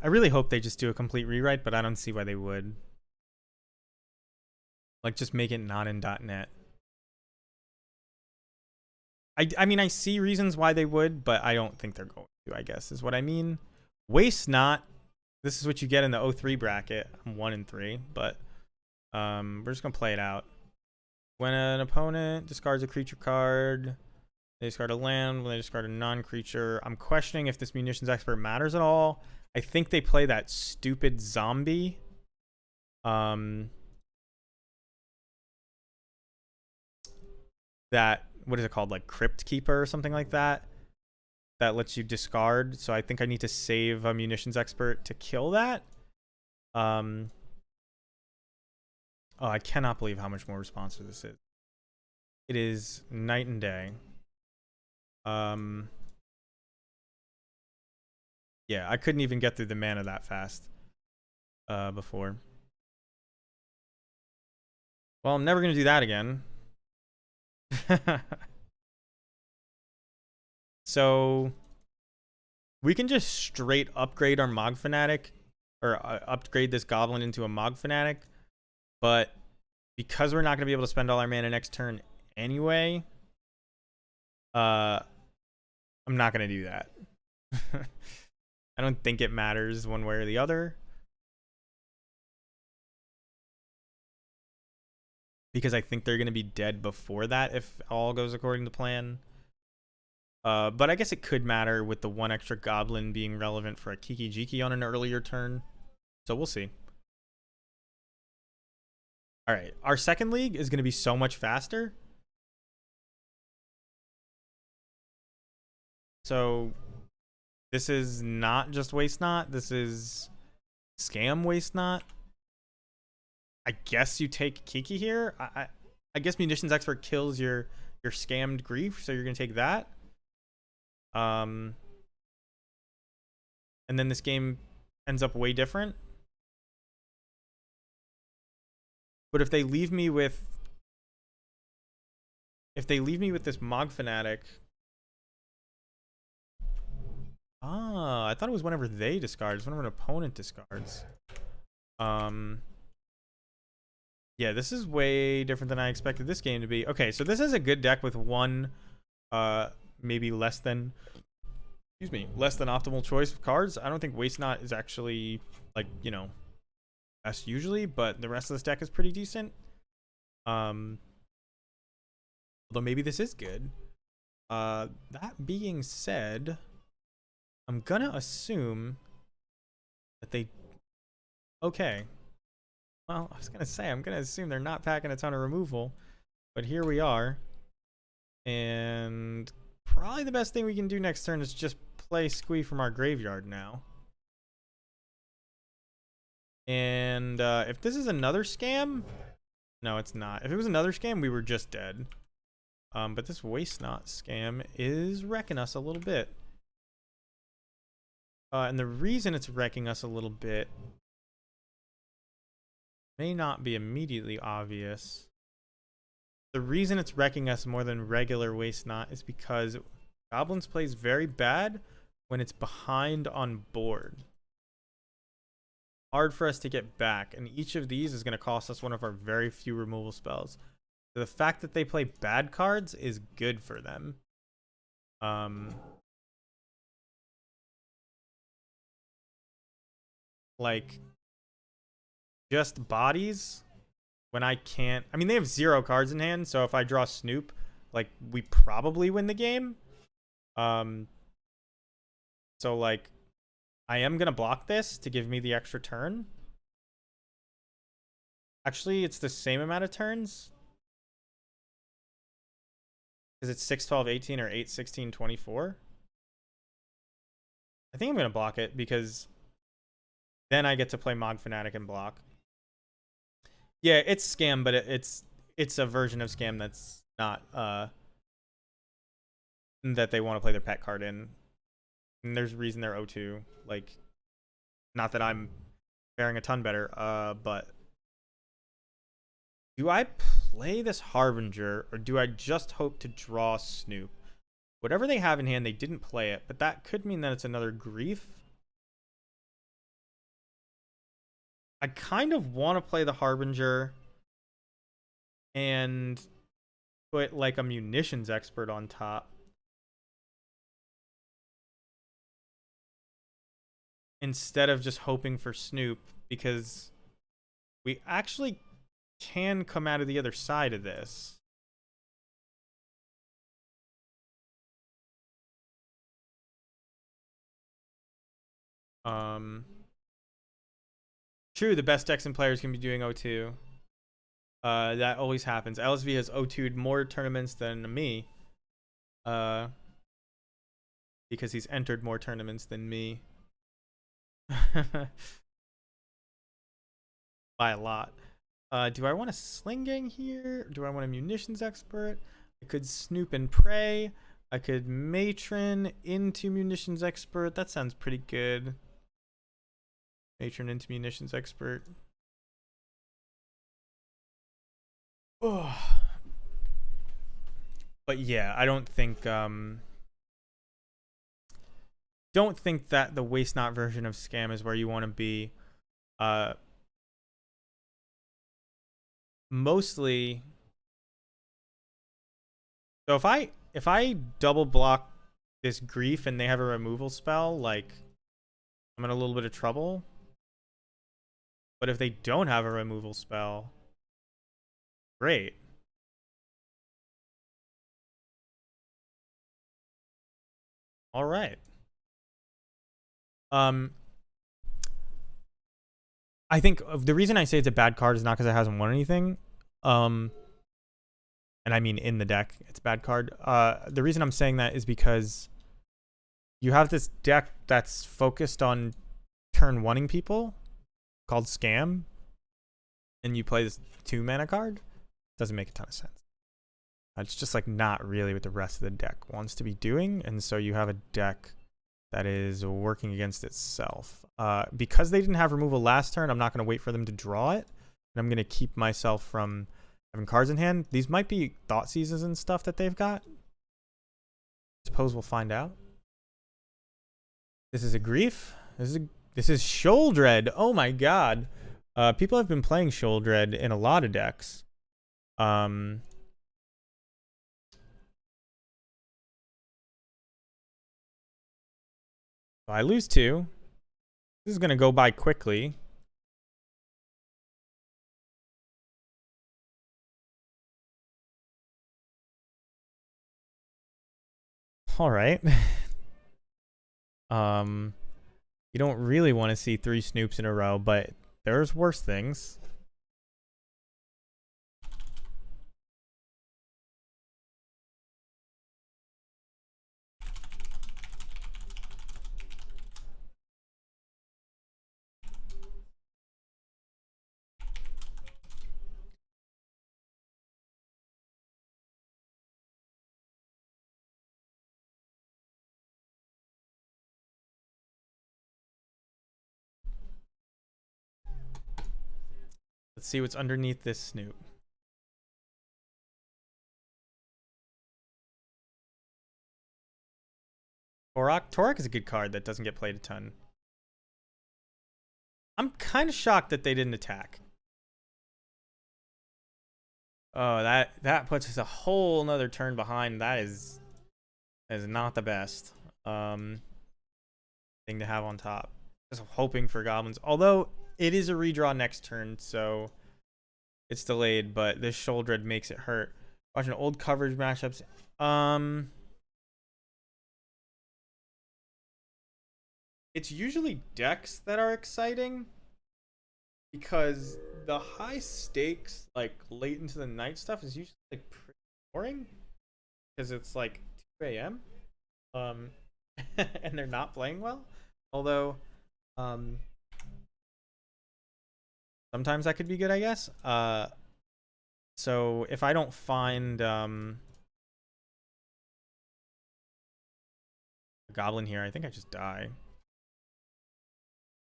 Speaker 1: really hope they just do a complete rewrite, but I don't see why they would. Like, just make it not in .NET. I mean, I see reasons why they would, but I don't think they're going to, I guess, is what I mean. Waste not. This is what you get in the 0-3 bracket. I'm 1-3, but we're just going to play it out. When an opponent discards a creature card, they discard a land. When they discard a non-creature, I'm questioning if this munitions expert matters at all. I think they play that stupid zombie. That, what is it called? Like Crypt Keeper or something like that. That lets you discard. So I think I need to save a munitions expert to kill that. Oh, I cannot believe how much more responsive this is. It is night and day. Yeah, I couldn't even get through the mana that fast before. Well, I'm never going to do that again. So we can just straight upgrade our Mog Fanatic, or upgrade this Goblin into a Mog Fanatic, but because we're not going to be able to spend all our mana next turn anyway, I'm not gonna do that. I don't think it matters one way or the other. Because I think they're gonna be dead before that if all goes according to plan. But I guess it could matter with the one extra goblin being relevant for a Kiki Jiki on an earlier turn. So we'll see. All right, our second league is going to be so much faster. So this is not just Waste Not. This is Scam Waste Not. I guess you take Kiki here. I guess Munitions Expert kills your scammed Grief, so you're going to take that. And then this game ends up way different. But if they leave me with this Mog Fanatic. Ah, I thought it was whenever they discard. It's whenever an opponent discards. Yeah, this is way different than I expected this game to be. Okay, so this is a good deck with one maybe less than optimal choice of cards. I don't think Waste Not is actually like, you know, best usually, but the rest of this deck is pretty decent. Although maybe this is good. That being said, I'm gonna assume that they... Okay. Well, I was gonna say, I'm gonna assume they're not packing a ton of removal. But here we are. And probably the best thing we can do next turn is just play Squee from our graveyard now. And if this is another scam... No, it's not. If it was another scam, we were just dead. But this Waste Not scam is wrecking us a little bit. And the reason it's wrecking us a little bit may not be immediately obvious. The reason it's wrecking us more than regular Waste Not is because Goblins plays very bad when it's behind on board. Hard for us to get back, and each of these is going to cost us one of our very few removal spells. So the fact that they play bad cards is good for them. Like, just bodies when I can't... I mean, they have 0 cards in hand, so if I draw Snoop, like, we probably win the game. So, like, I am going to block this to give me the extra turn. Actually, it's the same amount of turns. Because it's 6, 12, 18, or 8, 16, 24. I think I'm going to block it because then I get to play Mog Fanatic and block. Yeah, it's Scam, but it's a version of Scam that's not that they want to play their pet card in. And there's a reason they're 0-2. Like, not that I'm faring a ton better, but do I play this Harbinger or do I just hope to draw Snoop? Whatever they have in hand, they didn't play it, but that could mean that it's another Grief. I kind of want to play the Harbinger and put like a Munitions Expert on top. Instead of just hoping for Snoop, because we actually can come out of the other side of this. True, the best decks and players can be doing 0-2. That always happens. LSV has 0-2'd more tournaments than me. Because he's entered more tournaments than me. By a lot. Do I want a Sling Gang here? Do I want a Munitions Expert? I could Snoop and Pray. I could Matron into Munitions Expert. That sounds pretty good. Matron into Munitions Expert. Oh. But yeah, I don't think that the Waste Not version of Scam is where you want to be. Mostly. So if I if I double block this grief and they have a removal spell, like I'm in a little bit of trouble. But if they don't have a removal spell, great. All right. I think the reason I say it's a bad card is not because it hasn't won anything. And I mean in the deck, it's a bad card. The reason I'm saying that is because you have this deck that's focused on turn oneing people called Scam, and you play this 2 mana card. Doesn't make a ton of sense. It's just like not really what the rest of the deck wants to be doing, and so you have a deck that is working against itself. Because they didn't have removal last turn, I'm not going to wait for them to draw it, and I'm going to keep myself from having cards in hand. These might be Thought Seizes and stuff that they've got. Suppose we'll find out. This is a Grief. This is Sholdred. Oh my god. People have been playing Sholdred in a lot of decks. I lose 2. This is going to go by quickly. All right. You don't really want to see 3 snoops in a row, but there's worse things. Let's see what's underneath this snoop. Torok is a good card that doesn't get played a ton. I'm kind of shocked that they didn't attack. Oh, that puts us a whole nother turn behind. That is not the best thing to have on top. Just hoping for Goblins. Although it is a redraw next turn, so it's delayed, but this Sholdred makes it hurt. Watching old coverage matchups. It's usually decks that are exciting because the high stakes, like late into the night stuff, is usually like pretty boring because it's like 2 a.m. And they're not playing well. Although, sometimes that could be good, I guess. So if I don't find a goblin here, I think I just die.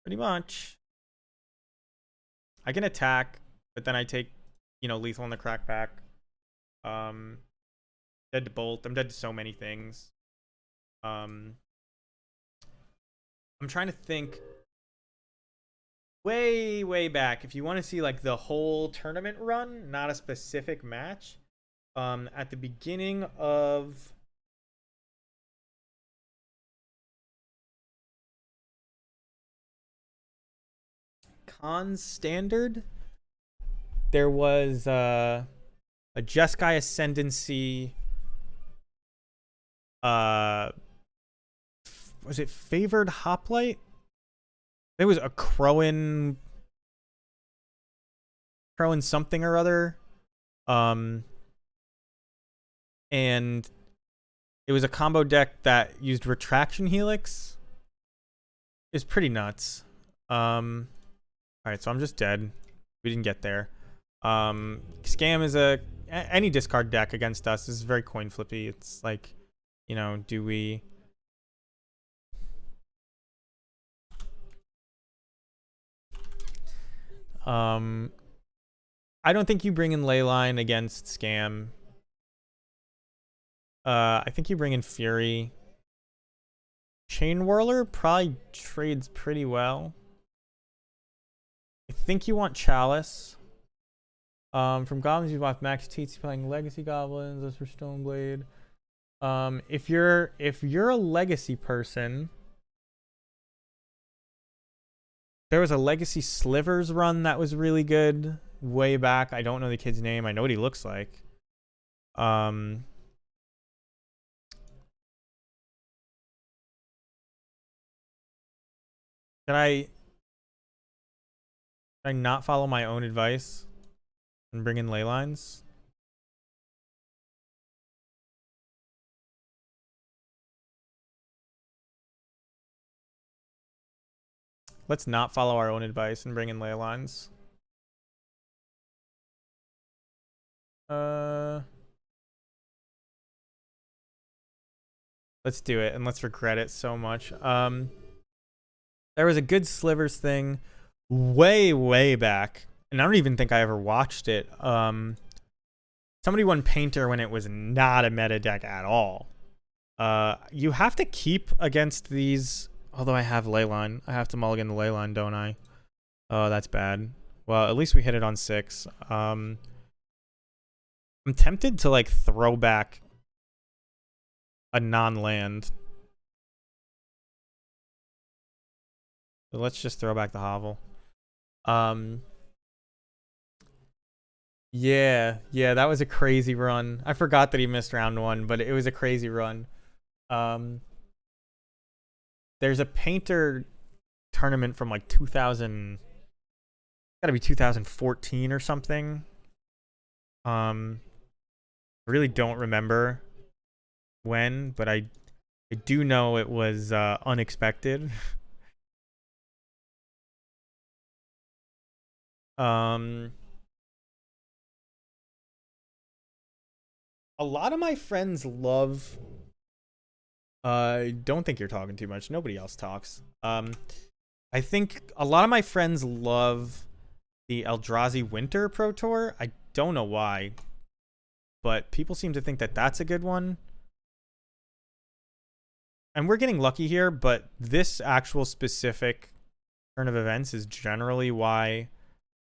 Speaker 1: Pretty much. I can attack, but then I take, lethal on the crackback. Dead to bolt. I'm dead to so many things. I'm trying to think way back. If you want to see like the whole tournament run, not a specific match, at the beginning of Con Standard, there was a Jeskai Ascendancy. Was it Favored Hoplite? There was a Crowan something or other. And it was a combo deck that used Retraction Helix. It's pretty nuts. Alright, so I'm just dead. We didn't get there. Scam is any discard deck against us. This is very coin flippy. It's like, do we... I don't think you bring in Leyline against Scam. I think you bring in Fury. Chain Whirler probably trades pretty well. I think you want Chalice. From Goblins, you want Max Teetsy playing Legacy Goblins. That's for Stoneblade. If you're a legacy person, there was a legacy slivers run that was really good way back. I don't know the kid's name. I know what he looks like. Um, Can I not follow my own advice and bring in ley lines? Let's not follow our own advice and bring in ley lines. Let's do it, and let's regret it so much. There was a good slivers thing way back, and I don't even think I ever watched it. Somebody won Painter when it was not a meta deck at all. You have to keep against these. Although I have Leyline, I have to mulligan the Leyline, don't I? Oh, that's bad. Well, at least we hit it on 6. I'm tempted to like throw back a non-land. So let's just throw back the hovel. Yeah, that was a crazy run. I forgot that he missed round 1, but it was a crazy run. There's a Painter tournament from like 2000, gotta be 2014 or something. Really don't remember when, but I do know it was unexpected. A lot of my friends love. Don't think you're talking too much. Nobody else talks. I think a lot of my friends love the Eldrazi Winter Pro Tour. I don't know why, but people seem to think that that's a good one. And we're getting lucky here, but this actual specific turn of events is generally why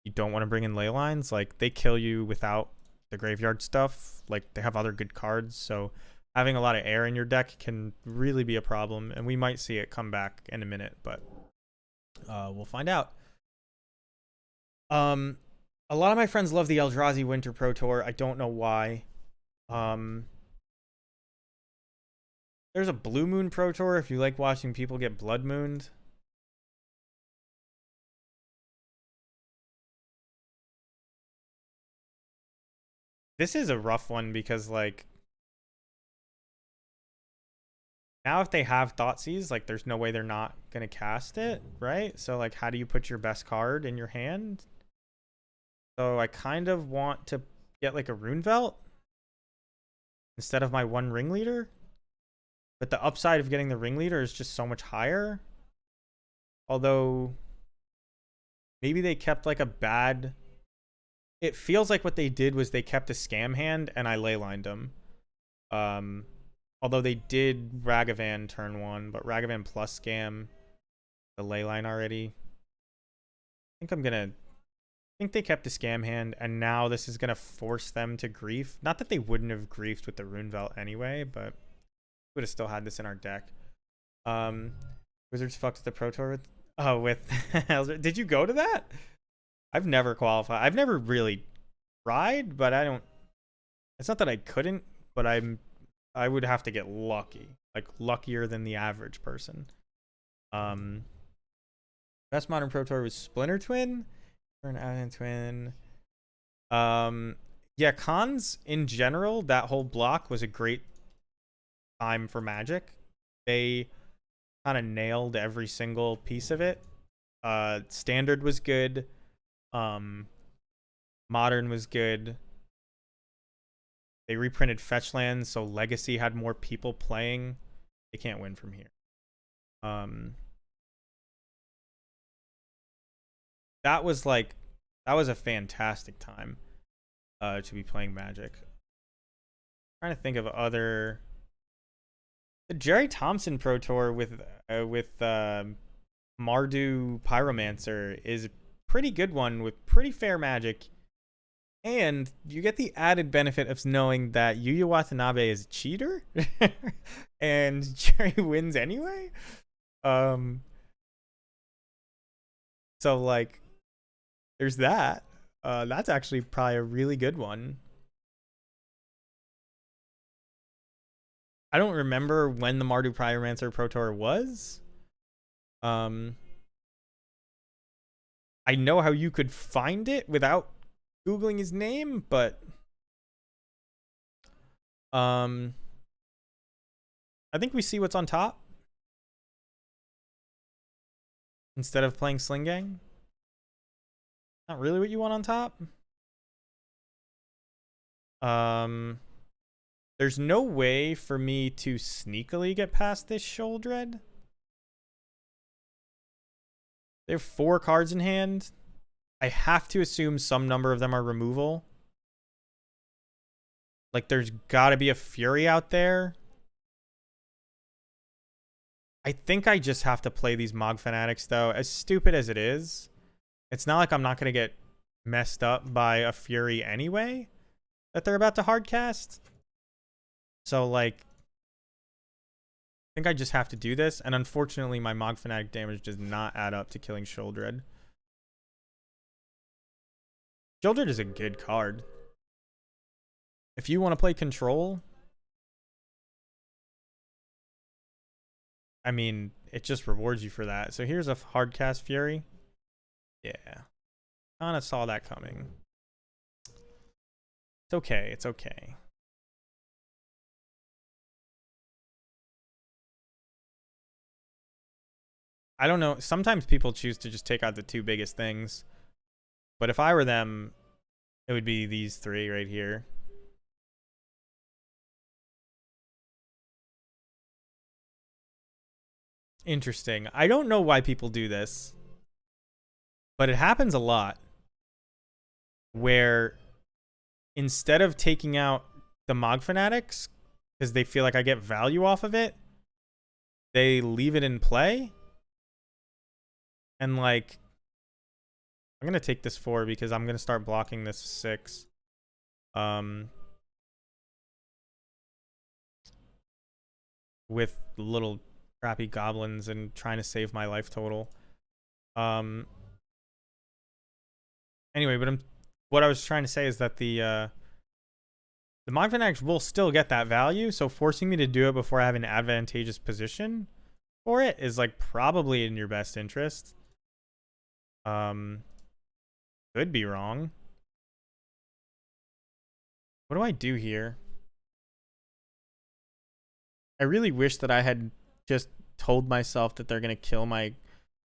Speaker 1: you don't want to bring in ley lines. Like, they kill you without the graveyard stuff. Like, they have other good cards, so having a lot of air in your deck can really be a problem, and we might see it come back in a minute, but we'll find out. A lot of my friends love the Eldrazi Winter Pro Tour. I don't know why. There's a Blue Moon Pro Tour if you like watching people get blood mooned. This is a rough one because, like, now if they have Thoughtseize, like, there's no way they're not going to cast it, right? So, like, how do you put your best card in your hand? So I kind of want to get, like, a Rune Velt instead of my 1 Ringleader. But the upside of getting the Ringleader is just so much higher. Although, maybe they kept, like, a bad... It feels like what they did was they kept a scam hand, and I leylined them. Although they did Ragavan turn 1, but Ragavan plus scam the leyline already. I think they kept the scam hand, and now this is gonna force them to grief. Not that they wouldn't have griefed with the Rune Velt anyway, but would have still had this in our deck. Wizards fucked the Pro Tour with did you go to that? I've never qualified. I've never really tried, but I don't. It's not that I couldn't, but I would have to get lucky, like luckier than the average person. Best modern Pro Tour was Splinter Twin or an Advent Twin. Yeah, cons in general, that whole block was a great time for Magic. They kind of nailed every single piece of it. Standard was good. Modern was good. They reprinted Fetchlands, so Legacy had more people playing. They can't win from here. That was a fantastic time to be playing Magic. I'm trying to think of other. The Jerry Thompson Pro Tour with Mardu Pyromancer is a pretty good one with pretty fair Magic. And you get the added benefit of knowing that Yuya Watanabe is a cheater and Jerry wins anyway. Um, so like there's that. That's actually probably a really good one. I don't remember when the Mardu Pyromancer Pro Tour was. I know how you could find it without Googling his name, but I think we see what's on top instead of playing Sling Gang. Not really what you want on top. There's no way for me to sneakily get past this Sholdred. They have 4 cards in hand. I have to assume some number of them are removal. Like, there's got to be a Fury out there. I think I just have to play these Mog Fanatics, though. As stupid as it is, it's not like I'm not going to get messed up by a Fury anyway that they're about to hardcast. So, like, I think I just have to do this. And unfortunately, my Mog Fanatic damage does not add up to killing Sholdred. Sholdred is a good card. If you want to play Control, I mean, it just rewards you for that. So here's a hardcast Fury. Yeah. Kind of saw that coming. It's okay. It's okay. I don't know. Sometimes people choose to just take out the 2 biggest things. But if I were them, it would be these 3 right here. Interesting. I don't know why people do this, but it happens a lot where instead of taking out the Mog Fanatics because they feel like I get value off of it, they leave it in play. And like, I'm going to take this 4 because I'm going to start blocking this 6. With little crappy goblins and trying to save my life total. Anyway, but what I was trying to say is that the Mog Fanatics will still get that value, so forcing me to do it before I have an advantageous position for it is like probably in your best interest. Could be wrong. What do I do here? I really wish that I had just told myself that they're going to kill my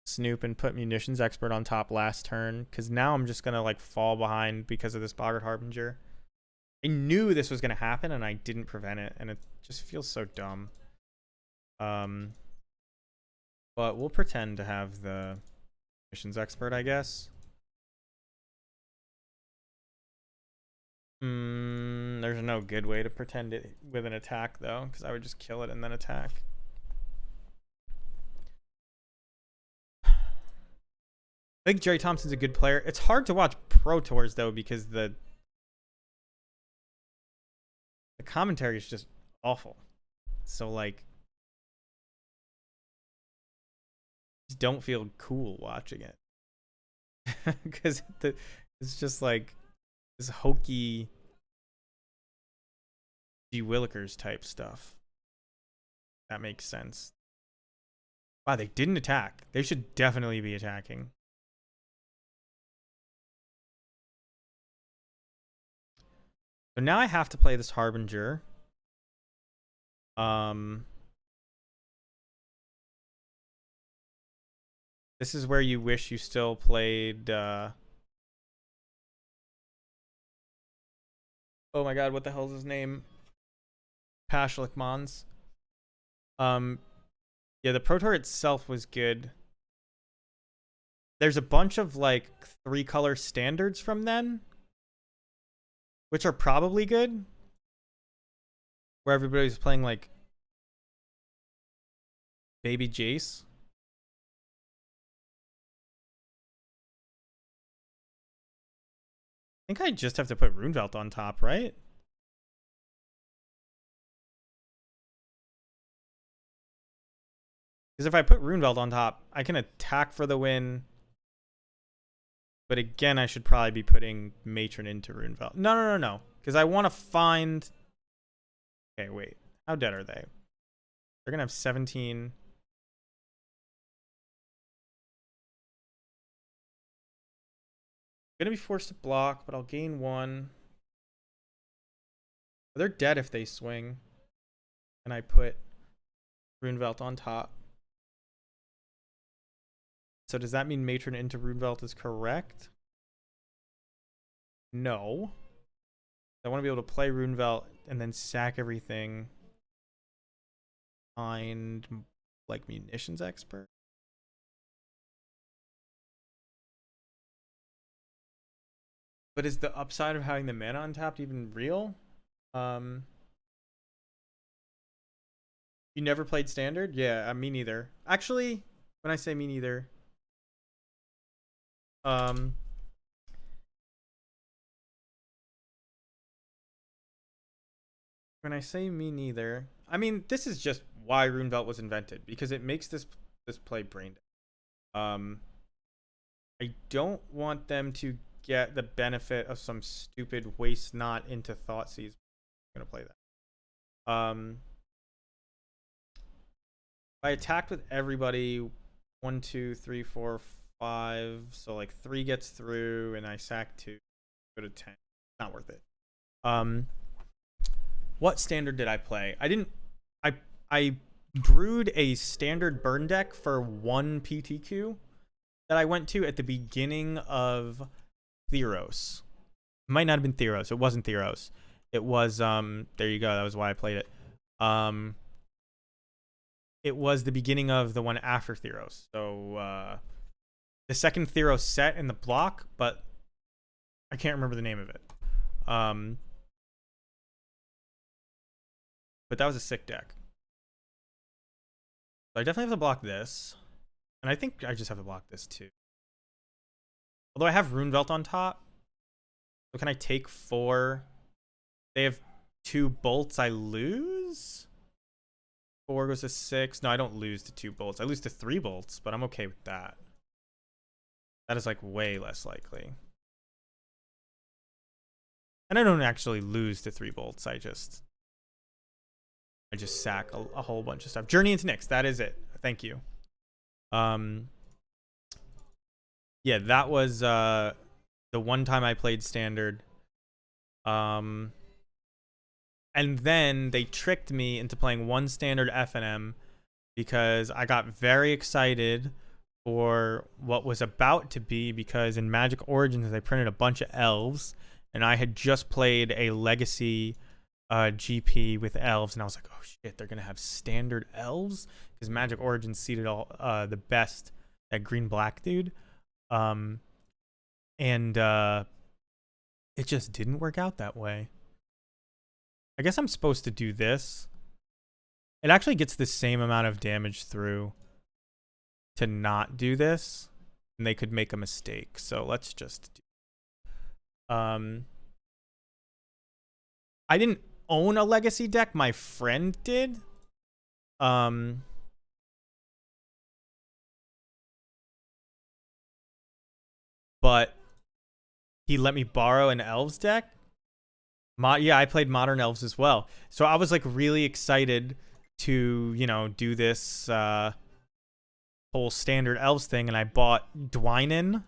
Speaker 1: Snoop and put Munitions Expert on top last turn, because now I'm just going to like fall behind because of this Boggart Harbinger. I knew this was going to happen and I didn't prevent it, and it just feels so dumb. But we'll pretend to have the Missions Expert, I guess. There's no good way to pretend it with an attack, though, because I would just kill it and then attack. I think Jerry Thompson's a good player. It's hard to watch Pro Tours, though, because the commentary is just awful. So, like, just don't feel cool watching it. Because it's just like this hokey G. Willikers type stuff. That makes sense. Wow, they didn't attack. They should definitely be attacking. So now I have to play this Harbinger. This is where you wish you still played oh my god, what the hell is his name? Pashlik Mons. Yeah, the Pro Tour itself was good. There's a bunch of like 3-color standards from then, which are probably good, where everybody's playing like Baby Jace. think I just have to put Runevelt on top, right? Because if I put Runevelt on top, I can attack for the win. But again, I should probably be putting Matron into Runevelt. No. Because I want to find... Okay, wait. How dead are they? They're going to have 17... I'm going to be forced to block, but I'll gain 1. They're dead if they swing. And I put Runevelt on top. So does that mean Matron into Runevelt is correct? No. I want to be able to play Runevelt and then sack everything. Find, like, Munitions Expert. But is the upside of having the mana untapped even real? You never played Standard? Yeah, me neither. Actually, when I say me neither... when I say me neither, I mean this is just why Runevelt was invented, because it makes this play brain dead. I don't want them to get the benefit of some stupid waste not into Thoughtseize. I'm gonna play that. I attacked with everybody 1, 2, 3, 4, 5, so like 3 gets through and I sack 2, go to 10. Not worth it. What standard did I play? I brewed a standard burn deck for 1 PTQ that I went to at the beginning of Theros. It might not have been Theros. It wasn't Theros. It was there you go. That was why I played it. It was the beginning of the one after Theros. So the second Theros set in the block, but I can't remember the name of it. But that was a sick deck. So I definitely have to block this. And I think I just have to block this too. Although I have Runevelt on top. So can I take 4? They have 2 bolts. I lose? 4 goes to 6. No, I don't lose to 2 bolts. I lose to 3 bolts, but I'm okay with that. That is like way less likely. And I don't actually lose to 3 bolts. I just sack a whole bunch of stuff. Journey into Nyx. That is it. Thank you. Yeah, that was the one time I played Standard. And then they tricked me into playing 1 Standard FNM because I got very excited for what was about to be, because in Magic Origins they printed a bunch of elves and I had just played a Legacy GP with elves, and I was like, oh shit, they're gonna have Standard elves, because Magic Origins seeded all the best at green black dude. And it just didn't work out that way. I guess I'm supposed to do this. It actually gets the same amount of damage through to not do this, and they could make a mistake. So let's just do. I didn't own a Legacy deck. My friend did. But he let me borrow an Elves deck. Yeah, I played Modern Elves as well. So I was like really excited to, do this whole Standard Elves thing, and I bought Dwynen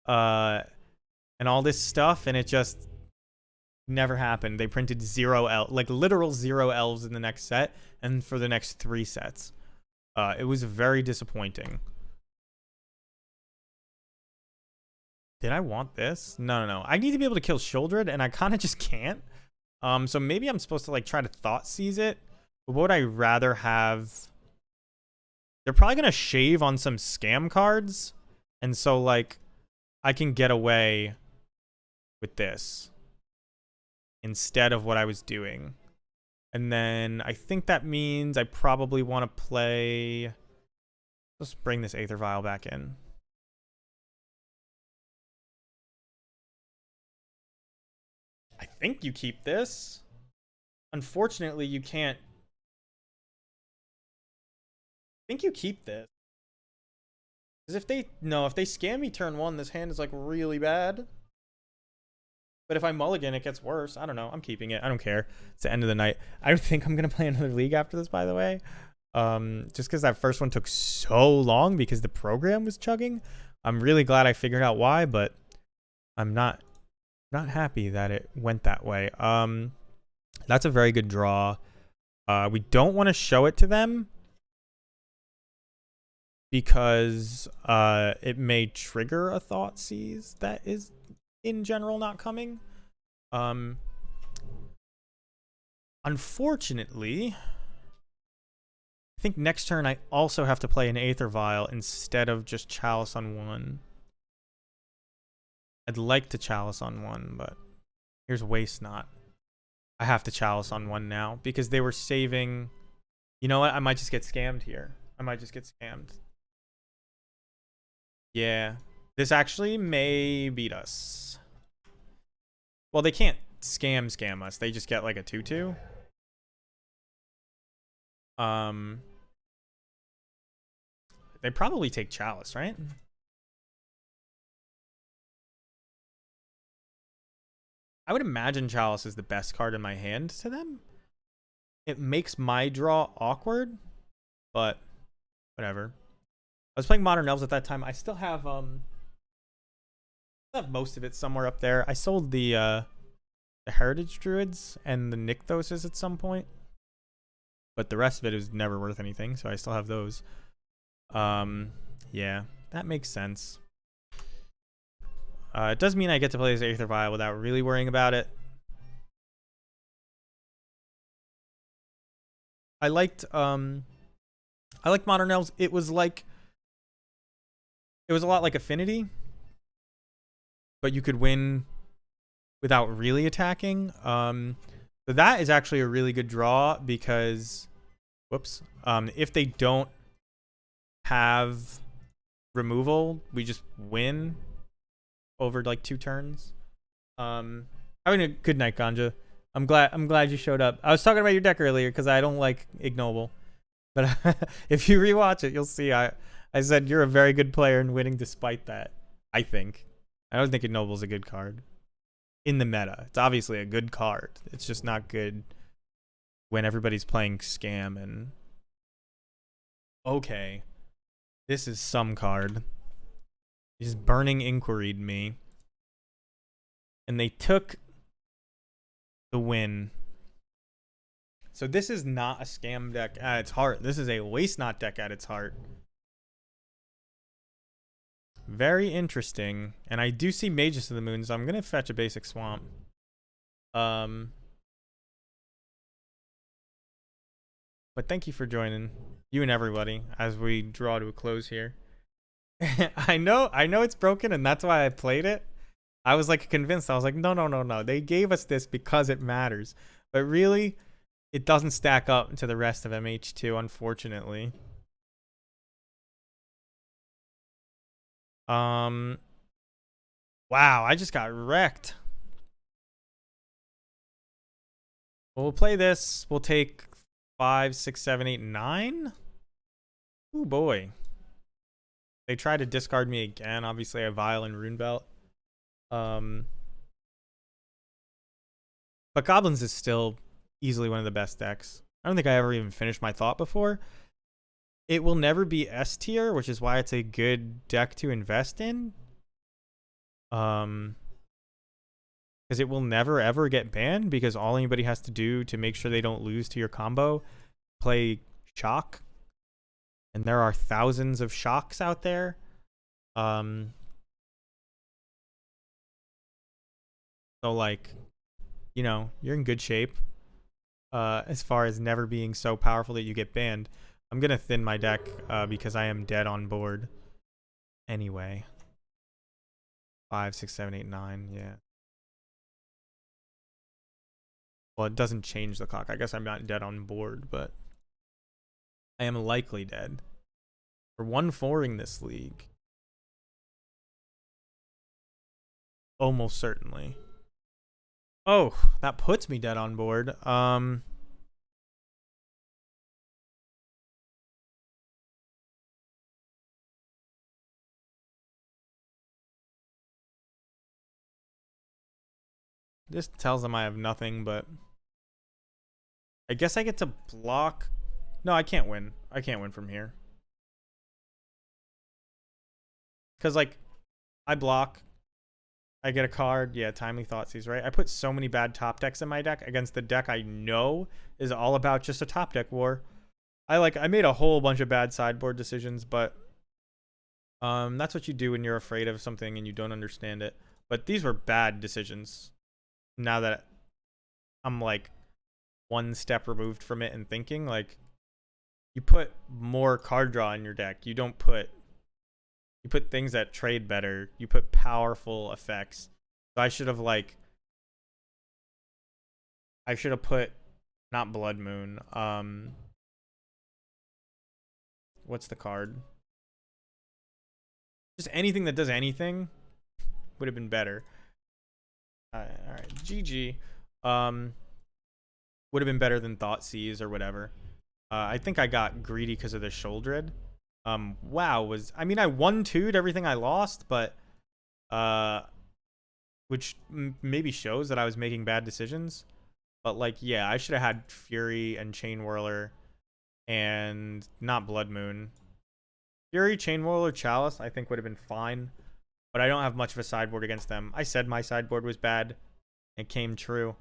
Speaker 1: and all this stuff, and it just never happened. They printed 0 elves, like literal 0 elves in the next set, and for the next 3 sets. It was very disappointing. Did I want this? No. I need to be able to kill Shieldred, and I kind of just can't. So maybe I'm supposed to like try to Thoughtseize it. But what would I rather have? They're probably gonna shave on some scam cards, and so like I can get away with this instead of what I was doing. And then I think that means I probably want to play. Let's bring this Aether Vial back in. think you keep this. Unfortunately, you can't. I think you keep this. Because if they scam me turn 1, this hand is like really bad. But if I mulligan, it gets worse. I don't know. I'm keeping it. I don't care. It's the end of the night. I don't think I'm gonna play another league after this, by the way. Just because that first one took so long because the program was chugging. I'm really glad I figured out why, but I'm not happy that it went that way. That's a very good draw. We don't want to show it to them because it may trigger a thought seize that is in general not coming. Unfortunately, I think next turn I also have to play an Aether Vial instead of just Chalice on 1. I'd like to Chalice on 1, but here's Waste Not. I have to Chalice on 1 now because they were saving. You know what? I might just get scammed here. I might just get scammed. Yeah. This actually may beat us. Well, they can't scam us. They just get like a 2/2. They probably take Chalice, right? I would imagine Chalice is the best card in my hand to them. It makes my draw awkward, but whatever. I was playing Modern Elves at that time. I still have most of it somewhere up there. I sold the Heritage Druids and the Nykthoses at some point, but the rest of it is never worth anything, so I still have those. Yeah, that makes sense. It does mean I get to play this Aether Vial without really worrying about it. I liked Modern Elves. It was a lot like Affinity, but you could win without really attacking. So that is actually a really good draw because, if they don't have removal, we just win over like 2 turns. Having a good night, Ganja. I'm glad you showed up. I was talking about your deck earlier because I don't like Ignoble, but if you rewatch it, you'll see I said you're a very good player and winning despite that. I don't think Ignoble's a good card in the meta. It's obviously a good card. It's just not good when everybody's playing Scam and okay, this is some card. He's Burning Inquiry'd me. And they took the win. So this is not a Scam deck at its heart. This is a Waste Not deck at its heart. Very interesting. And I do see Magus of the Moon, so I'm going to fetch a basic Swamp. But thank you for joining. You and everybody as we draw to a close here. I know it's broken, and that's why I played it. I was like convinced. I was like, no. They gave us this because it matters. But really, it doesn't stack up to the rest of MH2, unfortunately. Wow, I just got wrecked. Well, we'll play this. We'll take 5, 6, 7, 8, 9. Oh boy. They try to discard me again. Obviously, I have Vial and Rune Belt. But Goblins is still easily one of the best decks. I don't think I ever even finished my thought before. It will never be S tier, which is why it's a good deck to invest in. Because it will never ever get banned because all anybody has to do to make sure they don't lose to your combo, play Shock. And there are thousands of Shocks out there. So like, you know, you're in good shape. As far as never being so powerful that you get banned. I'm gonna thin my deck because I am dead on board. Anyway. 5, 6, 7, 8, 9, yeah. Well, it doesn't change the clock. I guess I'm not dead on board, but I am likely dead. We're 1-4ing this league. Almost certainly. Oh, that puts me dead on board. This tells them I have nothing, but I guess I get to block. No, I can't win. I can't win from here. Because, like, I block. I get a card. Yeah, Timely Thoughtseize, right? I put so many bad top decks in my deck against the deck I know is all about just a top deck war. I made a whole bunch of bad sideboard decisions, but that's what you do when you're afraid of something and you don't understand it. But these were bad decisions. Now that I'm like one step removed from it and thinking, like, you put more card draw in your deck. You put things that trade better. You put powerful effects. So I should have put not Blood Moon. What's the card? Just anything that does anything would have been better. All right, GG. Would have been better than Thoughtseize or whatever. I think I got greedy because of the Sholdred. Wow, I won 2'd everything I lost, but which maybe shows that I was making bad decisions. But like, yeah, I should have had Fury and Chain Whirler and not Blood Moon. Fury, Chain Whirler, Chalice, I think would have been fine, but I don't have much of a sideboard against them. I said my sideboard was bad. It came true.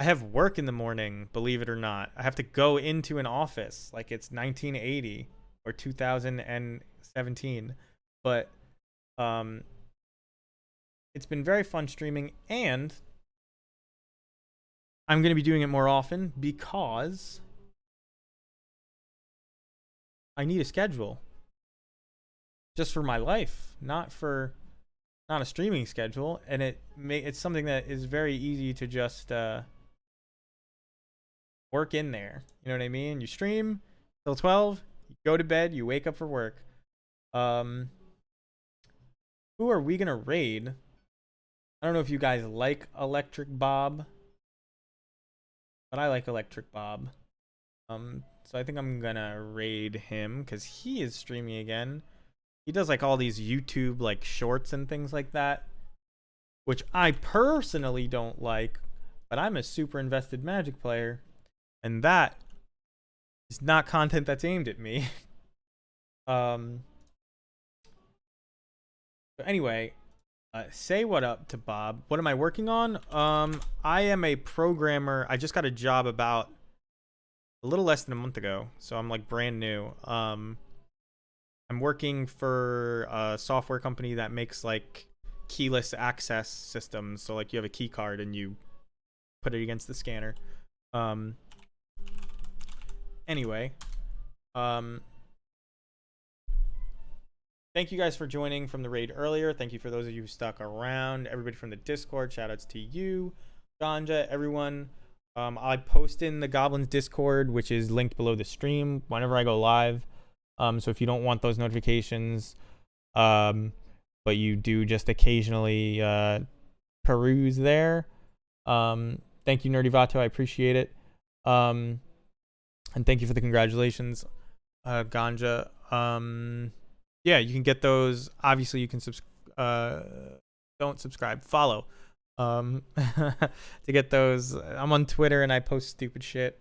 Speaker 1: I have work in the morning, believe it or not. I have to go into an office like it's 1980 or 2017. But it's been very fun streaming, and I'm going to be doing it more often because I need a schedule. Just for my life, not a streaming schedule, and it's something that is very easy to just work in there. You know what I mean? You stream till 12, you go to bed, you wake up for work. Who are we gonna raid? I don't know if you guys like Electric Bob, but I like Electric Bob. So I think I'm gonna raid him because he is streaming again. He does like all these YouTube like shorts and things like that, which I personally don't like, but I'm a super invested Magic player, and that is not content that's aimed at me. So anyway, say what up to Bob. What am I working on? I am a programmer. I just got a job about a little less than a month ago, so I'm like brand new. I'm working for a software company that makes like keyless access systems. So like you have a key card and you put it against the scanner. Anyway, thank you guys for joining from the raid earlier. Thank you for those of you who stuck around. Everybody from the Discord, shout outs to you, Ganja, everyone. I post in the Goblins Discord, which is linked below the stream whenever I go live. So if you don't want those notifications, but you do just occasionally peruse there, thank you, Nerdy Vato. I appreciate it. And thank you for the congratulations, Ganja. Yeah, you can get those. Obviously, you can don't subscribe, follow. To get those. I'm on Twitter and I post stupid shit.